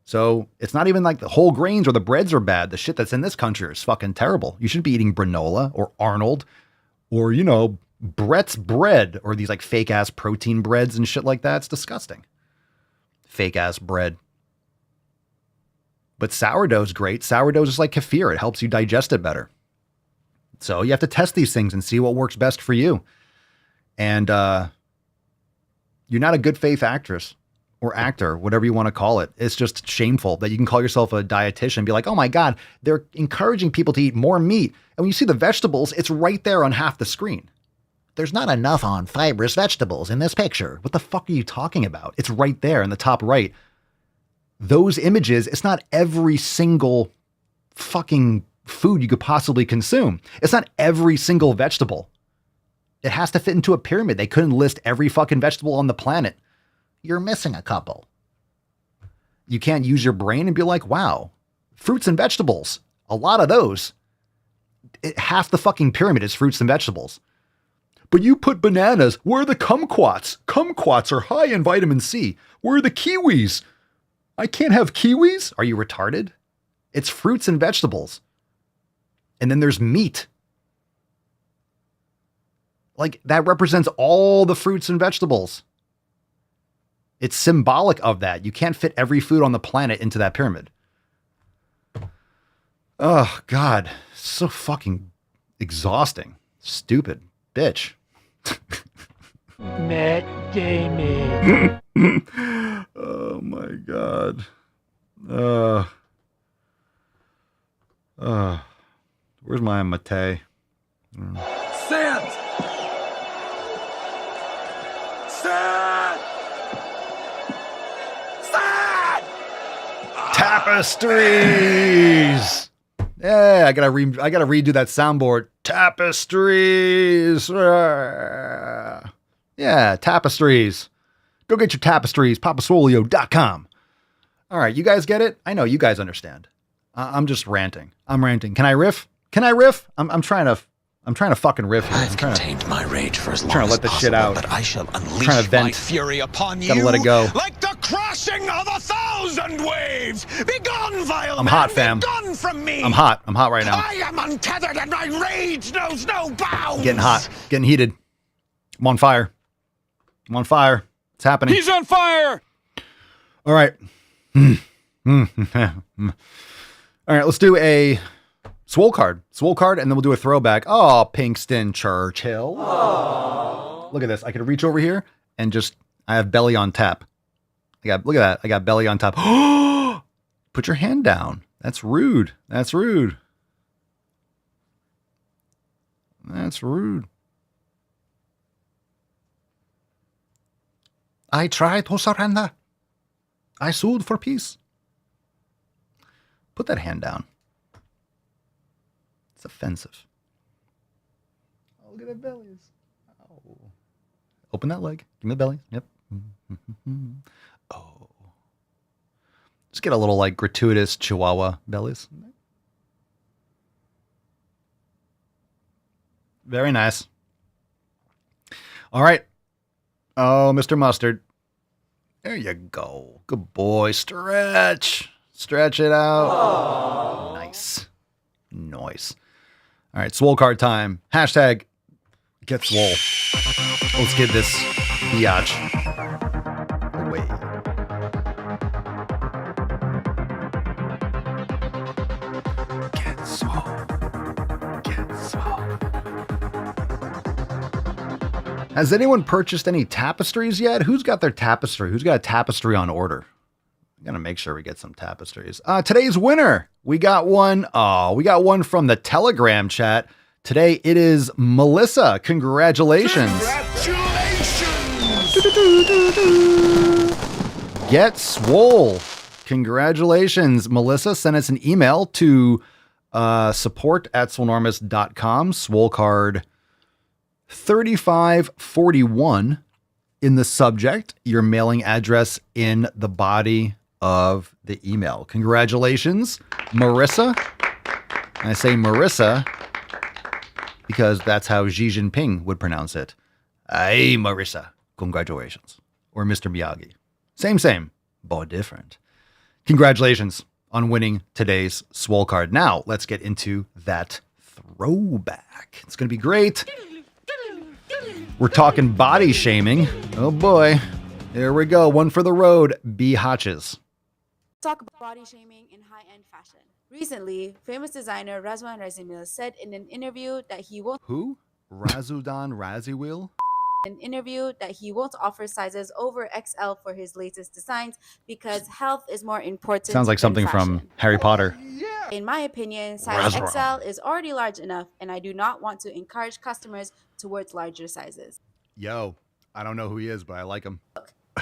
So it's not even like the whole grains or the breads are bad. The shit that's in this country is fucking terrible. You shouldn't be eating granola or Arnold or, Brett's bread or these like fake ass protein breads and shit like that. It's disgusting. Fake ass bread. But sourdough's great. Sourdough is just like kefir. It helps you digest it better. So you have to test these things and see what works best for you. And you're not a good faith actress or actor, whatever you want to call it. It's just shameful that you can call yourself a dietitian and be like, oh my God, they're encouraging people to eat more meat. And when you see the vegetables, it's right there on half the screen. There's not enough on fibrous vegetables in this picture. What the fuck are you talking about? It's right there in the top right. Those images, it's not every single fucking food you could possibly consume. It's not every single vegetable. It has to fit into a pyramid. They couldn't list every fucking vegetable on the planet. You're missing a couple. You can't use your brain and be like, wow, fruits and vegetables, a lot of those. Half the fucking pyramid is fruits and vegetables. But you put bananas. Where are the kumquats? Kumquats are high in vitamin C. Where are the kiwis? I can't have kiwis? Are you retarded? It's fruits and vegetables. And then there's meat. Like, that represents all the fruits and vegetables. It's symbolic of that. You can't fit every food on the planet into that pyramid. Oh, God. So fucking exhausting. Stupid bitch. Matt Damon. Oh, my God. Where's my Mate? Sand! Sand! Sand! Tapestries! Yeah, I gotta redo that soundboard. Tapestries! Yeah, tapestries. Go get your tapestries, papasolio.com. All right, you guys get it? I know you guys understand. I'm just ranting. I'm ranting. Can I riff? I'm trying to fucking riff here. I've contained my rage for as long trying to as let this shit possible, out. but I shall unleash trying to vent. my fury upon Gotta you. let it go. Like the crashing of 1,000 waves! Begone, vile I'm man! hot, fam. Begone from me! I'm hot right now. I am untethered and my rage knows no bounds! Getting hot. Getting heated. I'm on fire. It's happening. He's on fire! All right. All right, let's do a Swole card, and then we'll do a throwback. Oh, Pinkston Churchill. Aww. Look at this. I could reach over here and I have belly on tap. Look at that. I got belly on top. Put your hand down. That's rude. I tried to surrender. I sued for peace. Put that hand down. It's offensive. Oh, look at that bellies. Oh. Open that leg. Give me the belly. Yep. Oh. Just get a little like gratuitous Chihuahua bellies. Very nice. All right. Oh, Mr. Mustard. There you go. Good boy. Stretch it out. Aww. Nice. All right, Swole card time. Hashtag get swole. Let's get this biatch away. Get swole. Has anyone purchased any tapestries yet? Who's got their tapestry? Who's got a tapestry on order? I'm going to make sure we get some tapestries. Today's winner. We got one. Oh, we got one from the Telegram chat. Today it is Melissa. Congratulations. Get Swole. Congratulations, Melissa. Send us an email to support@swolenormous.com. Swole card 3541 in the subject, your mailing address in the body of the email. Congratulations, Marissa. And I say Marissa because that's how Xi Jinping would pronounce it. Hey, Marissa. Congratulations. Or Mr. Miyagi. Same, but different. Congratulations on winning today's Swole card. Now, let's get into that throwback. It's going to be great. We're talking body shaming. Oh boy. Here we go. One for the road. B. Hotches. Talk about body shaming in high-end fashion. Recently, famous designer Razwan Razimil said in an interview that he won't Razudan Raziwil? that he won't offer sizes over XL for his latest designs because health is more important. Sounds like something from Harry Potter. In my opinion, size Razran. XL is already large enough, and I do not want to encourage customers towards larger sizes. Yo, I don't know who he is, but I like him.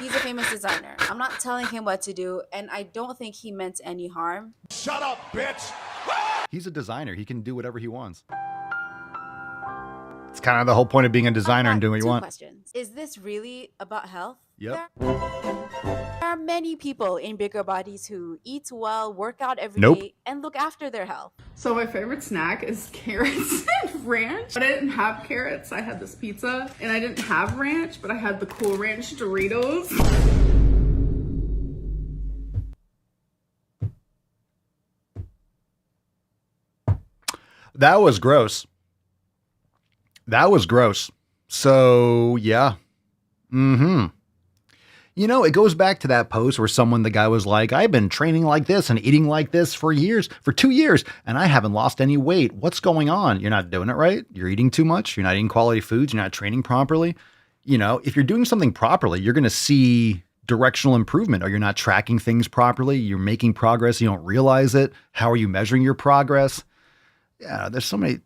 He's a famous designer. I'm not telling him what to do, and I don't think he meant any harm. Shut up, bitch! He's a designer. He can do whatever he wants. It's kind of the whole point of being a designer and doing what you want. Questions. Is this really about health? Yep. There are many people in bigger bodies who eat well, work out every day, and look after their health. So my favorite snack is carrots and ranch. But I didn't have carrots. I had this pizza, and I didn't have ranch, but I had the Cool Ranch Doritos. That was gross. So, yeah. You know, it goes back to that post where the guy was like, I've been training like this and eating like this for 2 years, and I haven't lost any weight. What's going on? You're not doing it right. You're eating too much. You're not eating quality foods. You're not training properly. You know, if you're doing something properly, you're going to see directional improvement. Or you're not tracking things properly. You're making progress. You don't realize it. How are you measuring your progress? Yeah, there's so many...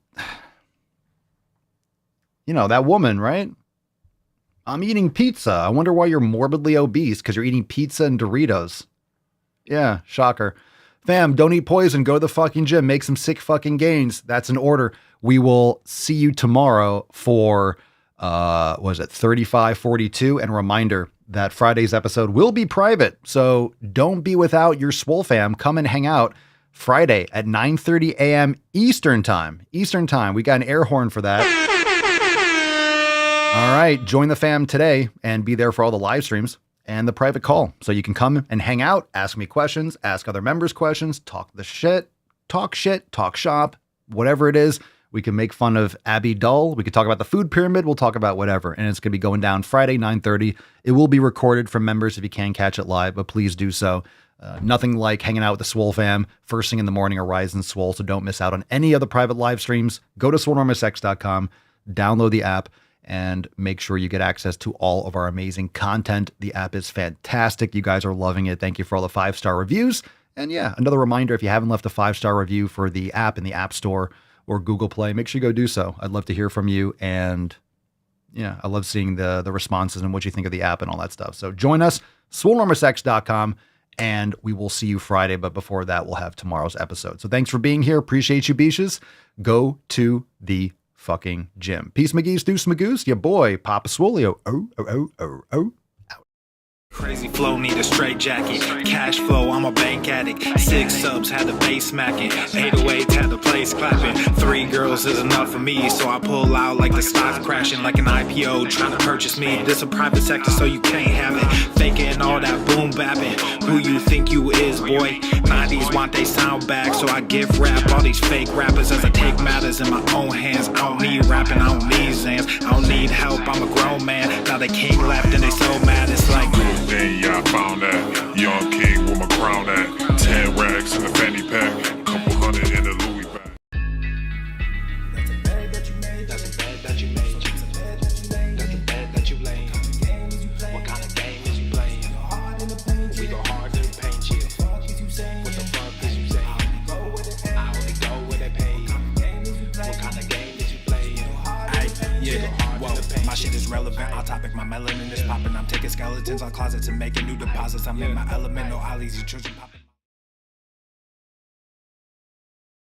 You know, that woman, right? I'm eating pizza. I wonder why you're morbidly obese, because you're eating pizza and Doritos. Yeah, shocker. Fam, don't eat poison. Go to the fucking gym. Make some sick fucking gains. That's an order. We will see you tomorrow for, 3542? And a reminder that Friday's episode will be private. So don't be without your Swole fam. Come and hang out Friday at 9:30 a.m. Eastern time. We got an air horn for that. All right, join the fam today and be there for all the live streams and the private call. So you can come and hang out, ask me questions, ask other members questions, talk shop, whatever it is. We can make fun of Abby Dull. We could talk about the food pyramid. We'll talk about whatever. And it's going to be going down Friday, 9:30. It will be recorded for members if you can catch it live, but please do so. Nothing like hanging out with the Swole fam first thing in the morning or Rising Swole. So don't miss out on any of the private live streams. Go to swolenormousx.com, download the app, and make sure you get access to all of our amazing content. The app is fantastic. You guys are loving it. Thank you for all the 5-star reviews. And yeah, another reminder, if you haven't left a 5-star review for the app in the App Store or Google Play, make sure you go do so. I'd love to hear from you. And yeah, I love seeing the responses and what you think of the app and all that stuff. So join us, swolenormousx.com, and we will see you Friday. But before that, we'll have tomorrow's episode. So thanks for being here. Appreciate you, Beaches. Go to the fucking gym. Peace, McGee's, Deuce, Magoose, your boy, Papa Swolio. Oh. Crazy flow, need a straight jacket. Cash flow, I'm a bank addict. 6 subs, had the bass smacking. 808, had the place clapping. 3 girls is enough for me, so I pull out like the stock crashing. Like an IPO, trying to purchase me. This a private sector, so you can't have it. Faking all that boom bapping. Who you think you is, boy? 90s want they sound back, so I give rap all these fake rappers as I take matters in my own hands. I don't need rapping, I don't need Zans. I don't need help, I'm a grown man. Now they king left and they so mad, it's like... Then yeah, I found that young king with my crown at 10 racks in the fanny pack, couple hundred in the Louis bag. That's a bed that you made. That's a bed that you made. That's a bed that you laid. That's a bed that you laid. What kind of game is you playing? We go hard in the paint, you. What the fuck is you saying? I only go where they pay. What kind of game is you My shit is relevant, on topic, my melanin is popping. I'm taking skeletons out closets and making new deposits. I'm in my element, no ollies, you children popping.